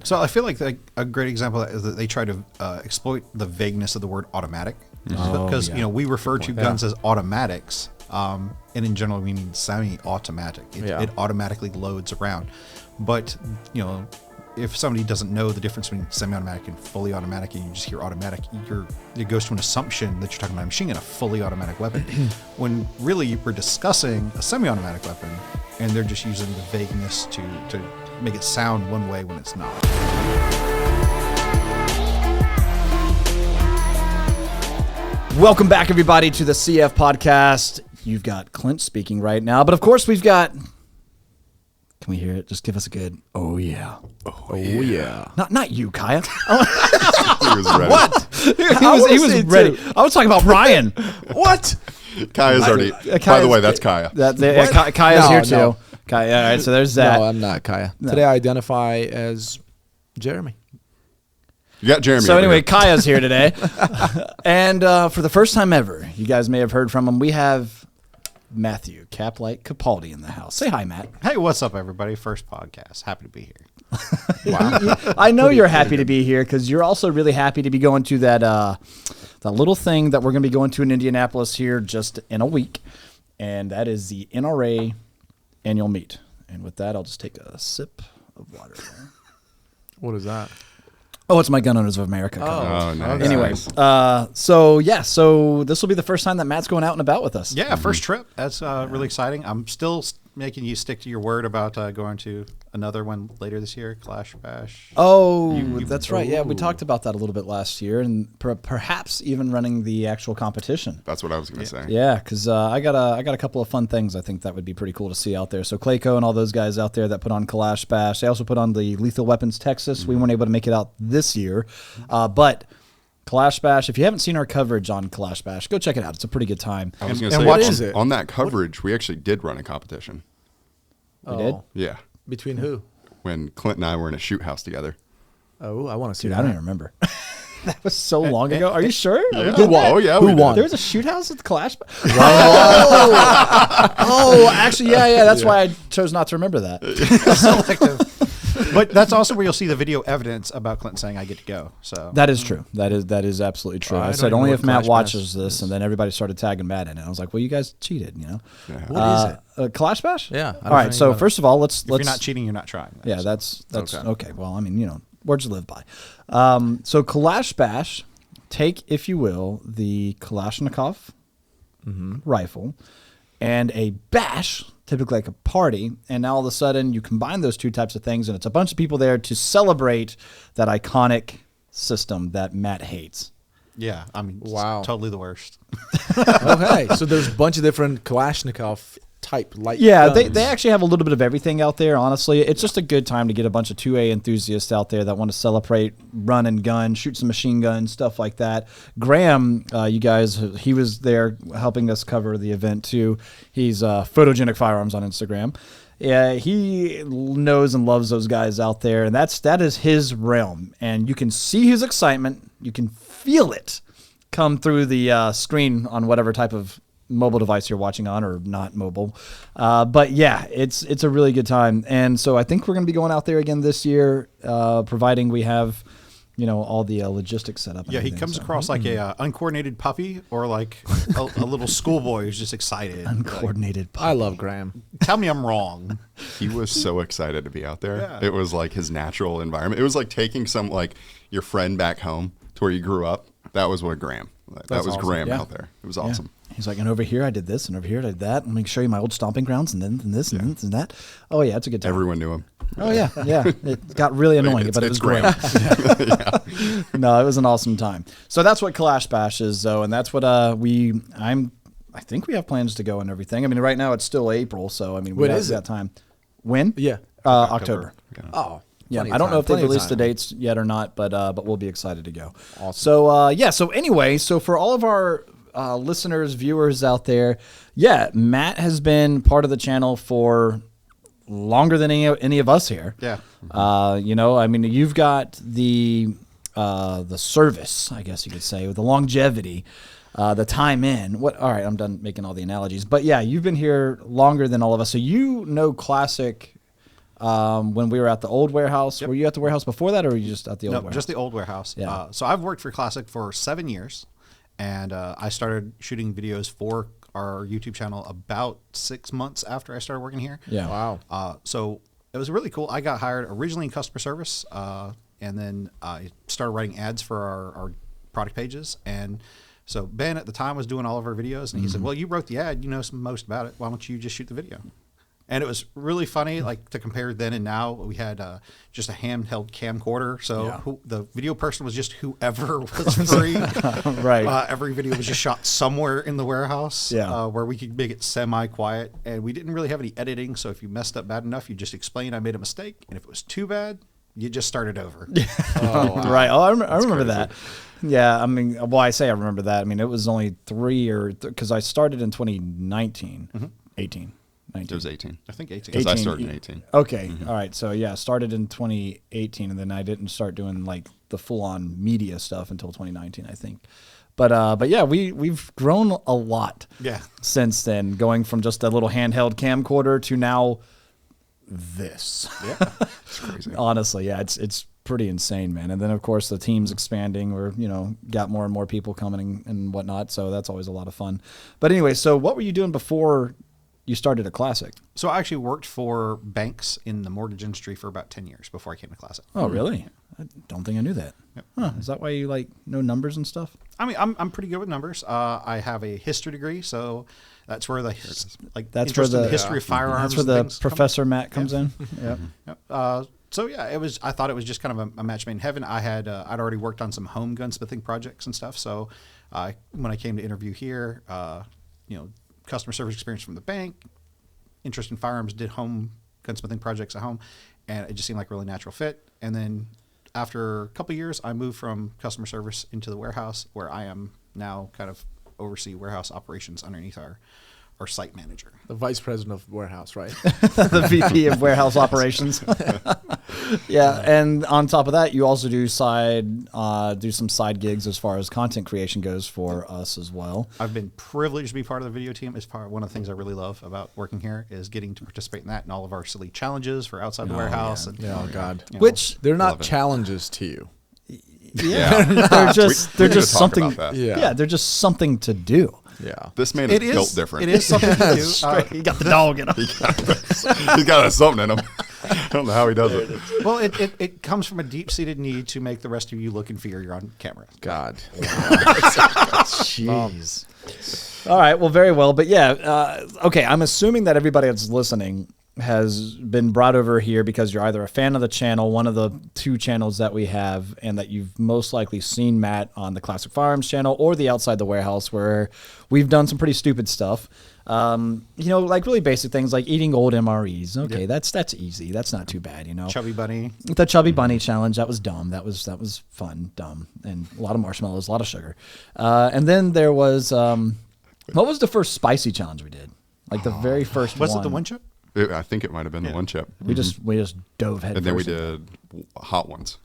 So I feel like a great example is that they try to exploit the vagueness of the word automatic. Because, we refer to guns as automatics, and in general we mean semi-automatic. It automatically loads around. But, if somebody doesn't know the difference between semi-automatic and fully automatic, and you just hear automatic, it goes to an assumption that you're talking about a machine gun, a fully automatic weapon, when really we're discussing a semi-automatic weapon, and they're just using the vagueness to make it sound one way when it's not. Welcome back, everybody, to the CF podcast. You've got Clint speaking right now, but of course we've got... Can we hear it? Just give us a good, oh yeah. Oh yeah. Not you, Kaya. He was ready. What? He was ready. I was talking about Ryan. What? Kaya's already. By the way, that's Kaya. Kaya's here too. Kaya, all right, so there's that. No, I'm not Kaya. No. Today I identify as Jeremy. You got Jeremy. So anyway, Kaya's here today. And for the first time ever, you guys may have heard from him, we have Matthew Capaldi in the house. Say hi, Matt. Hey, what's up, everybody? First podcast. Happy to be here. Wow. I know you're happy to be here because you're also really happy to be going to that little thing that we're going to be going to in Indianapolis here just in a week, and that is the NRA annual meet. And with that, I'll just take a sip of water there. What is that? Oh, it's my Gun Owners of America. Oh, nice. Anyway, so this will be the first time that Matt's going out and about with us. Yeah, first trip. That's really exciting. I'm still making you stick to your word about going to another one later this year, Clash Bash. Oh, that's right. Yeah, we talked about that a little bit last year, and perhaps even running the actual competition. That's what I was going to say. Yeah, because I got a couple of fun things I think that would be pretty cool to see out there. So Clayco and all those guys out there that put on Clash Bash, they also put on the Lethal Weapons Texas. We weren't able to make it out this year, but Clash Bash, if you haven't seen our coverage on Clash Bash, go check it out. It's a pretty good time. I was going to say, on that coverage, we actually did run a competition. We did? Yeah. Between who? When Clint and I were in a shoot house together. Oh, I want to see Dude, that. I don't even remember. That was so long ago. Are you sure? Yeah. Who won? Oh, yeah. Who won? There was a shoot house at the Clash Bash? Actually, yeah. That's why I chose not to remember that. Selective. But that's also where you'll see the video evidence about Clinton saying I get to go. So that is true. That is absolutely true. I said only if Matt watches this, and then everybody started tagging Matt in it. I was like, well, you guys cheated, Yeah. What is it? Clash Bash? Yeah. All right. So first of all, let's. If you're not cheating, you're not trying. Yeah, that's okay. Well, I mean, words you live by. So Clash Bash, take, if you will, the Kalashnikov rifle and a bash, typically like a party, and now all of a sudden you combine those two types of things, and it's a bunch of people there to celebrate that iconic system that Matt hates. Yeah, I mean, wow, totally the worst. Okay, so there's a bunch of different Kalashnikov type light guns. They actually have a little bit of everything out there, honestly. It's just a good time to get a bunch of 2A enthusiasts out there that want to celebrate run and gun, shoot some machine guns, stuff like that. Graham, you guys, he was there helping us cover the event too. He's Photogenic Firearms on Instagram. Yeah, he knows and loves those guys out there, and that is his realm. And you can see his excitement. You can feel it come through the screen on whatever type of mobile device you're watching on, or not mobile. But yeah, it's a really good time. And so I think we're going to be going out there again this year, providing we have, all the logistics set up. Yeah, he comes across like a uncoordinated puppy, or like a little schoolboy who's just excited. Uncoordinated puppy. I love Graham. Tell me I'm wrong. He was so excited to be out there. Yeah. It was like his natural environment. It was like taking your friend back home to where you grew up. That was what Graham. That was awesome. Graham out there. It was awesome. Yeah. He's like, and over here I did this, and over here I did that. Let me show you my old stomping grounds, and then this, and this, and that. Oh yeah, it's a good time. Everyone knew him. Oh yeah. It got really annoying, but it was great. No, it was an awesome time. So that's what Clash Bash is, though, and that's what I think we have plans to go and everything. I mean, right now it's still April, so I mean, we have that time. When? Yeah, October. Yeah. Oh. Yeah, I don't know if they've released the dates yet or not, but we'll be excited to go. Awesome. So anyway, for all of our listeners, viewers out there, Matt has been part of the channel for longer than any of us here. Yeah. I mean, you've got the service, I guess you could say, with the longevity, the time in. All right, I'm done making all the analogies. But yeah, you've been here longer than all of us, so classic when we were at the old warehouse. Were you at the warehouse before that, or were you just at the old warehouse? No, just the old warehouse. Yeah. So I've worked for Classic for 7 years, and I started shooting videos for our YouTube channel about 6 months after I started working here. Yeah. Wow. So it was really cool. I got hired originally in customer service, and then I started writing ads for our product pages. And so Ben at the time was doing all of our videos, and he said, well, you wrote the ad, you know most about it. Why don't you just shoot the video? And it was really funny, like to compare then and now. We had just a handheld camcorder, so the video person was just whoever was free. Right. Every video was just shot somewhere in the warehouse, where we could make it semi-quiet, and we didn't really have any editing. So if you messed up bad enough, you just explain I made a mistake, and if it was too bad, you just started over. Oh, wow. Right. Oh, I remember that. Yeah. I mean, well, I say I remember that. I mean, it was only because I started in 2019, 18. 19. It was 18. I think 18. Because I started in 18. Okay. All right. So yeah, started in 2018, and then I didn't start doing like the full-on media stuff until 2019, I think. But yeah, we've grown a lot. Since then, going from just a little handheld camcorder to now this. Yeah. It's crazy. Honestly, yeah, it's pretty insane, man. And then of course the team's expanding. We're got more and more people coming and whatnot. So that's always a lot of fun. But anyway, so what were you doing before you started at Classic? So I actually worked for banks in the mortgage industry for about 10 years before I came to Classic. Oh, really? I don't think I knew that. Yep. Huh. Is that why you know numbers and stuff? I mean, I'm pretty good with numbers. I have a history degree, so that's where the history of firearms. That's where the Professor Matt comes in. Yep. So yeah, I thought it was just kind of a match made in heaven. I'd already worked on some home gunsmithing projects and stuff. So when I came to interview here, customer service experience from the bank, interest in firearms, did home gunsmithing projects at home, and it just seemed like a really natural fit. And then after a couple of years, I moved from customer service into the warehouse, where I am now kind of oversee warehouse operations underneath our site manager. The vice president of warehouse, right? The VP of warehouse operations. Yeah, and on top of that, you also do some side gigs as far as content creation goes for us as well. I've been privileged to be part of the video team. One of the things I really love about working here is getting to participate in that and all of our silly challenges for outside the warehouse. Yeah. And, God. Which they're not challenges to you. Yeah, they're just something. Yeah, they're just something to do. Yeah, this man is built different. It is something to do. He got the dog in him. He's got something in him. I don't know how he does it. Well, it comes from a deep-seated need to make the rest of you look inferior on camera. God. Jeez. All right. Well, very well. But yeah, okay. I'm assuming that everybody that's listening has been brought over here because you're either a fan of the channel, one of the two channels that we have, and that you've most likely seen Matt on the Classic Firearms channel or the Outside the Warehouse, where we've done some pretty stupid stuff. Like really basic things like eating old MREs. Okay, that's easy. That's not too bad, Chubby Bunny. The Chubby Bunny challenge, that was dumb. That was fun, dumb, and a lot of marshmallows, a lot of sugar. And then there was, what was the first spicy challenge we did? Like the very first one. Was it the one chip? I think it might have been the one chip. We just dove head and then first. we did hot ones.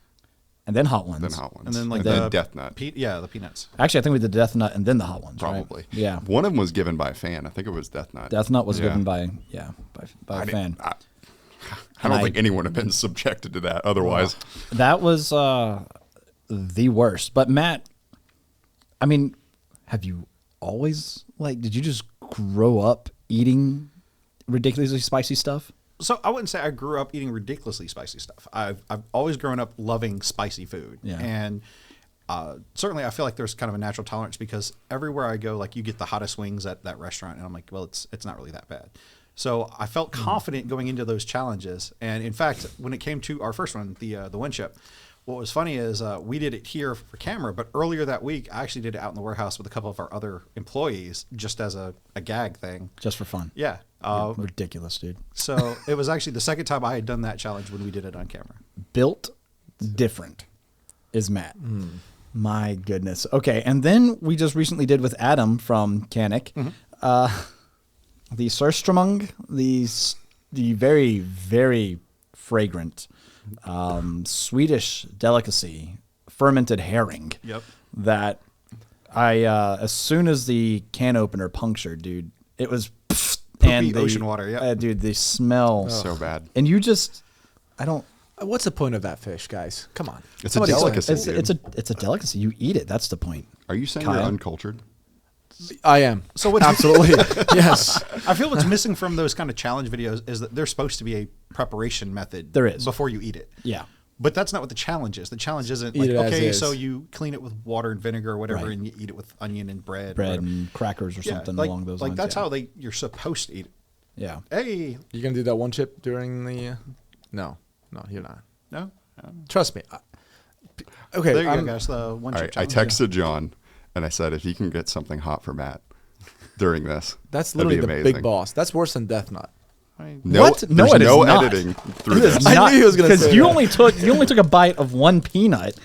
And then hot ones. And then the Death Nut. The peanuts. Actually, I think we did Death Nut and then the hot ones. Probably. Right? Yeah. One of them was given by a fan. I think it was Death Nut. Death Nut was given by a fan. I don't think anyone would have been subjected to that otherwise. That was the worst. But Matt, I mean, have you always did you just grow up eating ridiculously spicy stuff? So I wouldn't say I grew up eating ridiculously spicy stuff. I've always grown up loving spicy food. Yeah. And certainly I feel like there's kind of a natural tolerance because everywhere I go, like you get the hottest wings at that restaurant, and I'm like, well, it's not really that bad. So I felt confident going into those challenges. And in fact, when it came to our first one, the one chip, what was funny is we did it here for camera, but earlier that week, I actually did it out in the warehouse with a couple of our other employees just as a gag thing. Just for fun. Yeah. Ridiculous, dude. So it was actually the second time I had done that challenge when we did it on camera. Built different is Matt. My goodness. Okay, and then we just recently did with Adam from Canik, the Surströmming, the very, very fragrant Swedish delicacy, fermented herring. Yep. That I as soon as the can opener punctured, dude, it was poopy ocean water. Yeah, dude, the smell so bad. And you just I don't. What's the point of that fish, guys? Come on. It's a delicacy. It's a delicacy. You eat it. That's the point. Are you saying Kyle? you're uncultured? I am. So what's Absolutely. Yes. I feel what's missing from those kind of challenge videos is that there's supposed to be a preparation method. There is. Before you eat it. Yeah. But that's not what the challenge is. The challenge isn't Eat like, it as okay, is. so you clean it with water and vinegar or whatever, Right. and you eat it with onion and bread. Bread and crackers or something along those lines. Like that's yeah. how you're supposed to eat it. Yeah. Hey, You gonna do that one chip during the? No, you're not. no. Trust me. Okay. There you go, guys. The one All chip right, I challenge. texted John, and I said if he can get something hot for Matt during this, That's that'd literally be the amazing. big boss. That's worse than Death Knot. No, What? No, there's it is no not. editing through It is this. I not, knew he was gonna say you that. only took a bite of one peanut,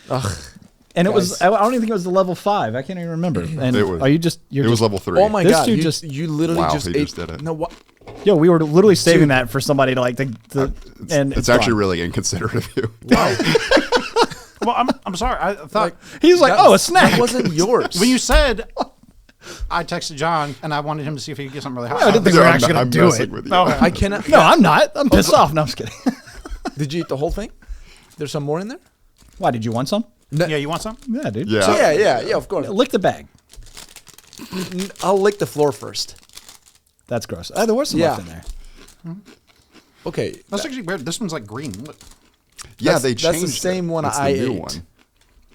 and it was. guys. I don't even think it was the level 5. I can't even remember. And It was. are you just? You're It was just, level 3. Oh my This god! dude You just- you literally Wow, just he ate. just did it. No, what? Yo, we were literally saving Dude. that for somebody to and It's actually gone. really inconsiderate of you. Well, I'm sorry. I thought He's like, That- oh, a snack. That wasn't yours. when you said, I texted John and I wanted him to see if he could get something really hot. I didn't think we were I'm actually not- going I'm to do messing it. with you. No. I cannot. No, I'm not. I'm pissed off. No, I'm just kidding. Did you eat the whole thing? There's some more in there. Why did you want some? Yeah, you want some? Yeah, dude. Yeah. So, yeah. Of course. Lick the bag. I'll lick the floor first. That's gross. There was some Yeah. left in there. Okay. That's actually weird. This one's like green. Look. Yeah, they That's changed the same it. one It's I the new ate. one.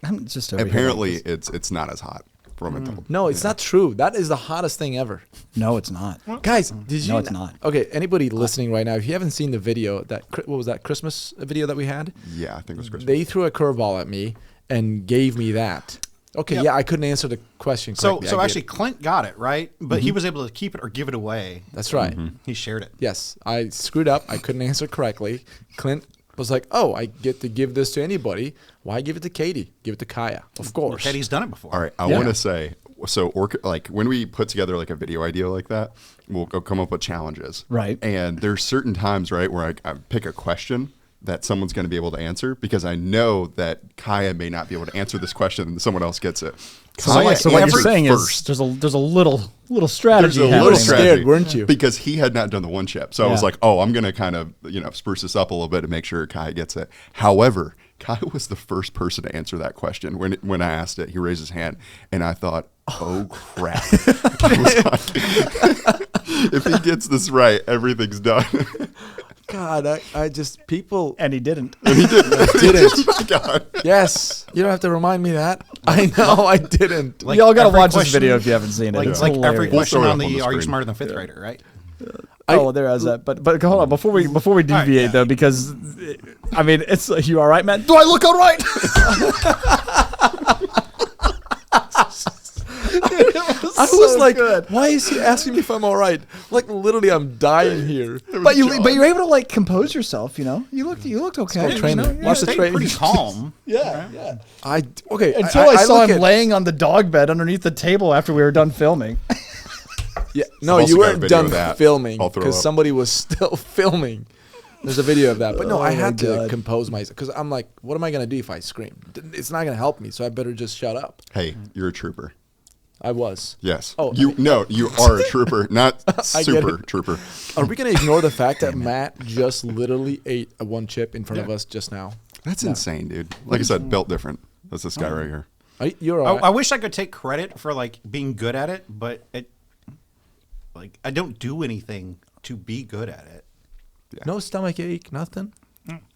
I'm just over here Apparently, like this. it's not as hot from what I'm told. No, it's not true. That is the hottest thing ever. No, it's not. Guys, did you? No, it's not. Okay, anybody listening right now, if you haven't seen the video, what was that Christmas video that we had? Yeah, I think it was Christmas. They threw a curveball at me and gave me that. Okay, Yep. yeah, I couldn't answer the question So correctly. so I actually, did. Clint got it right, but he was able to keep it or give it away. That's right. He shared it. Yes, I screwed up. I couldn't answer correctly. Clint was like, "Oh, I get to give this to anybody. Why give it to Katie? Give it to Kaya, of Well, course." Teddy's done it before. All right, I Yeah. want to say, so like when we put together like a video idea like that, we'll go come up with challenges. Right. And there's certain times, right, where I pick a question that someone's going to be able to answer because I know that Kaya may not be able to answer this question and someone else gets it. So what you're answered saying first. is there's a little strategy. There's a happening little there. strategy, scared, weren't you? Because he had not done the one chip. So I was Yeah. like, oh, I'm going to kind of, spruce this up a little bit to make sure Kai gets it. However, Kai was the first person to answer that question. When I asked it, he raised his hand, and I thought, oh, crap. I was like, if he gets this right, everything's done. God, I just people And he didn't. didn't. My God. Yes, you don't have to remind me that. I know I didn't. Like Y'all got to every watch this question- video if you haven't seen it. Like, It's like every hilarious. question throw it on up on the the Are You screen. Smarter Than Fifth Grader, right? Oh, there has that. But hold on before we deviate yeah. though, because I mean, it's you all right, man? Do I look all right? I was like, why is he asking me if I'm all right? Like literally, I'm dying here. but you're able to like compose yourself. You looked okay. called training. You know? Watch the Stayed training. pretty calm. Yeah. Okay. Until I saw look him at- laying on the dog bed underneath the table after we were done filming. Yeah, no, I've also you got a weren't video done of that. filming I'll throw because up. somebody was still filming. There's a video of that, but no, I Oh had my to God. compose myself because I'm like, what am I gonna do if I scream? It's not gonna help me, so I better just shut up. Hey, you're a trooper. I was. Yes. Oh, you are a trooper, not I get super it. trooper. Are we gonna ignore the fact that Matt just literally ate a one chip in front of us just now? That's insane, dude. Like I said, built different. That's this guy right here. You're all right. I wish I could take credit for like being good at it, but I don't do anything to be good at it. No stomach ache, nothing.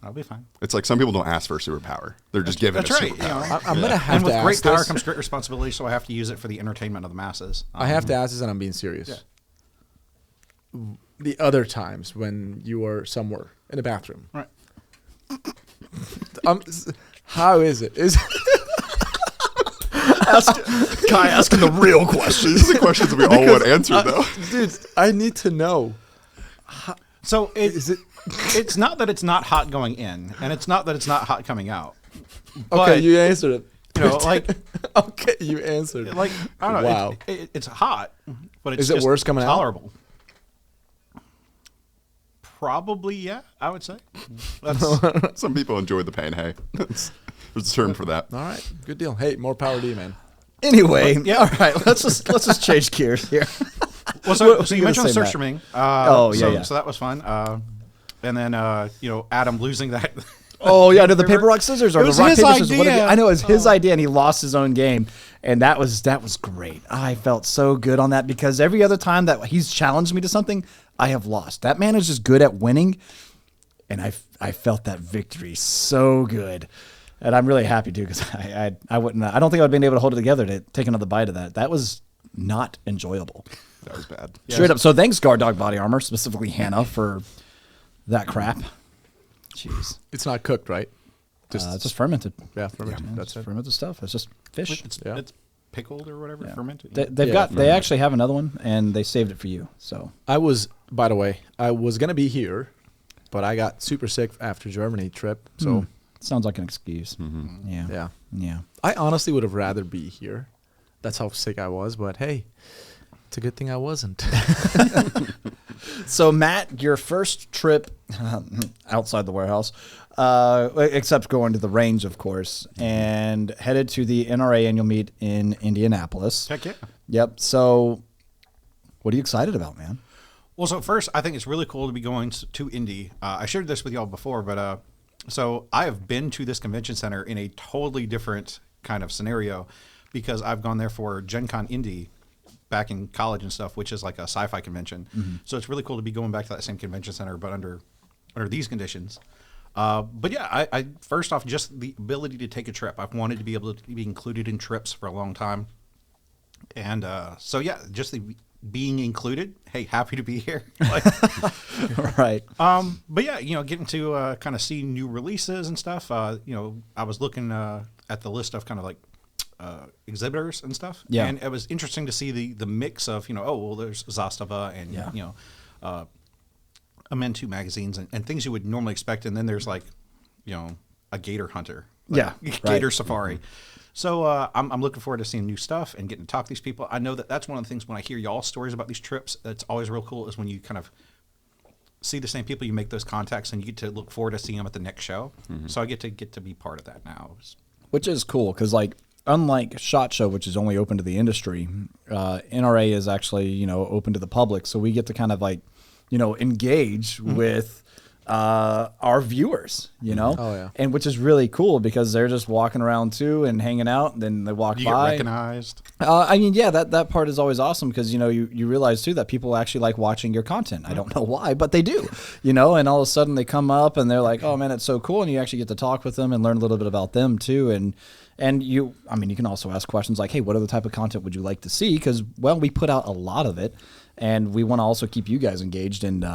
I'll be fine. It's like some people don't ask for a superpower. They're just given That's a right. superpower. I'm gonna have And to with great ask power this. comes great responsibility, so I have to use it for the entertainment of the masses. I have to ask this, and I'm being serious. The other times when you were somewhere in a bathroom, Right. how is it? Is Kai asking the real question. These are the questions we all want answered, though. dude? I need to know. So it's not that it's not hot going in, and it's not that it's not hot coming out. But, Okay, you answered it. like Okay, you answered it. like I don't know. Wow. It's hot, but it's Is it just worse coming out? tolerable. Probably, yeah. I would say. That's Some people enjoy the pain. Hey, there's a term for that. All right, good deal. Hey, more power to you, man. Anyway, Yeah. all right. Let's just change gears here. well. So What you were you mentioned gonna say, search Matt? streaming. Oh, yeah, so, yeah. So that was fun. and then Adam losing that. Oh yeah, the paper rock scissors or It the was rock his paper scissors. idea. I know it was his idea, and he lost his own game, and that was great. I felt so good on that because every other time that he's challenged me to something, I have lost. That man is just good at winning, and I felt that victory so good, and I'm really happy too because I don't think I would have been able to hold it together to take another bite of that. That was not enjoyable. That was bad. Straight up. So thanks, Guard Dog Body Armor, specifically Hannah, for that crap. Jeez. It's not cooked, right? It's just fermented. Yeah, fermented. That's it. Fermented stuff. It's just fish. It's pickled or whatever, fermented. They actually have another one, and they saved it for you. So By the way, I was gonna be here, but I got super sick after Germany trip. So sounds like an excuse. Mm-hmm. Yeah. I honestly would have rather be here. That's how sick I was. But hey, it's a good thing I wasn't. So Matt, your first trip outside the warehouse, except going to the range, of course, and headed to the NRA annual meet in Indianapolis. Heck yeah. Yep. So, what are you excited about, man? Well, so first, I think it's really cool to be going to Indy. I shared this with y'all before, but so I have been to this convention center in a totally different kind of scenario because I've gone there for Gen Con Indy back in college and stuff, which is like a sci-fi convention. So it's really cool to be going back to that same convention center, but under these conditions. But yeah, I first off, just the ability to take a trip. I've wanted to be able to be included in trips for a long time. And so yeah, just the being included. Hey, happy to be here. Right. But yeah, getting to kind of see new releases and stuff. I was looking at the list of kind of like exhibitors and stuff. Yeah. And it was interesting to see the mix of, there's Zastava and, Amentu magazines and things you would normally expect. And then there's like, a gator hunter. Gator safari. So I'm looking forward to seeing new stuff and getting to talk to these people. I know that's one of the things when I hear y'all stories about these trips, that's always real cool is when you kind of see the same people, you make those contacts, and you get to look forward to seeing them at the next show. So I get to be part of that now. Which is cool because unlike SHOT Show, which is only open to the industry, NRA is actually, open to the public. So we get to kind of engage with our viewers, Oh, yeah. And which is really cool because they're just walking around too and hanging out, and then they walk You by. get recognized. That part is always awesome because, you realize too that people actually like watching your content. I don't know why, but they do, and all of a sudden they come up and they're like, oh man, it's so cool. And you actually get to talk with them and learn a little bit about them too. And you can also ask questions like, hey, what other type of content would you like to see? Because, we put out a lot of it, and we want to also keep you guys engaged and,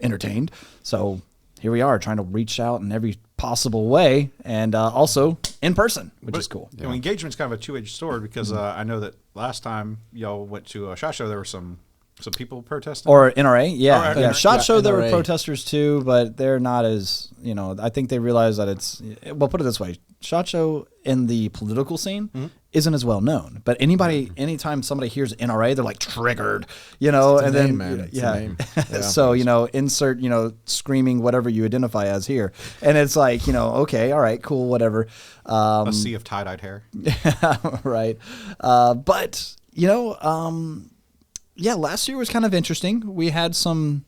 entertained. So here we are trying to reach out in every possible way and also in person, which is cool. Engagement's kind of a two-edged sword because I know that last time y'all went to a SHOT Show, there were some people protesting. Or NRA, yeah. NRA. SHOT Show, there were NRA. protesters too, but they're not as, I think they realize that it's, put it this way, SHOT Show in the political scene isn't as well known. But anytime somebody hears NRA, they're like triggered, and name, then, man. It's yeah. a name. Yeah. So, insert, screaming whatever you identify as here. And it's like, okay, all right, cool, whatever. A sea of tie-dyed hair. Right. But, last year was kind of interesting. We had some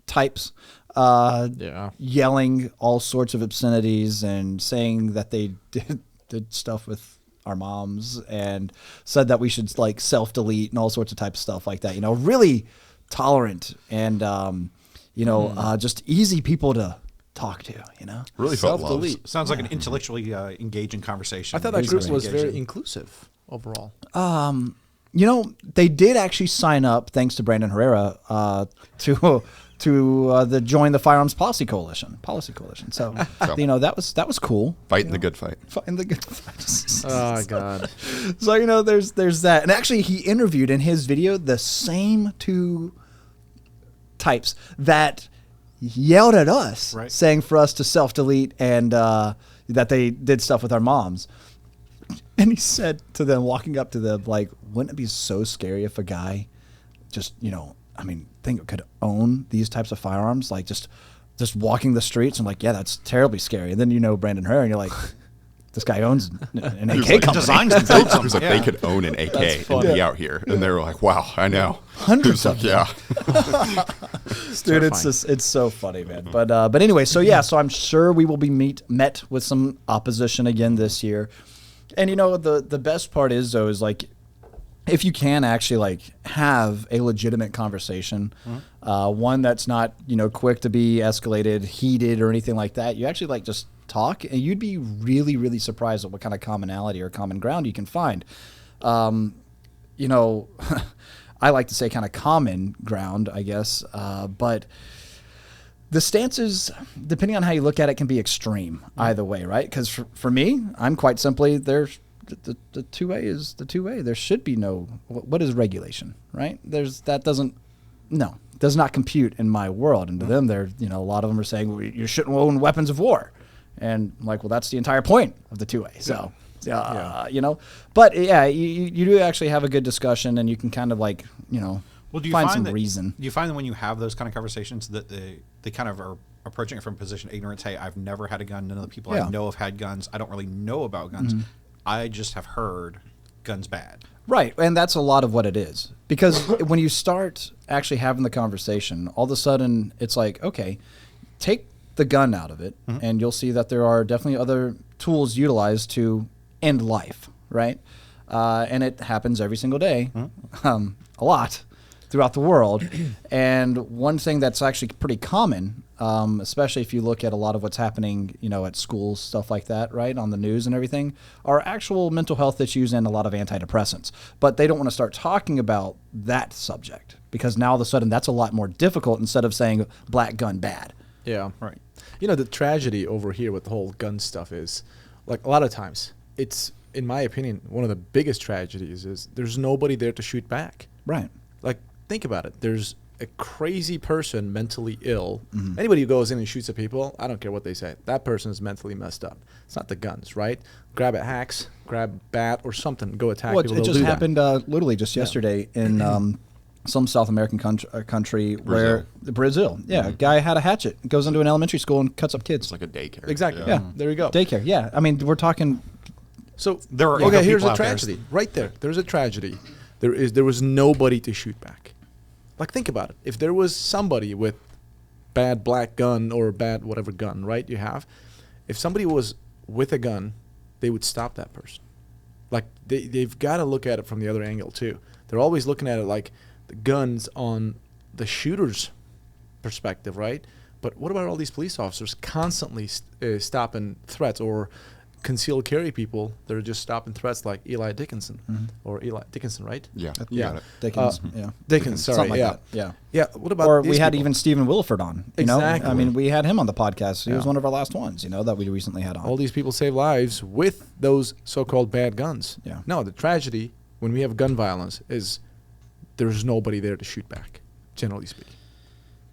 types yelling all sorts of obscenities and saying that they did stuff with our moms and said that we should self-delete and all sorts of type of stuff like that. Really tolerant and just easy people to talk to. Really felt loved. Self-delete. Sounds like an intellectually engaging conversation. I thought that group was very inclusive overall. They did actually sign up, thanks to Brandon Herrera, to join the Firearms Policy Coalition. So, that was cool. Fighting the good fight. Fighting the good fight. Oh God. So there's that, and actually he interviewed in his video the same two types that yelled at us, right, saying for us to self-delete and that they did stuff with our moms. And he said to them, walking up to them, wouldn't it be so scary if a guy just, could own these types of firearms, just walking the streets and yeah, that's terribly scary. And then Brandon Herrera, and you're like, this guy owns an AK like, company. Designs and builds them. It was like Yeah. they could own an AK and be out here, and they were like, "Wow, I know." Hundreds of them. Yeah, Dude, it's so funny, man. But anyway, so yeah, so I'm sure we will be met with some opposition again this year. And you know, the best part is though is like, if you can actually like have a legitimate conversation, one that's not, you know, quick to be escalated, heated, or anything like that, you actually like just talk, and you'd be really, really surprised at what kind of commonality or common ground you can find. You know, I like to say kind of common ground, I guess, but the stances, depending on how you look at it, can be extreme either way, right? Because for me, I'm quite simply there's the 2A is the 2A. There should be no, what is regulation, right? Does not compute in my world. And to them, they're, you know, a lot of them are saying, well, you shouldn't own weapons of war. And I'm like, well, that's the entire point of the 2A. So, you know, but yeah, you do actually have a good discussion, and you can kind of like, you know, Well, do you find find some that, reason. Do you find that when you have those kind of conversations that they kind of are approaching it from a position of ignorance? Hey, I've never had a gun. None of the people I know have had guns. I don't really know about guns. I just have heard guns bad. Right, and that's a lot of what it is. Because when you start actually having the conversation, all of a sudden it's like, okay, take the gun out of it, and you'll see that there are definitely other tools utilized to end life, right? And it happens every single day, a lot throughout the world. And one thing that's actually pretty common, especially if you look at a lot of what's happening, you know, at schools, stuff like that, right, on the news and everything, are actual mental health issues and a lot of antidepressants. But they don't want to start talking about that subject, because now all of a sudden that's a lot more difficult instead of saying black gun bad. Yeah. Right. You know, the tragedy over here with the whole gun stuff is, like, a lot of times, it's, in my opinion, one of the biggest tragedies is there's nobody there to shoot back. Right. Like, think about it. There's a crazy person mentally ill. Anybody who goes in and shoots at people, I don't care what they say. That person is mentally messed up. It's not the guns, right? Grab a axe, grab a bat or something, go attack Well, people. it They'll just do happened literally just yesterday in some South American country where Brazil. Yeah, a guy had a hatchet, goes into an elementary school and cuts up kids. it's like a daycare. Exactly. Yeah. There you go. Daycare. Yeah, I mean we're talking. So There are okay. other Here's people a out there. tragedy right there. There's a tragedy. There was nobody to shoot back. Like, think about it. If there was somebody with bad black gun or bad whatever gun, right? You have. If somebody was with a gun, they would stop that person. Like, they've got to look at it from the other angle too. They're always looking at it like the guns on the shooter's perspective, right? But what about all these police officers constantly stopping threats or concealed carry people that are just stopping threats, like Eli Dickinson or Eli Dickinson, right? Yeah, you Yeah. got it. Dickens, Dickens, sorry, something like yeah. that. Yeah. Yeah. What about Or these we had people? even Stephen Williford on. You know? Exactly. I mean, we had him on the podcast. He was Yeah. one of our last ones, you know, that we recently had on. all these people save lives with those so-called bad guns. Yeah. No, the tragedy when we have gun violence is there's nobody there to shoot back, generally speaking.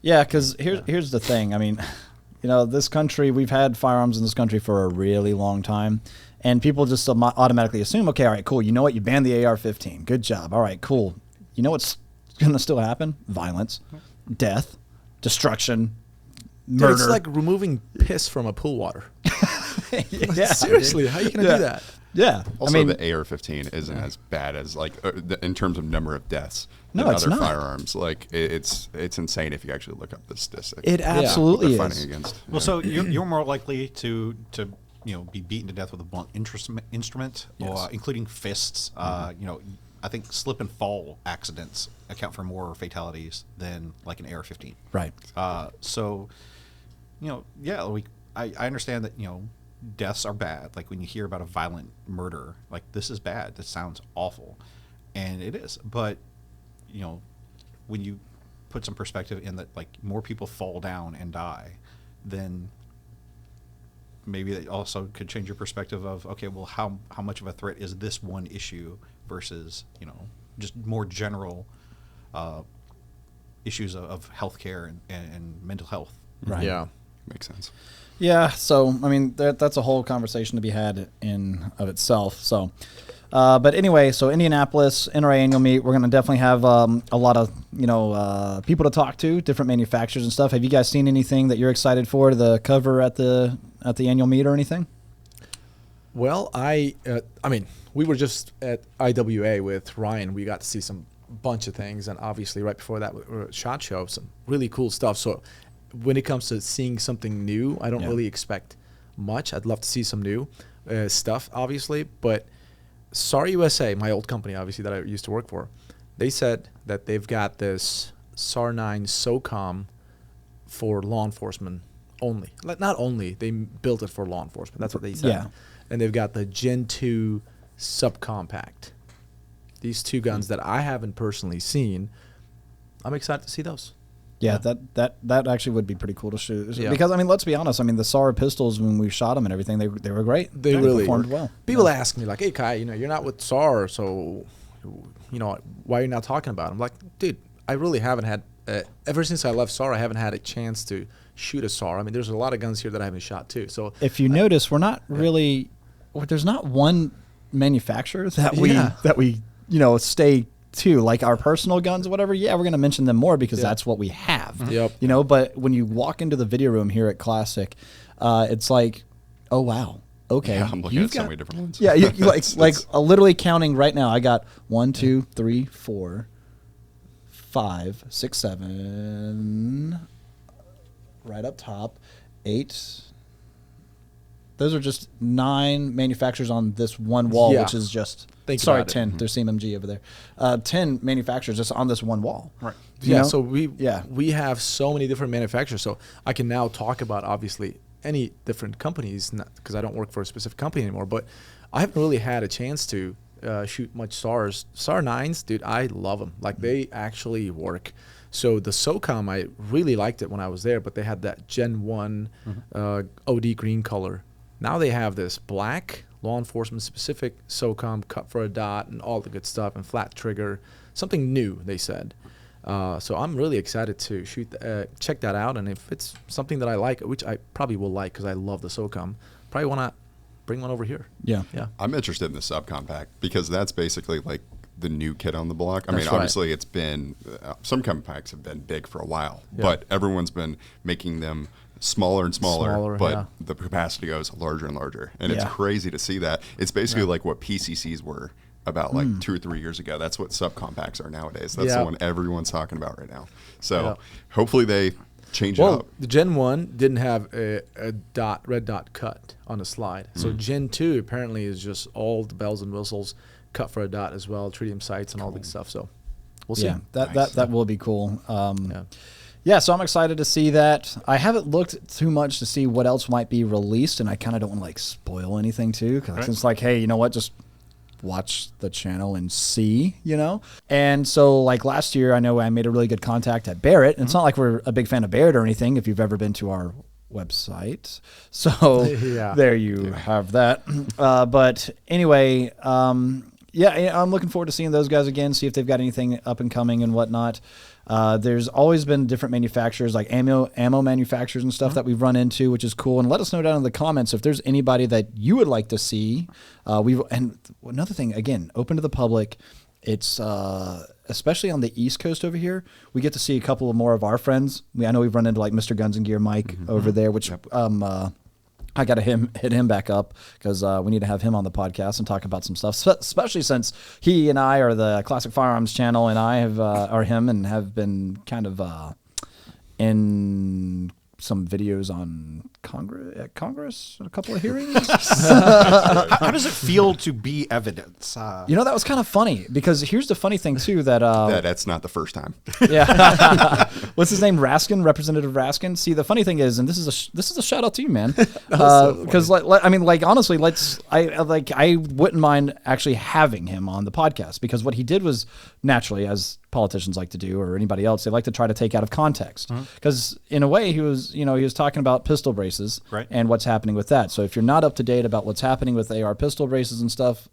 Yeah, because here's the thing. I mean, you know, this country, we've had firearms in this country for a really long time. And people just automatically assume, okay, all right, cool. You know what? You banned the AR-15. Good job. All right, cool. You know what's going to still happen? Violence, death, destruction, Dude, murder. it's like removing piss from a pool water. yeah, Seriously, how are you going to do that? Yeah. Also, I mean, the AR-15 isn't as bad as like in terms of number of deaths. No, than it's other not. firearms. Like it's insane if you actually look up the statistics. it absolutely they're is. fighting against. Well, so you're more likely to be beaten to death with a blunt instrument, or including fists. You know, I think slip and fall accidents account for more fatalities than like an AR-15. Right. So, you know, yeah, I understand that, you know, deaths are bad. Like when you hear about a violent murder, like this is bad. This sounds awful, and it is. But you know, when you put some perspective in that, like more people fall down and die, then maybe that also could change your perspective of, okay, well, how much of a threat is this one issue versus, you know, just more general issues of healthcare and mental health. Right. Yeah. Makes sense. Yeah, so I mean that's a whole conversation to be had in of itself. So, but anyway, so Indianapolis NRA annual meet, we're gonna definitely have a lot of people to talk to, different manufacturers and stuff. Have you guys seen anything that you're excited for the cover at the annual meet or anything? Well, I mean, we were just at IWA with Ryan. We got to see some bunch of things, and obviously right before that, we were at SHOT Show, some really cool stuff. So when it comes to seeing something new, I don't really expect much. I'd love to see some new stuff, obviously. But SAR USA, my old company, obviously, that I used to work for, they said that they've got this SAR 9 SOCOM for law enforcement only. Not only, they built it for law enforcement. That's what they said. Yeah. And they've got the Gen 2 subcompact. These two guns that I haven't personally seen. I'm excited to see those. Yeah, that actually would be pretty cool to shoot. Yeah. Because, I mean, let's be honest. I mean, the SAR pistols, when we shot them and everything, they were great. They really performed well. People ask me, like, hey, Kai, you're not with SAR, so, why are you not talking about them? I'm like, dude, I really haven't had, ever since I left SAR, I haven't had a chance to shoot a SAR. I mean, there's a lot of guns here that I haven't shot, too. So if you notice, we're not really, there's not one manufacturer that we stay to, like our personal guns or whatever. Yeah, we're going to mention them more because that's what we have. Yep. But when you walk into the video room here at Classic, it's like, oh wow, okay. Yeah, I'm looking at so many different ones. Yeah, you like literally counting right now. I got 1, 2, 3, 4, 5, 6, 7, right up top, 8. Those are just 9 manufacturers on this one wall, which is just. Sorry, 10. There's CMMG over there. 10 manufacturers just on this one wall. Right. Yeah. So we have so many different manufacturers. So I can now talk about obviously any different companies because I don't work for a specific company anymore. But I haven't really had a chance to shoot much SARs. SAR 9s, dude, I love them. Like they actually work. So the SOCOM, I really liked it when I was there, but they had that Gen 1 OD green color. Now they have this black law enforcement specific SOCOM cut for a dot and all the good stuff and flat trigger, something new, they said. So I'm really excited to check that out. And if it's something that I like, which I probably will like because I love the SOCOM, probably want to bring one over here. Yeah. I'm interested in the subcompact because that's basically like the new kid on the block. I mean, obviously it's been, some compacts have been big for a while, but everyone's been making them smaller and smaller, but the capacity goes larger and larger. And it's crazy to see that. It's basically like what PCCs were about like 2 or 3 years ago. That's what subcompacts are nowadays. That's the one everyone's talking about right now. So hopefully they change it up. The Gen 1 didn't have a red dot cut on the slide. So Gen 2 apparently is just all the bells and whistles cut for a dot as well, tritium sights and all the stuff. So we'll see. Yeah, that will be cool. Yeah, so I'm excited to see that. I haven't looked too much to see what else might be released, and I kind of don't want to like spoil anything too, because it's like, hey, you know what, just watch the channel and see, And so like last year, I know I made a really good contact at Barrett, and it's not like we're a big fan of Barrett or anything, if you've ever been to our website. So there you have that. But anyway, I'm looking forward to seeing those guys again, see if they've got anything up and coming and whatnot. There's always been different manufacturers, like ammo manufacturers and stuff that we've run into, which is cool. And let us know down in the comments if there's anybody that you would like to see. And another thing, again, open to the public. It's especially on the East Coast over here, we get to see a couple of more of our friends. I know we've run into like Mr. Guns and Gear Mike over there, which I got to hit him back up because we need to have him on the podcast and talk about some stuff, especially since he and I are the Classic Firearms channel, and I are him and have been kind of in some videos on Congress, a couple of hearings. How does it feel to be evidence? That was kind of funny because here's the funny thing too that that's not the first time. Yeah, what's his name? Raskin, Representative Raskin. See, the funny thing is, and this is a shout out to you, man, because honestly, I wouldn't mind actually having him on the podcast because what he did was naturally, as politicians like to do, or anybody else, they like to try to take out of context. Because in a way, he was talking about pistol braces and what's happening with that. So if you're not up to date about what's happening with AR pistol braces and stuff,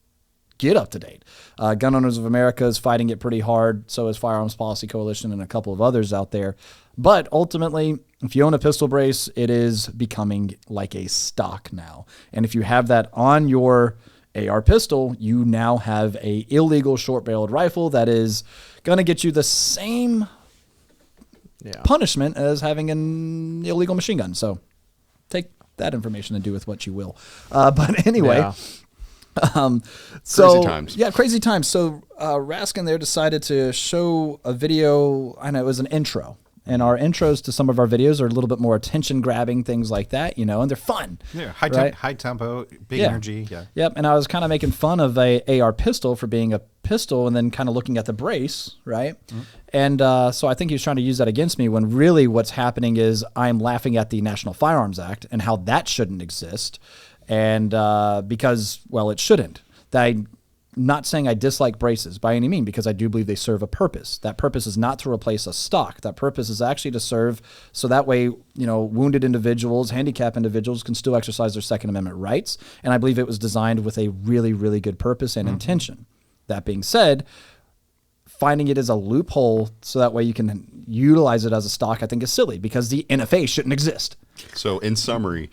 get up to date. Gun Owners of America is fighting it pretty hard. So is Firearms Policy Coalition and a couple of others out there. But ultimately, if you own a pistol brace, it is becoming like a stock now. And if you have that on your AR pistol, you now have a illegal short-barreled rifle that is going to get you the same punishment as having an illegal machine gun. So take that information and do with what you will. But anyway. Yeah. So Crazy times. Yeah, crazy times. So Raskin there decided to show a video. I know it was an intro, and our intros to some of our videos are a little bit more attention grabbing, things like that, and they're fun. Yeah, high tempo, big energy. Yeah. Yep. And I was kind of making fun of a AR pistol for being a pistol, and then kind of looking at the brace, right? Mm-hmm. And so I think he was trying to use that against me, when really what's happening is I'm laughing at the National Firearms Act and how that shouldn't exist. And because, well, it shouldn't. I'm not saying I dislike braces by any means, because I do believe they serve a purpose. That purpose is not to replace a stock. That purpose is actually to serve so that way, wounded individuals, handicapped individuals can still exercise their Second Amendment rights. And I believe it was designed with a really, really good purpose and intention. That being said, finding it as a loophole so that way you can utilize it as a stock, I think is silly, because the NFA shouldn't exist. So in summary,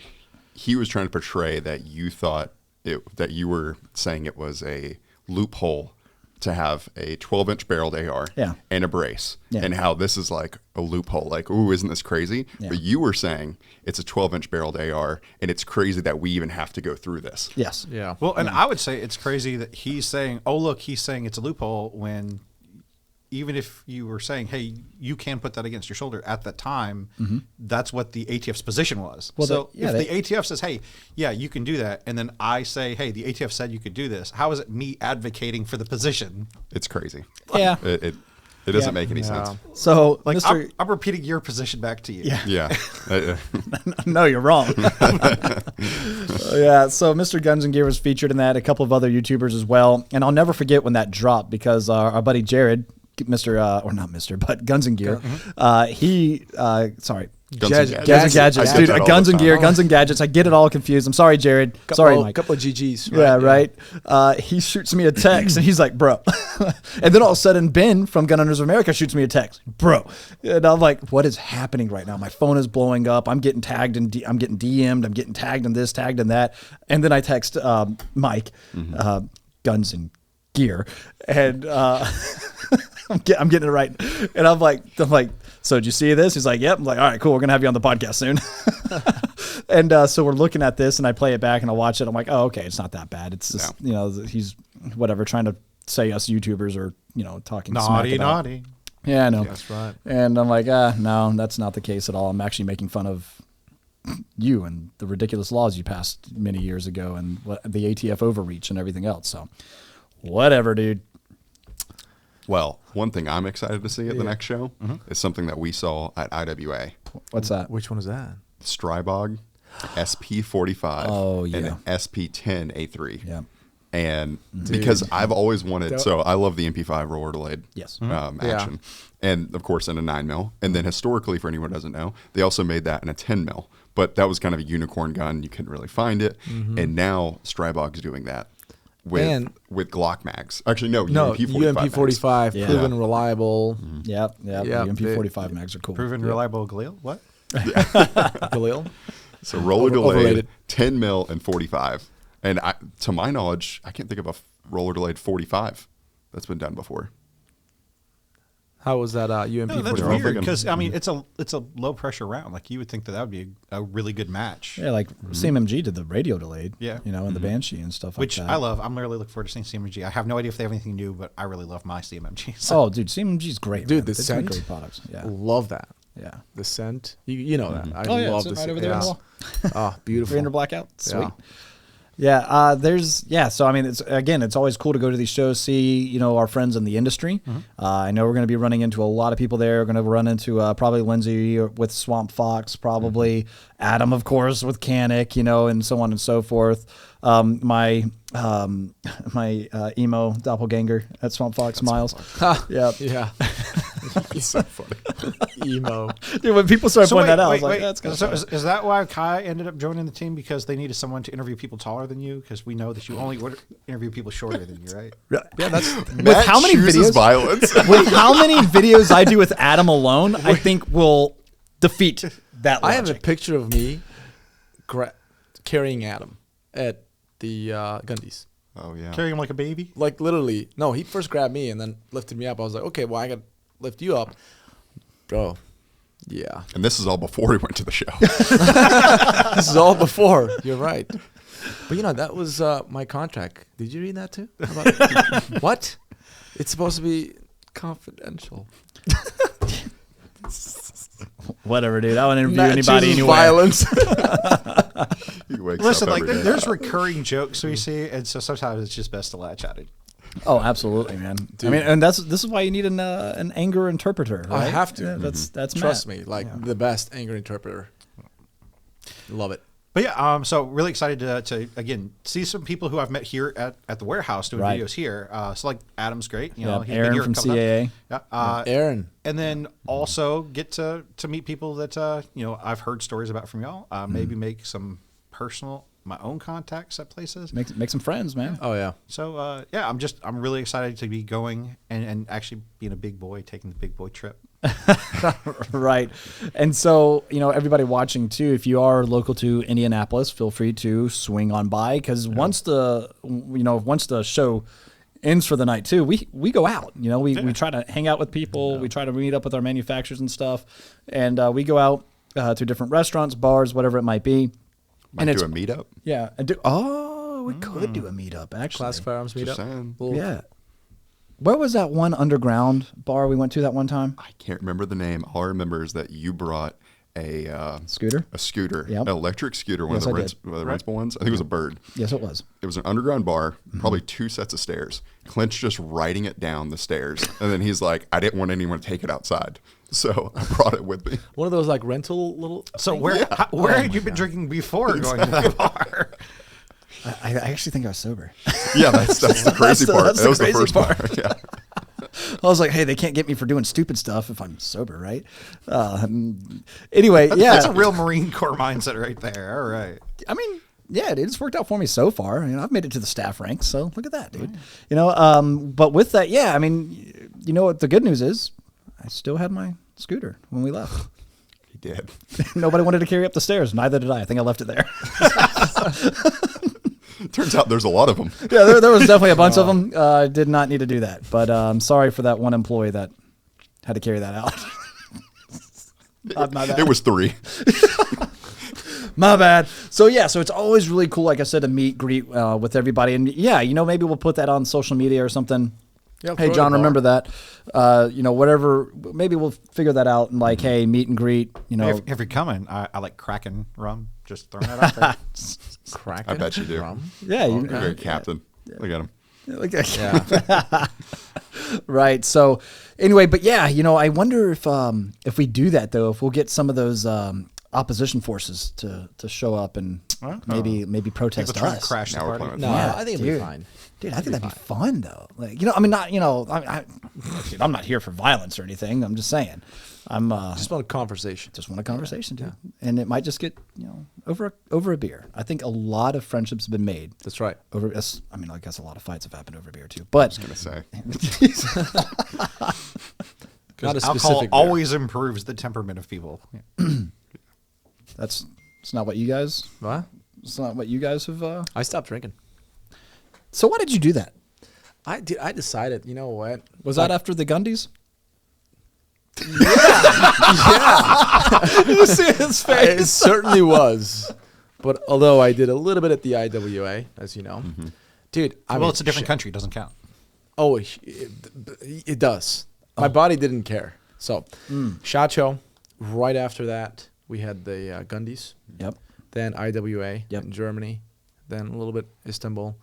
he was trying to portray that you thought that you were saying it was a loophole to have a 12-inch barreled AR and a brace, and how this is like a loophole. Like, ooh, isn't this crazy? Yeah. But you were saying it's a 12-inch barreled AR, and it's crazy that we even have to go through this. Yes. Yeah. Well, and I would say it's crazy that he's saying, oh, look, he's saying it's a loophole, when even if you were saying, hey, you can put that against your shoulder at that time, that's what the ATF's position was. Well, so if the ATF says, hey, yeah, you can do that, and then I say, hey, the ATF said you could do this, how is it me advocating for the position? It's crazy. Yeah. It doesn't make any sense. So, like, I'm repeating your position back to you. Yeah. No, you're wrong. Yeah. So Mr. Guns and Gear was featured in that, a couple of other YouTubers as well. And I'll never forget when that dropped, because our buddy Jared, Guns and Gear. Guns and Gadgets, dude. Guns and Gear, Guns and Gadgets. I get it all confused. I'm sorry, Jared. Sorry, Mike. Couple of GGs. Right? Yeah, right. He shoots me a text, and he's like, "Bro," and then all of a sudden, Ben from Gun Owners of America shoots me a text, "Bro," and I'm like, "What is happening right now? My phone is blowing up. I'm getting tagged and I'm getting DM'd. I'm getting tagged in this, tagged in that." And then I text Mike, Guns and Gear, and I'm getting it right, and I'm like, so did you see this? He's like, yep. I'm like, all right, cool. We're gonna have you on the podcast soon. And so we're looking at this, and I play it back and I watch it. I'm like, oh, okay, it's not that bad. It's just he's whatever trying to say us YouTubers are talking naughty. Yeah, I know. That's right. And I'm like, no, that's not the case at all. I'm actually making fun of you and the ridiculous laws you passed many years ago, and the ATF overreach and everything else. So whatever, dude. Well, one thing I'm excited to see at the next show is something that we saw at IWA. What's that? Which one is that? Strybog SP45 and SP10A3. Yeah. And because I've always wanted, so I love the MP5 roller delayed action. And of course in a 9mm. And then historically, for anyone who doesn't know, they also made that in a 10mm. But that was kind of a unicorn gun. You couldn't really find it. And now Strybog's doing that. With Glock mags. Actually, no, UMP45 proven reliable. Yep. UMP45 mags are cool. Proven reliable Galil? What? Galil. So roller delayed, 10mm and 45. And to my knowledge, I can't think of a roller delayed 45 that's been done before. How was that UMP? No, that's weird, because I mean it's a low pressure round. Like you would think that would be a really good match. Yeah, like CMMG did the radio delayed. Yeah, and the Banshee and stuff which like that. I love. I'm really looking forward to seeing CMMG. I have no idea if they have anything new, but I really love my CMMG. So. Oh, dude, CMMG's great. Dude, man. the scent, great products. Yeah, love that. Yeah, the scent. You know that. I love this. Right over there on the wall. Oh, beautiful. 300 blackout. Sweet. Yeah. So I mean, it's always cool to go to these shows, see our friends in the industry. I know we're going to be running into a lot of people there. We're going to run into probably Lindsay with Swamp Fox, probably Adam, of course, with Canic, and so on and so forth. My emo doppelganger at Swamp Fox, Miles. Yeah. It's so funny. Emo. Dude, when people start pointing that out, I was like, that's good. So is that why Kai ended up joining the team? Because they needed someone to interview people taller than you? Because we know that you only would interview people shorter than you, right? Yeah, that's with how many videos? Violence. With how many videos I do with Adam alone, I think will defeat that logic. I have a picture of me carrying Adam at the Gundies. Oh yeah, carrying him like a baby. Like literally, no. He first grabbed me and then lifted me up. I was like, okay, well I got to lift you up, bro. Yeah. And this is all before we went to the show. This is all before. You're right. But that was my contract. Did you read that too? What? It's supposed to be confidential. Whatever, dude. I won't interview anybody anywhere. Violence. Listen, like there's recurring jokes we see, and so sometimes it's just best to latch at it. Oh, absolutely, man. Dude. I mean, and this is why you need an anger interpreter. Right? I have to. Yeah, that's trust Matt. me, the best anger interpreter. Love it. But yeah, so really excited to again see some people who I've met here at the warehouse doing videos here. So like Adam's great, he's Aaron been here from CAA. Yeah, Aaron, and then also get to meet people that I've heard stories about from y'all. Maybe make some my own contacts at places. Make some friends, man. Oh yeah. So I'm really excited to be going and actually being a big boy, taking the big boy trip. Right. And so, everybody watching too, if you are local to Indianapolis, feel free to swing on by, because once the show ends for the night too, we go out, we try to hang out with people. We try to meet up with our manufacturers and stuff. And we go out to different restaurants, bars, whatever it might be. Might do a meetup. Yeah. We could do a meetup, actually. Classic Firearms meetup. Yeah. Where was that one underground bar we went to that one time? I can't remember the name. All I remember is that you brought a scooter. An electric scooter, one of the Rinsable ones. I think it was a Bird. Yes, it was. It was an underground bar, probably 2 sets of stairs. Clint's just riding it down the stairs, and then he's like, "I didn't want anyone to take it outside, so I brought it with me." One of those like rental little. So where had you been drinking before going to that bar? I actually think I was sober. Yeah, that's the crazy part. That was the first part. Yeah. I was like, hey, they can't get me for doing stupid stuff if I'm sober, right? Anyway, yeah. That's a real Marine Corps mindset right there. All right. I mean, yeah, dude, it's worked out for me so far. I've made it to the staff ranks, so look at that, dude. But with that, yeah, I mean, what the good news is? I still had my scooter when we left. He did. Nobody wanted to carry up the stairs. Neither did I. I think I left it there. Turns out there's a lot of them. Yeah, there was definitely a bunch of them. Did not need to do that. But I'm sorry for that one employee that had to carry that out. My bad. It was 3. My bad. So it's always really cool, like I said, to meet, greet with everybody. And maybe we'll put that on social media or something. Yeah, hey, John, remember that. Whatever. Maybe we'll figure that out and hey, meet and greet. If you're coming, I like Kraken rum. Just throwing that out there. Kraken. I bet you do. Rum? Yeah, you're a great captain. Yeah. Look at him. Right. So anyway, but I wonder if we do that though, if we'll get some of those opposition forces to show up and maybe protest us. Crash the party. I think it'll be fine. Dude, I think that'd be fun though. I'm not here for violence or anything. I'm just saying. I'm just want a conversation. Just want a conversation, dude. Yeah. And it might just get, over a beer. I think a lot of friendships have been made. That's right. I guess a lot of fights have happened over beer too. But I was gonna say. Not a alcohol always improves the temperament of people. It's not what you guys. What? It's not what you guys have. I stopped drinking. So why did you do that? I decided. You know what? Was that after the Gundies? Yeah. You see his face. It certainly was. But although I did a little bit at the IWA, as you know, dude. It's a different country. It doesn't count. Oh, it does. My body didn't care. So, SHOT Show. Right after that, we had the Gundies. Yep. Then IWA in Germany. Then a little bit Istanbul.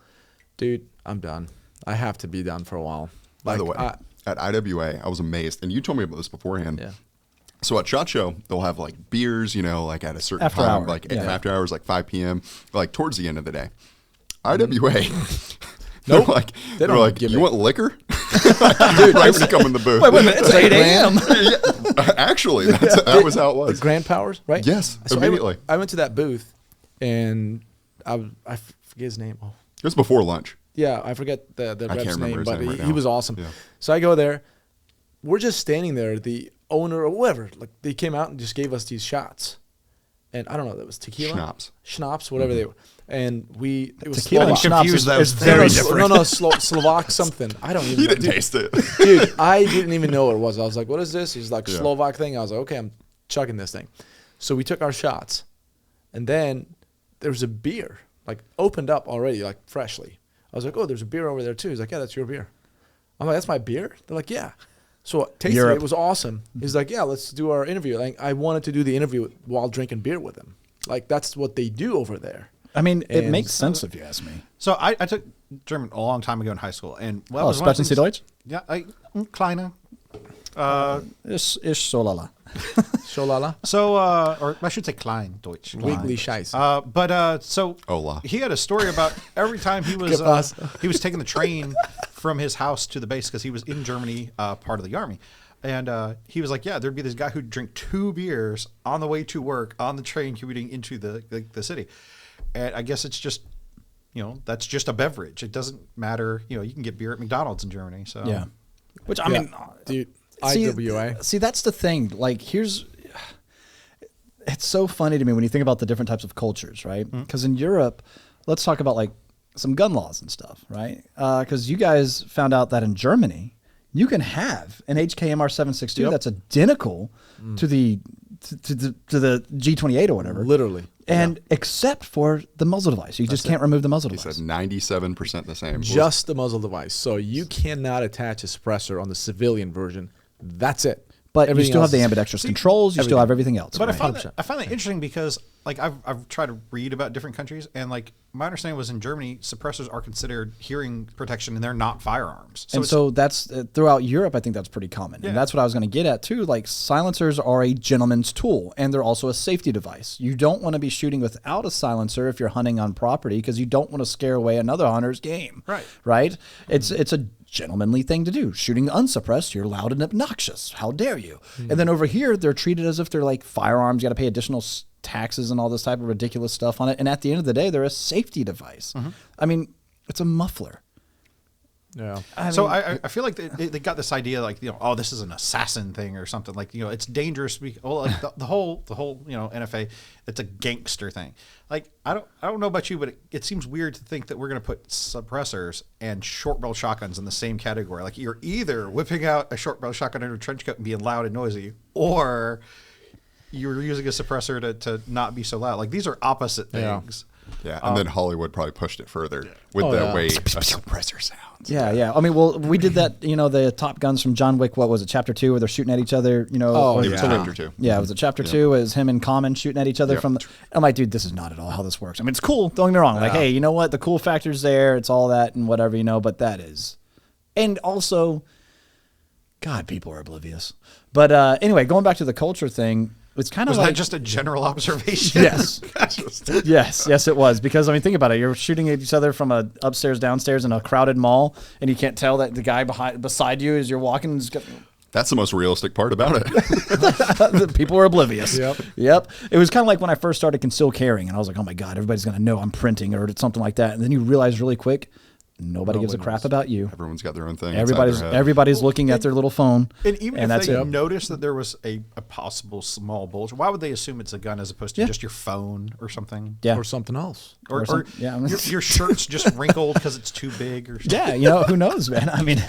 Dude, I'm done. I have to be done for a while. By the way, at IWA, I was amazed, and you told me about this beforehand. Yeah. So at SHOT Show, they'll have beers, at a certain after time, hour. After hours, 5 p.m., towards the end of the day. IWA, nope. they're like, you want liquor? Dude, right when you come in the booth. Wait a minute, it's 8 a.m. Yeah, actually, that was how it was. Grand Powers, right? Yes, so immediately. I went to that booth, and I forget his name. Oh. It was before lunch. Yeah, I forget the rep's name, but he was awesome. Yeah. So I go there. We're just standing there. The owner or whoever, they came out and just gave us these shots. And I don't know, that was tequila? Schnapps, whatever they were. And it was tequila and schnapps is very different. No, Slovak something. I don't even know. You didn't taste it. Dude, I didn't even know what it was. I was like, what is this? He's like, Slovak thing. I was like, okay, chugging this thing. So we took our shots, and then there was a beer, like opened up already, like freshly. I was like, oh, there's a beer over there too. He's like, yeah, that's your beer. I'm like, that's my beer? They're like, yeah. So I tasted it. It was awesome. He's like, yeah, let's do our interview. Like, I wanted to do the interview while drinking beer with him. Like, that's what they do over there. I mean, it makes sense if you ask me. So I took German a long time ago in high school, and sprechen Sie Deutsch? Yeah, kleine. Ist so lala. Sholala. So, or I should say klein Deutsch. Wiggly Scheiße. So Hola. he had a story about every time he was taking the train from his house to the base because he was in Germany, part of the army. And he was like, yeah, there'd be this guy who'd drink 2 beers on the way to work on the train commuting into the city. And I guess it's just, that's just a beverage. It doesn't matter. You can get beer at McDonald's in Germany. So yeah. Which, I mean, dude, IWA. See, that's the thing. Like, it's so funny to me when you think about the different types of cultures, right? Because in Europe, let's talk about like some gun laws and stuff, right? Because you guys found out that in Germany, you can have an HKMR 762 that's identical to the G28 or whatever, literally, and except for the muzzle device, you just can't remove the muzzle device. He said 97% the same. Just the muzzle device. So you cannot attach a suppressor on the civilian version. That's it. But you still have the ambidextrous controls. You still have everything else. But I find that interesting because like I've tried to read about different countries, and like my understanding was in Germany, suppressors are considered hearing protection, and they're not firearms. So that's throughout Europe. I think that's pretty common, and that's what I was going to get at too. Like silencers are a gentleman's tool, and they're also a safety device. You don't want to be shooting without a silencer if you're hunting on property because you don't want to scare away another hunter's game. Right. It's a gentlemanly thing to do. Shooting unsuppressed, you're loud and obnoxious. How dare you? And then over here, they're treated as if they're like firearms. You got to pay additional taxes and all this type of ridiculous stuff on it. And at the end of the day, they're a safety device. I mean, it's a muffler. Yeah. I feel like they got this idea like, oh, this is an assassin thing or something, like, it's dangerous. Like the whole NFA, it's a gangster thing. Like, I don't know about you, but it seems weird to think that we're going to put suppressors and short barrel shotguns in the same category. Like, you're either whipping out a short barrel shotgun in a trench coat and being loud and noisy, or you're using a suppressor to not be so loud. Like, these are opposite things. Yeah, and then Hollywood probably pushed it further with the way a suppressor sounds. Yeah. I mean, well, we did that, the Top Guns from John Wick, what was it, Chapter 2, where they're shooting at each other, It was Chapter 2. Yeah, it was a Chapter 2, it was him and Common shooting at each other from I'm like, dude, this is not at all how this works. I mean, it's cool, don't get me wrong. Like, hey, you know what? The cool factor's there, it's all that and whatever, but that is. And also, God, people are oblivious. But anyway, going back to the culture thing, it's kind of was that just a general observation? Yes. yes, it was. Because, I mean, think about it. You're shooting at each other from a upstairs, downstairs in a crowded mall, and you can't tell that the guy beside you as you're walking is That's the most realistic part about it. The people are oblivious. Yep. It was kind of like when I first started concealed carrying, and I was like, oh my God, everybody's going to know I'm printing or something like that. And then you realize really quick, Nobody gives a crap about you. Everyone's got their own thing. Everybody's looking at their little phone. And even if they notice that there was a possible small bulge, why would they assume it's a gun as opposed to just your phone or something? Yeah. Or something else. Or your shirt's just wrinkled because it's too big or something. Yeah, who knows, man? I mean,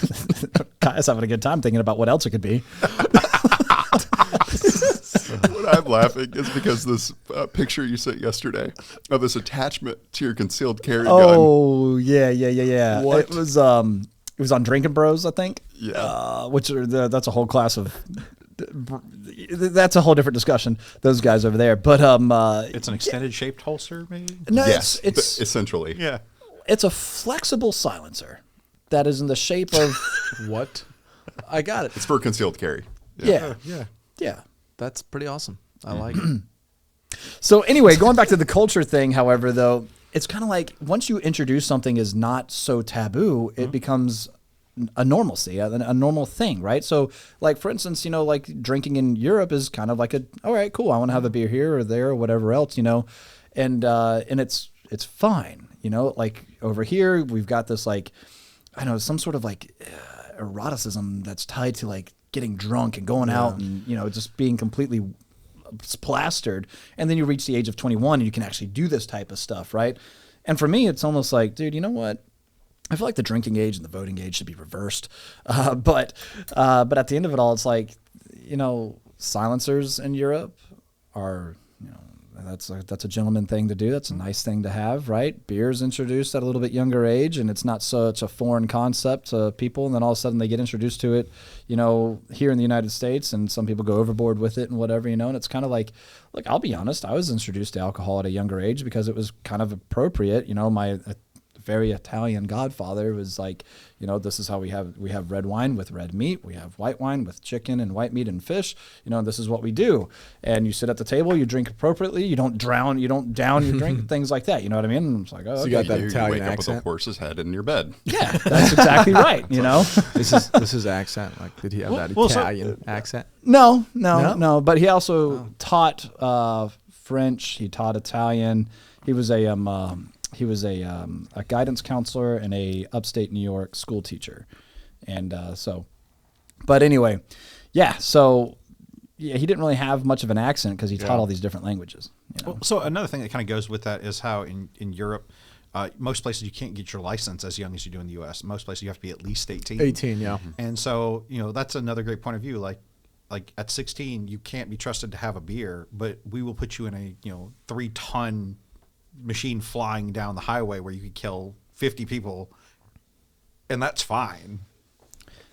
Kai's having a good time thinking about what else it could be. What I'm laughing is because this picture you sent yesterday of this attachment to your concealed carry gun. Oh, yeah. What? It was on Drinking Bros, I think. Yeah. That's a whole class of. That's a whole different discussion. Those guys over there, but it's an extended shaped holster, maybe. No, yes, it's essentially. Yeah. It's a flexible silencer that is in the shape of what? I got it. It's for concealed carry. Yeah. That's pretty awesome. I like it. So anyway, going back to the culture thing, however, though, it's kind of like once you introduce something as not so taboo, it becomes a normalcy, a normal thing, right? So, like, for instance, like drinking in Europe is kind of like all right, cool, I want to have a beer here or there or whatever else, and it's fine, like over here, we've got this, like, I don't know, some sort of like eroticism that's tied to like getting drunk and going out and, just being completely plastered. And then you reach the age of 21 and you can actually do this type of stuff, right? And for me, it's almost like, dude, you know what? I feel like the drinking age and the voting age should be reversed. But at the end of it all, it's like, silencers in Europe are, that's a gentleman thing to do. That's a nice thing to have, right? Beer's introduced at a little bit younger age, and it's not such a foreign concept to people. And then all of a sudden they get introduced to it, here in the United States, and some people go overboard with it and whatever, and it's kind of like, look, I'll be honest, I was introduced to alcohol at a younger age because it was kind of appropriate. My very Italian godfather was like, this is how we have red wine with red meat, we have white wine with chicken and white meat and fish, this is what we do. And you sit at the table, you drink appropriately, you don't down your drink, things like that, you know what I mean? And it's like, oh, so okay. you got that Italian wake up accent with a horse's head in your bed. Yeah, that's exactly right. This is accent, like, did he have that Italian accent? No, but he also taught French, he taught Italian. He was a guidance counselor and a upstate New York school teacher. And but anyway, he didn't really have much of an accent because he taught all these different languages. Well, so another thing that kind of goes with that is how in Europe, most places you can't get your license as young as you do in the U.S. Most places you have to be at least 18. 18, yeah. And so, that's another great point of view. Like at 16, you can't be trusted to have a beer, but we will put you in a, 3-ton machine flying down the highway where you could kill 50 people, and that's fine.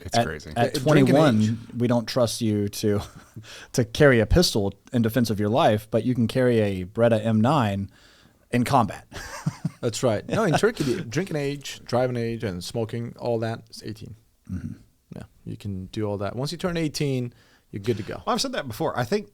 It's crazy. At 21, we don't trust you to carry a pistol in defense of your life, but you can carry a Beretta M9 in combat. That's right. No, in Turkey, drinking age, driving age, and smoking, all that is 18. Mm-hmm. Yeah, you can do all that. Once you turn 18, you're good to go. Well, I've said that before. I think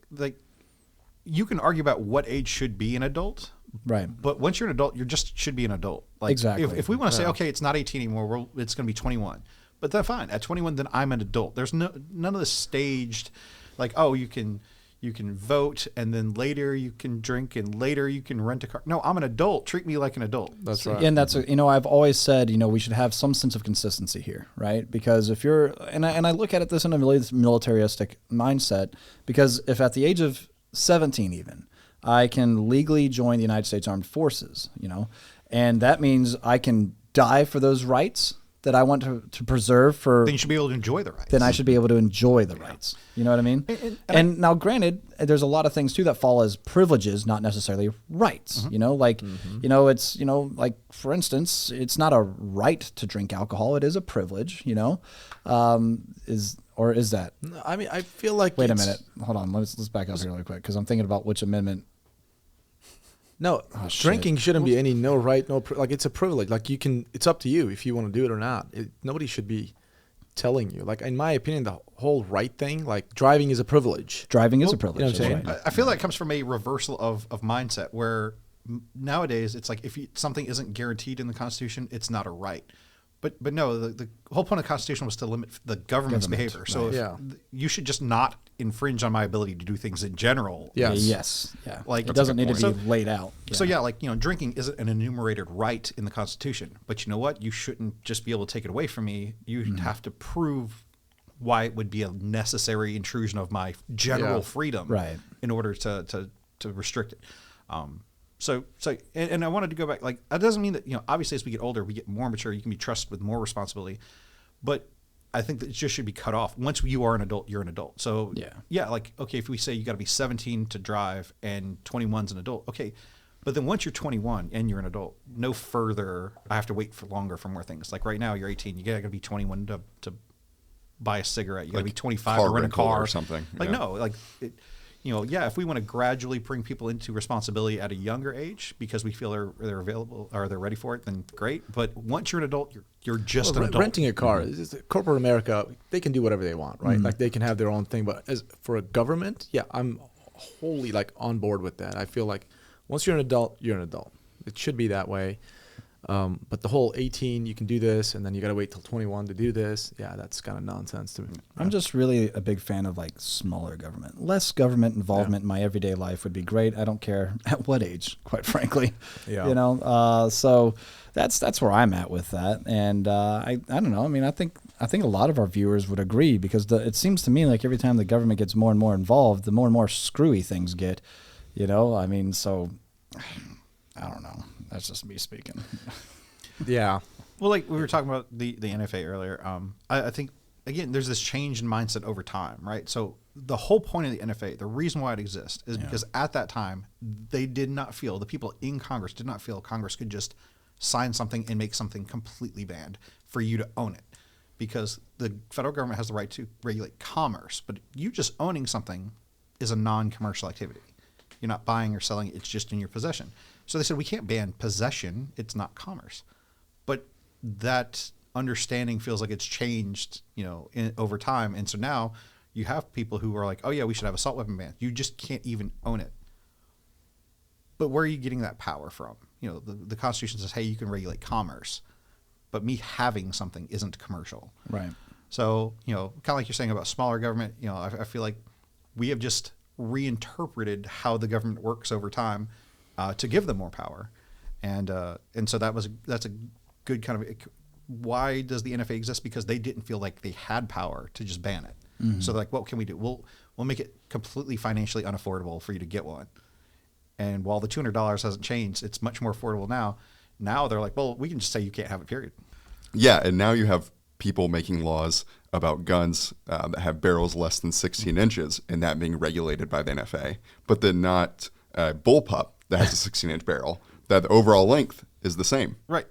you can argue about what age should be an adult. Right. But once you're an adult, you just should be an adult. Like, exactly. If we want to say, okay, it's not 18 anymore, it's going to be 21. But then fine. At 21, then I'm an adult. There's none of this staged, like, oh, you can vote, and then later you can drink, and later you can rent a car. No, I'm an adult. Treat me like an adult. That's right. And that's I've always said, we should have some sense of consistency here, right? Because if you're, and I look at this in a militaristic mindset, because if at the age of 17 even, I can legally join the United States Armed Forces, and that means I can die for those rights that I want to preserve for. Then you should be able to enjoy the rights. Then I should be able to enjoy the rights. You know what I mean? And now, granted, there's a lot of things too that fall as privileges, not necessarily rights. Mm-hmm. It's like, for instance, it's not a right to drink alcohol; it is a privilege. Is that? I mean, I feel like. Wait a minute. Hold on. Let's back up here really quick because I'm thinking about which amendment. No, drinking shouldn't be any it's a privilege. Like, it's up to you if you want to do it or not. Nobody should be telling you. Like, in my opinion, the whole right thing, like, driving is a privilege. Driving is a privilege. You know what I'm saying? Right. I feel that comes from a reversal of mindset where nowadays it's like if something isn't guaranteed in the Constitution, it's not a right. But no, the whole point of the Constitution was to limit the government's behavior. So you should just not infringe on my ability to do things in general. Yes. Yeah. Like, it doesn't need to be laid out. Yeah. So drinking isn't an enumerated right in the Constitution. But you know what? You shouldn't just be able to take it away from me. You have to prove why it would be a necessary intrusion of my general freedom, right, in order to restrict it. So and I wanted to go back, like, that doesn't mean that, obviously as we get older, we get more mature, you can be trusted with more responsibility, but I think that it just should be cut off. Once you are an adult, you're an adult. So like, okay, if we say you got to be 17 to drive and 21's an adult, okay, but then once you're 21 and you're an adult, no further, I have to wait for longer for more things. Like right now, you're 18, you got to be 21 to buy a cigarette, you got to be 25 to rent a car or something. Like, no, like it, if we want to gradually bring people into responsibility at a younger age because we feel they're available or they're ready for it, then great. But once you're an adult, you're just an adult. Renting a car, corporate America, they can do whatever they want, right? Mm-hmm. Like, they can have their own thing. But as for a government, I'm wholly on board with that. I feel like once you're an adult, you're an adult. It should be that way. But the whole 18, you can do this, and then you got to wait till 21 to do this. Yeah, that's kind of nonsense to me. I'm just really a big fan of smaller government. Less government involvement in my everyday life would be great. I don't care at what age, quite frankly. Yeah. So that's where I'm at with that. And I don't know. I mean, I think a lot of our viewers would agree because it seems to me like every time the government gets more and more involved, the more and more screwy things get. I mean, so I don't know. That's just me speaking. Yeah. Well, like we were talking about the NFA earlier. I think again, there's this change in mindset over time, right? So the whole point of the NFA, the reason why it exists is because at that time, they did not feel, the people in Congress did not feel Congress could just sign something and make something completely banned for you to own it. Because the federal government has the right to regulate commerce, but you just owning something is a non-commercial activity. You're not buying or selling it, it's just in your possession. So they said, we can't ban possession, it's not commerce. But that understanding feels like it's changed, over time. And so now you have people who are like, oh yeah, we should have assault weapon ban. You just can't even own it. But where are you getting that power from? The Constitution says, hey, you can regulate commerce, but me having something isn't commercial. Right. So, kind of like you're saying about smaller government, I feel like we have just reinterpreted how the government works over time to give them more power. And so that's a good kind of, why does the NFA exist? Because they didn't feel like they had power to just ban it. Mm-hmm. So they're like, what can we do? We'll make it completely financially unaffordable for you to get one. And while the $200 hasn't changed, it's much more affordable now. Now they're like, well, we can just say you can't have it, period. Yeah, and now you have people making laws about guns that have barrels less than 16 inches, and that being regulated by the NFA, but then not bullpup that has a 16-inch barrel, that the overall length is the same. Right.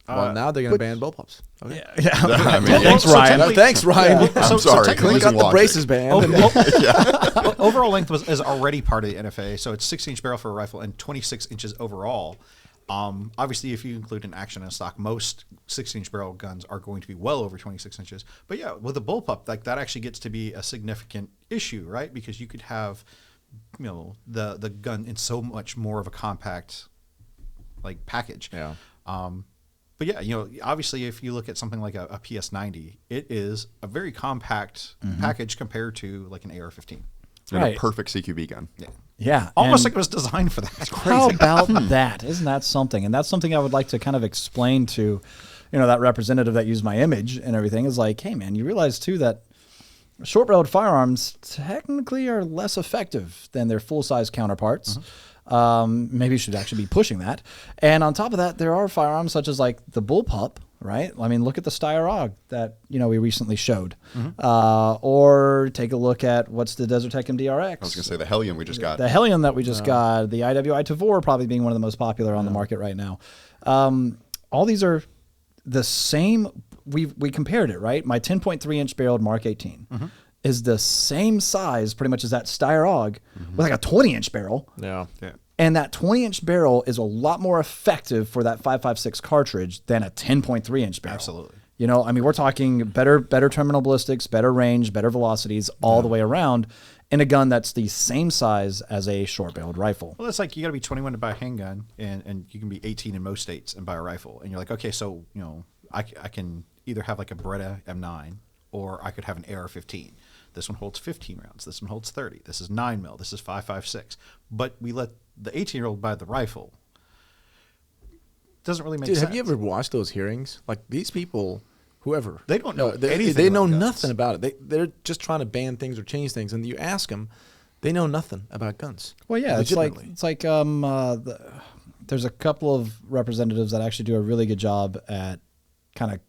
Well, now they're going to ban bullpups. Okay. Yeah. I mean, Thanks, Ryan. Thanks, Ryan. I'm sorry. We got the braces banned. Overall length is already part of the NFA, so it's 16-inch barrel for a rifle and 26 inches overall. Obviously, if you include an action and stock, most 16-inch barrel guns are going to be well over 26 inches. But yeah, with a bullpup, like that actually gets to be a significant issue, right? Because you could have, the gun in so much more of a compact, package. Yeah. But yeah, obviously, if you look at something like a PS90, it is a very compact package compared to like an AR-15. And a perfect CQB gun. Yeah. Yeah. Almost like it was designed for that. That's crazy. How about that? Isn't that something? And that's something I would like to kind of explain to, that representative that used my image and everything is like, hey, man, you realize too that short-barreled firearms technically are less effective than their full-size counterparts. Maybe you should actually be pushing that. And on top of that, there are firearms such as like the bullpup, right? I mean, look at the Steyr AUG that, we recently showed. Or take a look at what's the Desert Tech MDRX. I was going to say the Hellion we just got. The Hellion that we just got. The IWI Tavor probably being one of the most popular on the market right now. All these are the same. We compared it, right? My 10.3-inch barreled Mark 18 is the same size pretty much as that Steyr AUG with like a 20-inch barrel. Yeah. And that 20-inch barrel is a lot more effective for that 5.56 cartridge than a 10.3-inch barrel. Absolutely. We're talking better terminal ballistics, better range, better velocities all the way around in a gun that's the same size as a short-barreled rifle. Well, it's like you got to be 21 to buy a handgun, and you can be 18 in most states and buy a rifle. And you're like, okay, so, I can either have like a Beretta M9 or I could have an AR-15. This one holds 15 rounds. This one holds 30. This is 9mm. This is 5.56. But we let the 18-year-old buy the rifle. Doesn't really make sense. Have you ever watched those hearings? Like these people, whoever. They don't know anything. They know about guns. nothing about it. They're just trying to ban things or change things. And you ask them, they know nothing about guns. Well, yeah, it's like there's a couple of representatives that actually do a really good job at kind of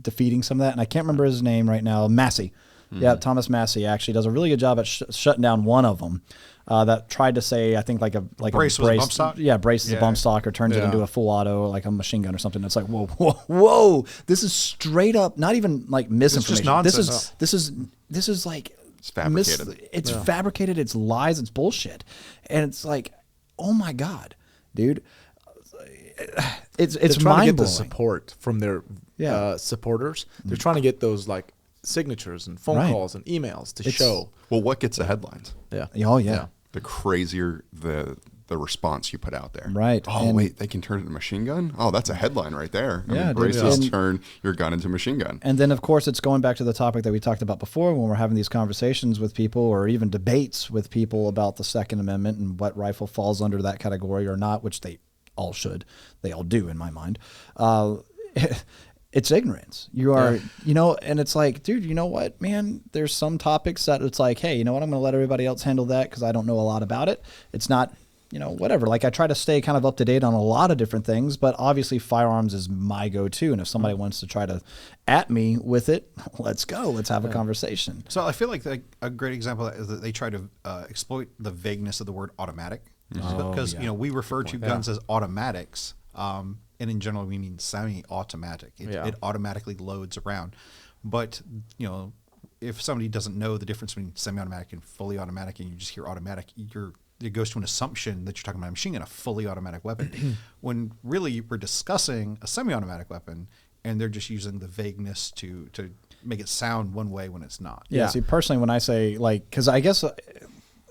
defeating some of that. And I can't remember his name right now. Massey. Yeah, Thomas Massey actually does a really good job at shutting down one of them that tried to say, I think, like a brace. Was a bump stock? Yeah, brace is a bump stock or turns it into a full auto, like a machine gun or something. It's like, whoa. This is straight up, not even like misinformation. It's just nonsense. This is like it's fabricated. It's fabricated. It's lies. It's bullshit. And it's like, oh my God, dude. It's trying to get the mind-blowing. support from their supporters. They're trying to get those like signatures and phone calls and emails to show. Well, what gets the headlines? Yeah. Oh yeah. The crazier the response you put out there. Right. Oh, wait, they can turn it into a machine gun? Oh, that's a headline right there. Yeah, braces turn your gun into a machine gun. And then, of course, it's going back to the topic that we talked about before when we're having these conversations with people or even debates with people about the Second Amendment and what rifle falls under that category or not, which they all should. They all do, in my mind. It's ignorance. You are, and it's like, dude, you know what, man? There's some topics that it's like, hey, you know what? I'm going to let everybody else handle that because I don't know a lot about it. It's not, whatever. Like I try to stay kind of up to date on a lot of different things, but obviously firearms is my go-to. And if somebody wants to try to at me with it, let's go. Let's have a conversation. So I feel like a great example is that they try to exploit the vagueness of the word automatic. Because, we refer to guns as automatics. And in general, we mean semi-automatic. It automatically loads around. But, if somebody doesn't know the difference between semi-automatic and fully automatic, and you just hear automatic, it goes to an assumption that you're talking about a machine gun, a fully automatic weapon, when really we're discussing a semi-automatic weapon, and they're just using the vagueness to make it sound one way when it's not. Yeah. See, personally, when I say because I guess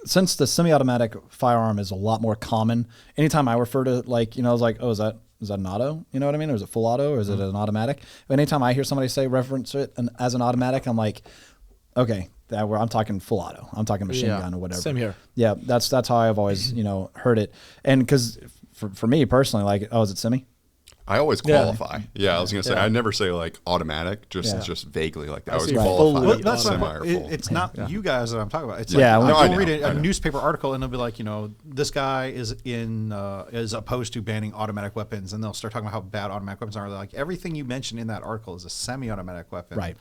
since the semi-automatic firearm is a lot more common, anytime I refer to I was like, oh, is that an auto? You know what I mean? Or is it full auto? Or is it an automatic? But anytime I hear somebody reference it as an automatic, I'm like, okay. I'm talking full auto. I'm talking machine gun or whatever. Same here. Yeah, that's how I've always heard it. And because for me personally, is it semi? I always qualify. I was gonna say I never say like automatic, just vaguely like that. I always qualify. Well, that's semi or full. It's not you guys that I'm talking about. It's you'll read a newspaper article and it'll be like, this guy is opposed to banning automatic weapons, and they'll start talking about how bad automatic weapons are. They're like, everything you mentioned in that article is a semi-automatic weapon, right?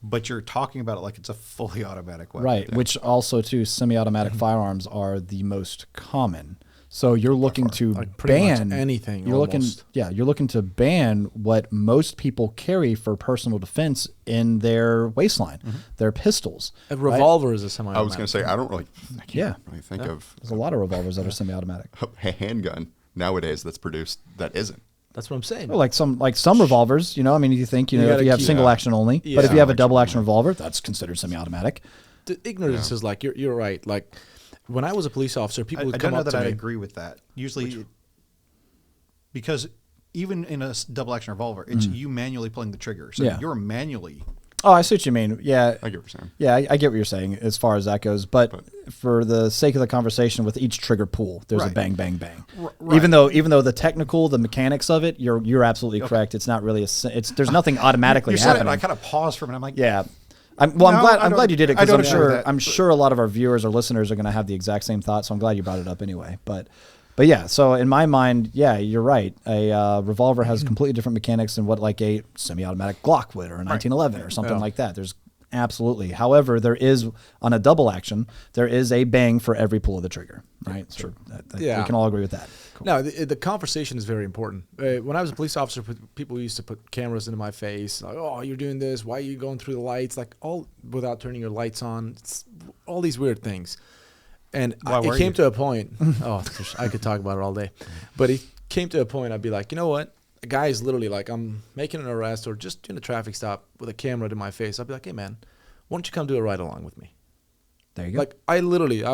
But you're talking about it like it's a fully automatic weapon. Right, which also, too, semi-automatic firearms are the most common. So you're looking to ban anything. You're looking to ban what most people carry for personal defense in their waistline, their pistols. A revolver is a semi-automatic. I was going to say, I can't really think of. There's a lot of revolvers that are semi-automatic. A handgun nowadays that's produced that isn't. That's what I'm saying. Well, like some revolvers, you think, if you have single action only, but if you have a double action revolver, that's considered semi-automatic. The ignorance is like, you're right. Like when I was a police officer, people would come up to me. I don't know that I agree with that. Usually, because even in a double action revolver, it's you manually pulling the trigger. So you're manually. Oh, I see what you mean. Yeah. I get what you're saying. Yeah, I get what you're saying as far as that goes. But for the sake of the conversation, with each trigger pull, there's a bang, bang, bang. Right. Even though the mechanics of it, you're absolutely correct. It's not really there's nothing automatically happening. And I kind of paused for a minute. I'm like, yeah. I'm glad you did it, because I'm sure a lot of our viewers or listeners are going to have the exact same thought. So I'm glad you brought it up anyway. But yeah, so in my mind, you're right. A revolver has completely different mechanics than what like a semi-automatic Glock would, or a 1911 or something like that. There's absolutely. However, there is, on a double action, there is a bang for every pull of the trigger. Right? Sure. We can all agree with that. Cool. No, the conversation is very important. When I was a police officer, people used to put cameras into my face. Like, oh, you're doing this. Why are you going through the lights? Like, all without turning your lights on. It's all these weird things. And it came to a point. I could talk about it all day. But it came to a point, I'd be like, you know what? A guy is literally like, I'm making an arrest or just doing a traffic stop with a camera to my face. I'd be like, hey, man, why don't you come do a ride along with me? There you go. Like, I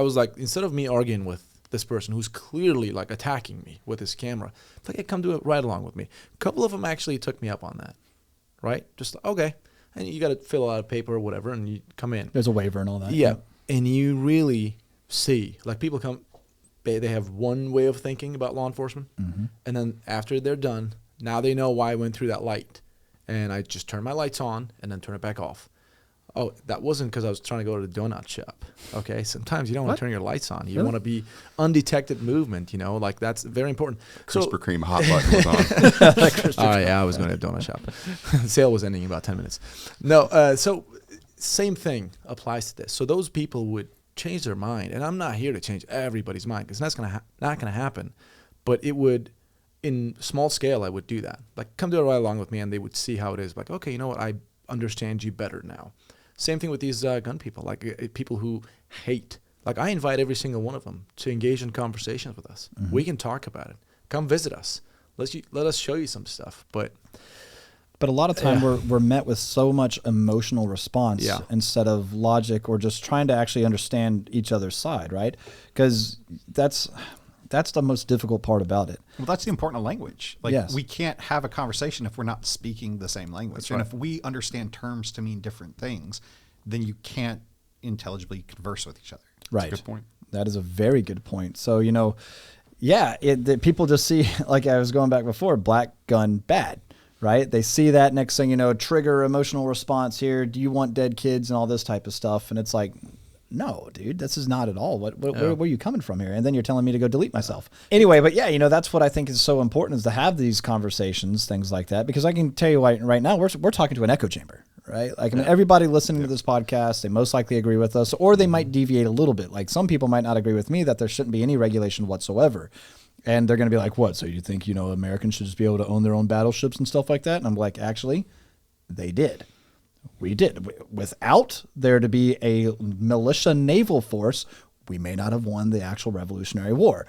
was like, instead of me arguing with this person who's clearly like attacking me with his camera, it's like, hey, come do a ride along with me. A couple of them actually took me up on that, right? Just, okay. And you got to fill out a paper or whatever, and you come in. There's a waiver and all that. Yeah. And you really see, like, people come, they have one way of thinking about law enforcement, and then after they're done, now they know why I went through that light, and I just turn my lights on and then turn it back off. Oh, that wasn't because I was trying to go to the donut shop. Okay, sometimes you don't want to turn your lights on. You want to be undetected movement. Like that's very important. Krispy Kreme hot button was on. Oh yeah, I was going to the donut shop. The sale was ending in about 10 minutes. No, so same thing applies to this. So those people would change their mind, and I'm not here to change everybody's mind because that's not gonna happen. But it would, in small scale, I would do that. Like, come do a ride along with me, and they would see how it is. Like, okay, you know what? I understand you better now. Same thing with these gun people, like people who hate. Like, I invite every single one of them to engage in conversations with us. We can talk about it. Come visit us. Let us show you some stuff. But a lot of time we're met with so much emotional response instead of logic, or just trying to actually understand each other's side, right? Because that's the most difficult part about it. Well, that's the important language. Like, we can't have a conversation if we're not speaking the same language. And if we understand terms to mean different things, then you can't intelligibly converse with each other. Right. That's a good point. That is a very good point. So, people just see, like I was going back before, black gun bad, right? They see that, next thing you know, trigger emotional response here. Do you want dead kids and all this type of stuff? And it's like, no, dude, this is not at all. Where are you coming from here? And then you're telling me to go delete myself. Anyway, but yeah, that's what I think is so important, is to have these conversations, things like that, because I can tell you right now, we're talking to an echo chamber, right? Like, I mean, everybody listening to this podcast, they most likely agree with us, or they might deviate a little bit. Like, some people might not agree with me that there shouldn't be any regulation whatsoever. And they're going to be like, what? So you think, Americans should just be able to own their own battleships and stuff like that? And I'm like, actually, they did. We did. Without there to be a militia naval force, we may not have won the actual Revolutionary War.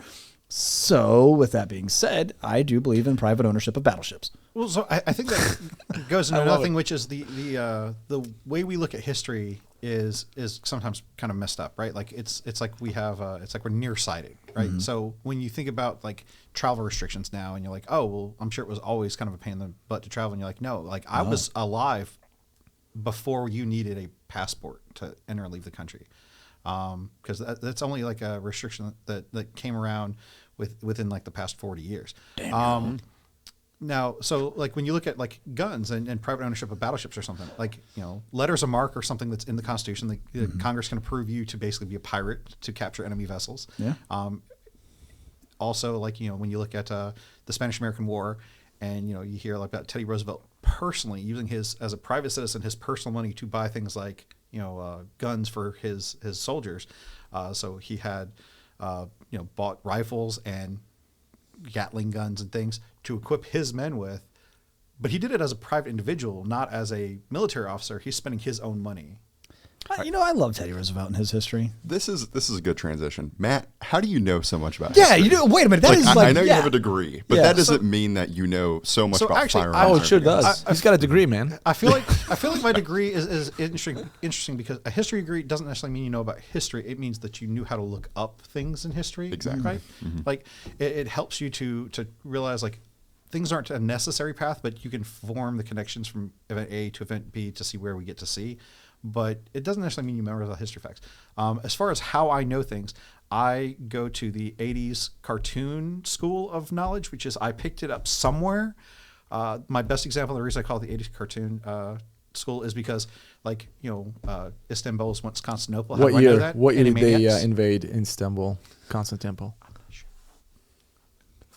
So, with that being said, I do believe in private ownership of battleships. Well, so I think that goes into another thing, which is the way we look at history is sometimes kind of messed up, right? Like it's like we have it's like we're nearsighted, right? Mm-hmm. So when you think about like travel restrictions now, and you're like, oh well, I'm sure it was always kind of a pain in the butt to travel, and you're like, no, like I was alive before you needed a passport to enter and leave the country, because that's only like a restriction that came around within like the past 40 years. Damn. Now, so like when you look at like guns and private ownership of battleships or something, like, letters of marque or something that's in the Constitution, Congress can approve you to basically be a pirate to capture enemy vessels. Yeah. Also, like, when you look at the Spanish-American War, and, you hear like about Teddy Roosevelt personally using as a private citizen, his personal money to buy things like, guns for his soldiers. So he had, bought rifles and Gatling guns and things to equip his men with, but he did it as a private individual, not as a military officer. He's spending his own money. I love Teddy Roosevelt and his history. This is a good transition. Matt, how do you know so much about history? you do. Wait a minute. I know you have a degree, but that doesn't mean that you know so much about firearms. Oh, it sure does. He's got a degree, man. I feel like my degree is interesting because a history degree doesn't necessarily mean you know about history. It means that you knew how to look up things in history. Exactly. Right? Mm-hmm. Like it helps you to realize like things aren't a necessary path, but you can form the connections from event A to event B to see where we get to C. But it doesn't necessarily mean you memorize the history facts. As far as how I know things, I go to the 80s cartoon school of knowledge, which is I picked it up somewhere. My best example, the reason I call it the 80s cartoon school is because, like, Istanbul is once Constantinople. What year? What year did they invade Istanbul, Constantinople?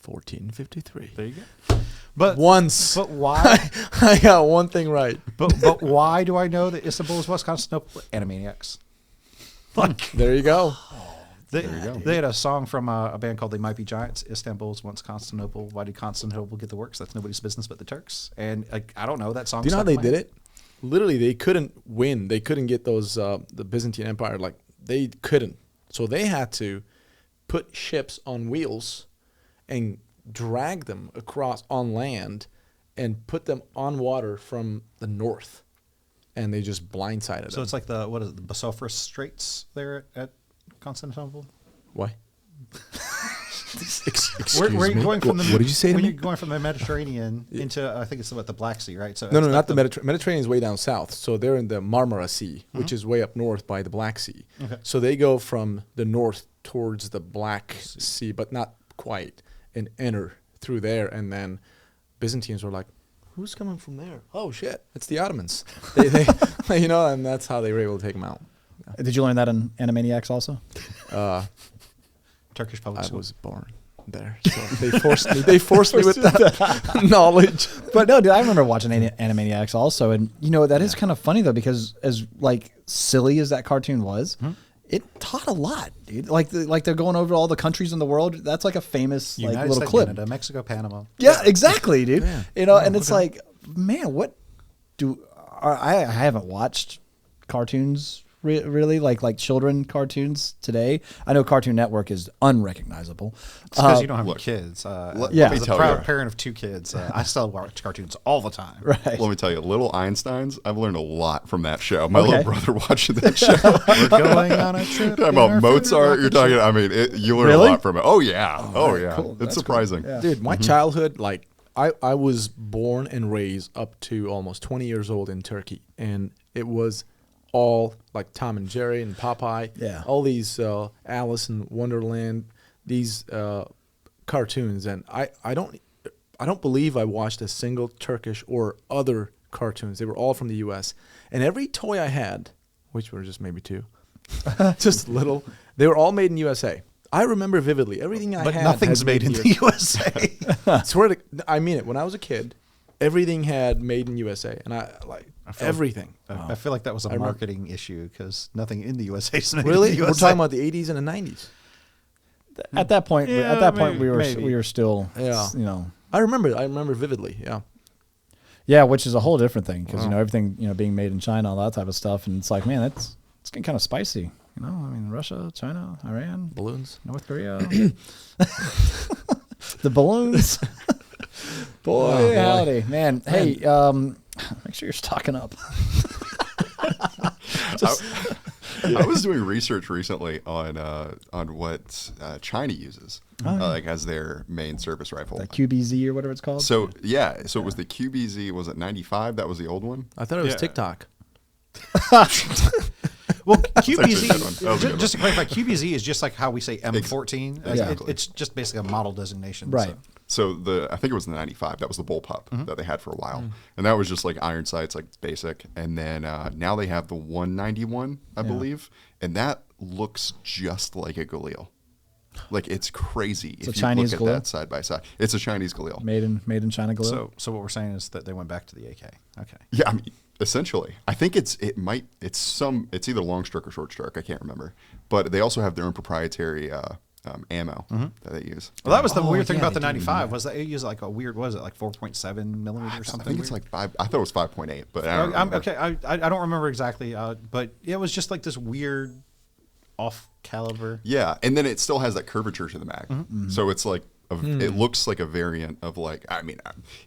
1453. There you go. But why? I got one thing right. But why do I know that Istanbul is West Constantinople? Animaniacs. Like, there you go. They had a song from a band called They Might Be Giants. Istanbul is once Constantinople. Why did Constantinople get the works? That's nobody's business but the Turks. And I don't know that song. Do you know how they did it? Literally, they couldn't win. They couldn't get those the Byzantine Empire. Like, they couldn't. So they had to put ships on wheels and drag them across on land and put them on water from the north, and they just blindsided them. So it's like the Bosphorus Straits there at Constantinople? Why? Where are you going from? What did you say to when me? you're going from the Mediterranean into, I think it's the Black Sea, right? So no, not the Mediterranean. Mediterranean is way down south. So they're in the Marmara Sea, which is way up north by the Black Sea. Okay. So they go from the north towards the Black Sea, but not quite, and enter through there. And then Byzantines were like, who's coming from there? Oh, shit, it's the Ottomans. they and that's how they were able to take them out. Yeah. Did you learn that in Animaniacs also? Turkish public school. I was born there, so they forced me with that knowledge. But no, dude, I remember watching Animaniacs also, and that is kind of funny though, because as like silly as that cartoon was, it taught a lot, dude. Like they're going over all the countries in the world. That's like a famous United little States, clip. Canada, Mexico, Panama. Yeah, exactly, dude. Yeah. And it's like, man, what I haven't watched cartoons really like children cartoons today. I know Cartoon Network is unrecognizable. It's because you don't have kids. Let me as a tell proud you. parent of 2 kids, I still watch cartoons all the time. Right. Let me tell you, Little Einsteins, I've learned a lot from that show. My little brother watching that show. We're going on a trip. You're talking about Mozart. You're talking, you learn a lot from it. Oh, yeah. Oh, yeah. Cool. It's That's surprising. cool. Yeah. Dude, my childhood, like, I was born and raised up to almost 20 years old in Turkey, and it was all like Tom and Jerry and Popeye, all these Alice in Wonderland, these cartoons, and I don't believe I watched a single Turkish or other cartoons. They were all from the U.S. And every toy I had, which were just maybe 2, Just little. They were all made in USA. I remember vividly everything I But had. nothing's had made in the USA. I swear to, I mean it. When I was a kid, everything had made in USA, and I everything. I feel like that was a marketing issue because nothing in the USA is made Really, in the USA. we're talking about the 80s and the 90s. At that point, we were still, Yeah. you know. I remember vividly. Yeah. Yeah, which is a whole different thing because you know everything being made in China, all that type of stuff, and it's like, man, it's getting kind of spicy. You know, I mean, Russia, China, Iran, Balloons, North Korea, the balloons. Boy, howdy, man. Hey, make sure you're stocking up. I was doing research recently on what China uses like as their main service rifle. The QBZ or whatever it's called. So it was the QBZ. Was it 95? That was the old one. I thought it was TikTok. Well, That was a good QBZ, just to one. clarify, QBZ is just like how we say M14. Exactly. It's just basically a model designation. Right. So I think it was the 95. That was the bullpup that they had for a while, and that was just like iron sights, like basic. And then now they have the 191, I believe, and that looks just like a Galil. Like it's crazy if you Chinese look at Galil? that side by side. It's a Chinese Galil. made in China Galil. So what we're saying is that they went back to the AK. Okay. Yeah, I mean, essentially, I think it's either long stroke or short stroke. I can't remember, but they also have their own proprietary ammo that they use. Well, that was the weird thing yeah, about the they do 95 was that it used like a weird, what was it, like 4.7 millimeter or I something? think it's like 5. I thought it was 5.8, but I don't I'm, remember. okay, I don't remember exactly, but it was just like this weird off caliber. Yeah, and then it still has that curvature to the mag, so it's like it looks like a variant of like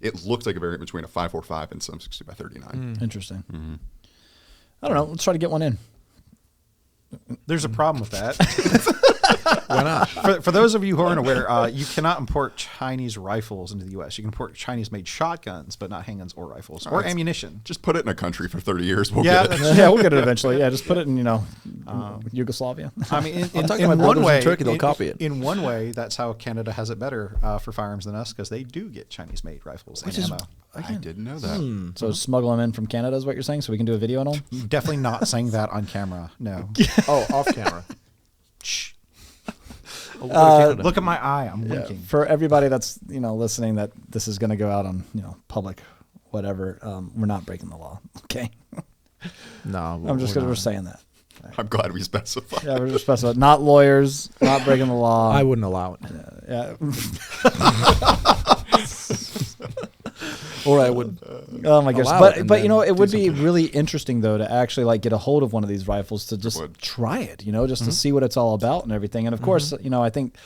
it looks like a variant between a 5.45 and some 60 by 39. Interesting. I don't know. Let's try to get one in. There's a problem with that. Why not? For those of you who aren't aware, you cannot import Chinese rifles into the U.S. You can import Chinese-made shotguns, but not handguns or rifles or ammunition. Just put it in a country for 30 years. We'll Yeah, get it. Yeah, we'll get it eventually. Yeah, just put it in Yugoslavia. I mean, I'm talking in about one brothers way, in Turkey, they'll copy it. In one way, that's how Canada has it better for firearms than us because they do get Chinese-made rifles and ammo. I didn't know that. So smuggle them in from Canada is what you're saying, so we can do a video on them. Definitely not saying that on camera. No. Oh, off camera. Shh. Oh, Look at my eye. I'm winking. For everybody that's listening, that this is going to go out on public, whatever. We're not breaking the law. Okay. No, I'm just we're saying that. I'm glad we specified. Yeah, we're just specifying. Not lawyers, not breaking the law. I wouldn't allow it. Yeah. Or I would. Oh my gosh! Allow But it and but then it do would be something. really interesting though to actually like get a hold of one of these rifles to just would. try it, just to see what it's all about and everything. And of course, I think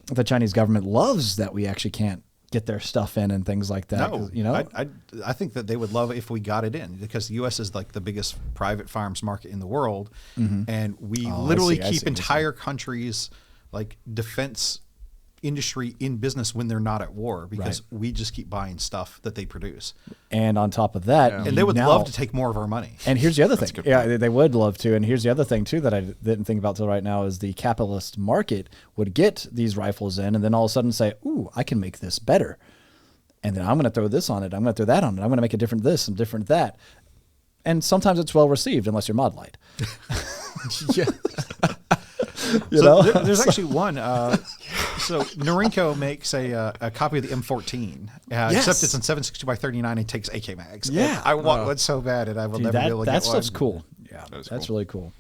the Chinese government loves that we actually can't get their stuff in and things like that. No, I think that they would love it if we got it in because the U.S. is like the biggest private firearms market in the world, and we literally I keep see. entire countries like defense industry in business when they're not at war because we just keep buying stuff that they produce. And on top of that, And they would love to take more of our money. And here's the other thing. good Yeah, point. they would love to. And here's the other thing, too, that I didn't think about till right now is the capitalist market would get these rifles in and then all of a sudden say, ooh, I can make this better. And then I'm going to throw this on it. I'm going to throw that on it. I'm going to make a different this and different that. And sometimes it's well received unless you're mod light. Yeah. There's actually one. So Norinco makes a copy of the M14, except it's in 7.62 by 39 and takes AK mags. Yeah. And I want one so bad, and I will Dude, never be able to get that one. stuff's cool. Yeah, That is that's cool. really cool.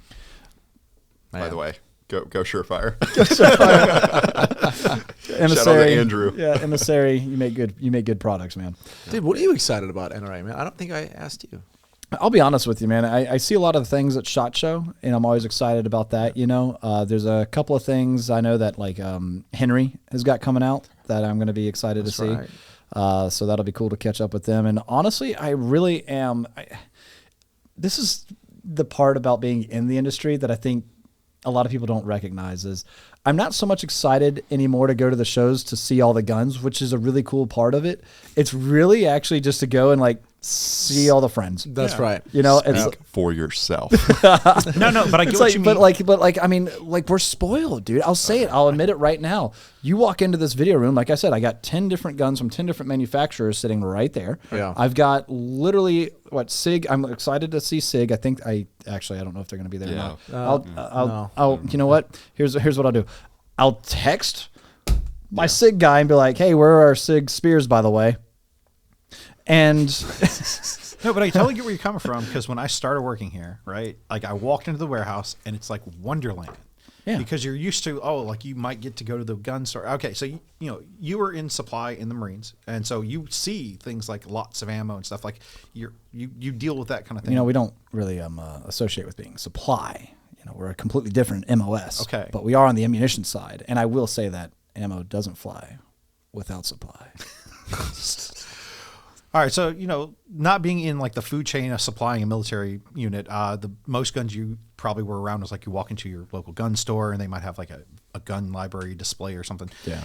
By the way, go Surefire. Emissary, Andrew. Yeah, Emissary, you make good products, man. Dude, what are you excited about, NRA, man? I don't think I asked you. I'll be honest with you, man. I see a lot of things at SHOT Show, and I'm always excited about that. There's a couple of things I know that like Henry has got coming out that I'm going to be excited to see. right. So that'll be cool to catch up with them. And honestly, I really am. This is the part about being in the industry that I think a lot of people don't recognize is I'm not so much excited anymore to go to the shows to see all the guns, which is a really cool part of it. It's really actually just to go and like see all the friends. That's right. You know, Speak for yourself. No, but I get what you mean. But I mean, like we're spoiled, dude. I'll say it. I'll admit it right now. You walk into this video room, like I said, I got 10 different guns from 10 different manufacturers sitting right there. Yeah. I've got literally SIG. I'm excited to see SIG. I think I don't know if they're going to be there or not. I'll you know what? Here's what I'll do. I'll text my SIG guy and be like, hey, where are our SIG spears, by the way? And no, but I totally get where you're coming from, because when I started working here, right, like I walked into the warehouse and it's like Wonderland. Yeah. Because you're used to, like you might get to go to the gun store. Okay, so you were in supply in the Marines, and so you see things like lots of ammo and stuff. Like you deal with that kind of thing. We don't really associate with being supply. We're a completely different MOS. Okay. But we are on the ammunition side, and I will say that ammo doesn't fly without supply. All right, so not being in like the food chain of supplying a military unit, the most guns you probably were around was like you walk into your local gun store and they might have like a gun library display or something. Yeah.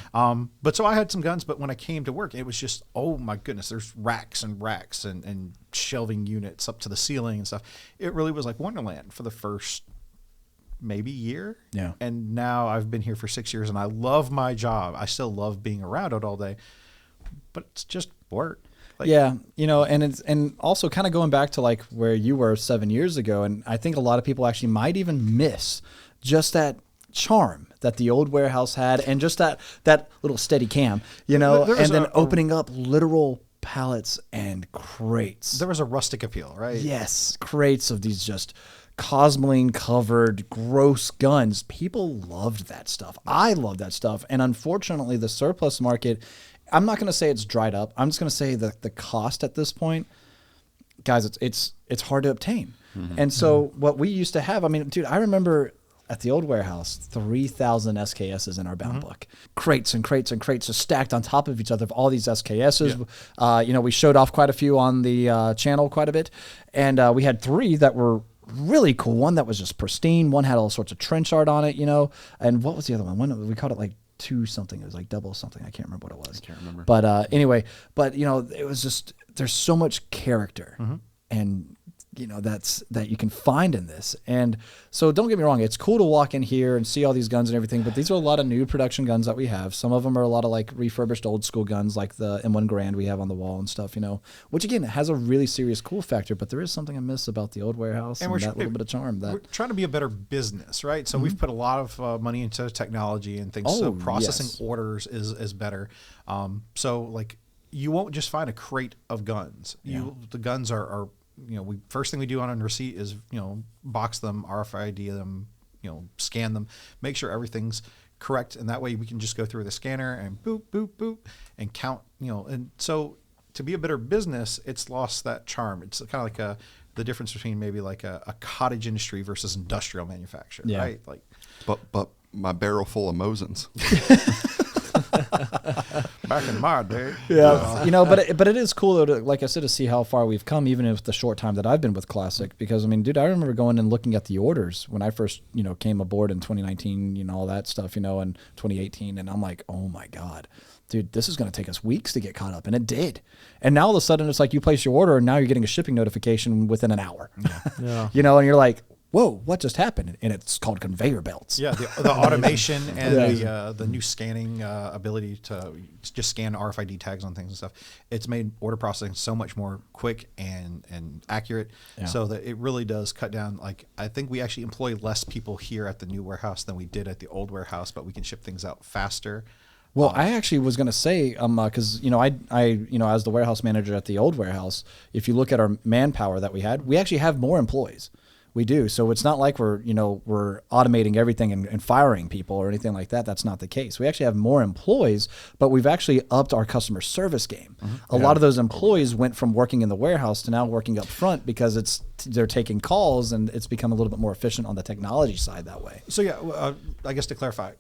But so I had some guns, but when I came to work, it was just, oh my goodness, there's racks and racks and shelving units up to the ceiling and stuff. It really was like Wonderland for the first maybe year. Yeah. And now I've been here for 6 years and I love my job. I still love being around it all day, but it's just work. Like, yeah, and also kind of going back to like where you were 7 years ago, and I think a lot of people actually might even miss just that charm that the old warehouse had, and just that little steady cam, and then opening up literal pallets and crates. There was a rustic appeal, right? Yes, crates of these just Cosmoline covered gross guns. People loved that stuff. I love that stuff, and unfortunately, the surplus market. I'm not going to say it's dried up. I'm just going to say that the cost at this point, guys, it's hard to obtain. Mm-hmm. And so what we used to have, I mean, dude, I remember at the old warehouse, 3,000 SKSs in our bound book. Crates and crates and crates just stacked on top of each other of all these SKSs. Yeah. We showed off quite a few on the channel quite a bit. And we had 3 that were really cool. One that was just pristine. One had all sorts of trench art on it, And what was the other one? One we called it like 2 something. It was like double something. I can't remember what it was. I can't remember. But anyway, it was just, there's so much character and that you can find in this. And so don't get me wrong, it's cool to walk in here and see all these guns and everything, but these are a lot of new production guns that we have. Some of them are a lot of like refurbished old school guns, like the M1 Garand we have on the wall and stuff, which again has a really serious cool factor, but there is something I miss about the old warehouse and that little bit of charm. We're trying to be a better business, right? So we've put a lot of money into technology and things. So processing orders is better. So like you won't just find a crate of guns. The guns are first thing we do on a receipt is, box them, RFID them, scan them, make sure everything's correct. And that way we can just go through the scanner and boop, boop, boop and count, and so to be a better business, it's lost that charm. It's kind of like the difference between maybe like a cottage industry versus industrial manufacture, right? Like, but my barrel full of Mosins. Back in my day. Yeah. But it is cool, though, like I said, to see how far we've come, even with the short time that I've been with Classic. Because, I mean, dude, I remember going and looking at the orders when I first, came aboard in 2019, all that stuff, and 2018. And I'm like, oh, my God. Dude, this is going to take us weeks to get caught up. And it did. And now all of a sudden, it's like you place your order, and now you're getting a shipping notification within an hour. Yeah. And you're like, whoa, what just happened? And it's called conveyor belts. Yeah, the automation and the new scanning ability to just scan RFID tags on things and stuff. It's made order processing so much more quick and accurate, so that it really does cut down. Like, I think we actually employ less people here at the new warehouse than we did at the old warehouse, but we can ship things out faster. Well, I actually was going to say, because, I as the warehouse manager at the old warehouse, if you look at our manpower that we had, we actually have more employees. We do. So it's not like we're automating everything and firing people or anything like that. That's not the case. We actually have more employees, but we've actually upped our customer service game. A lot of those employees went from working in the warehouse to now working up front because they're taking calls, and it's become a little bit more efficient on the technology side that way. So I guess to clarify,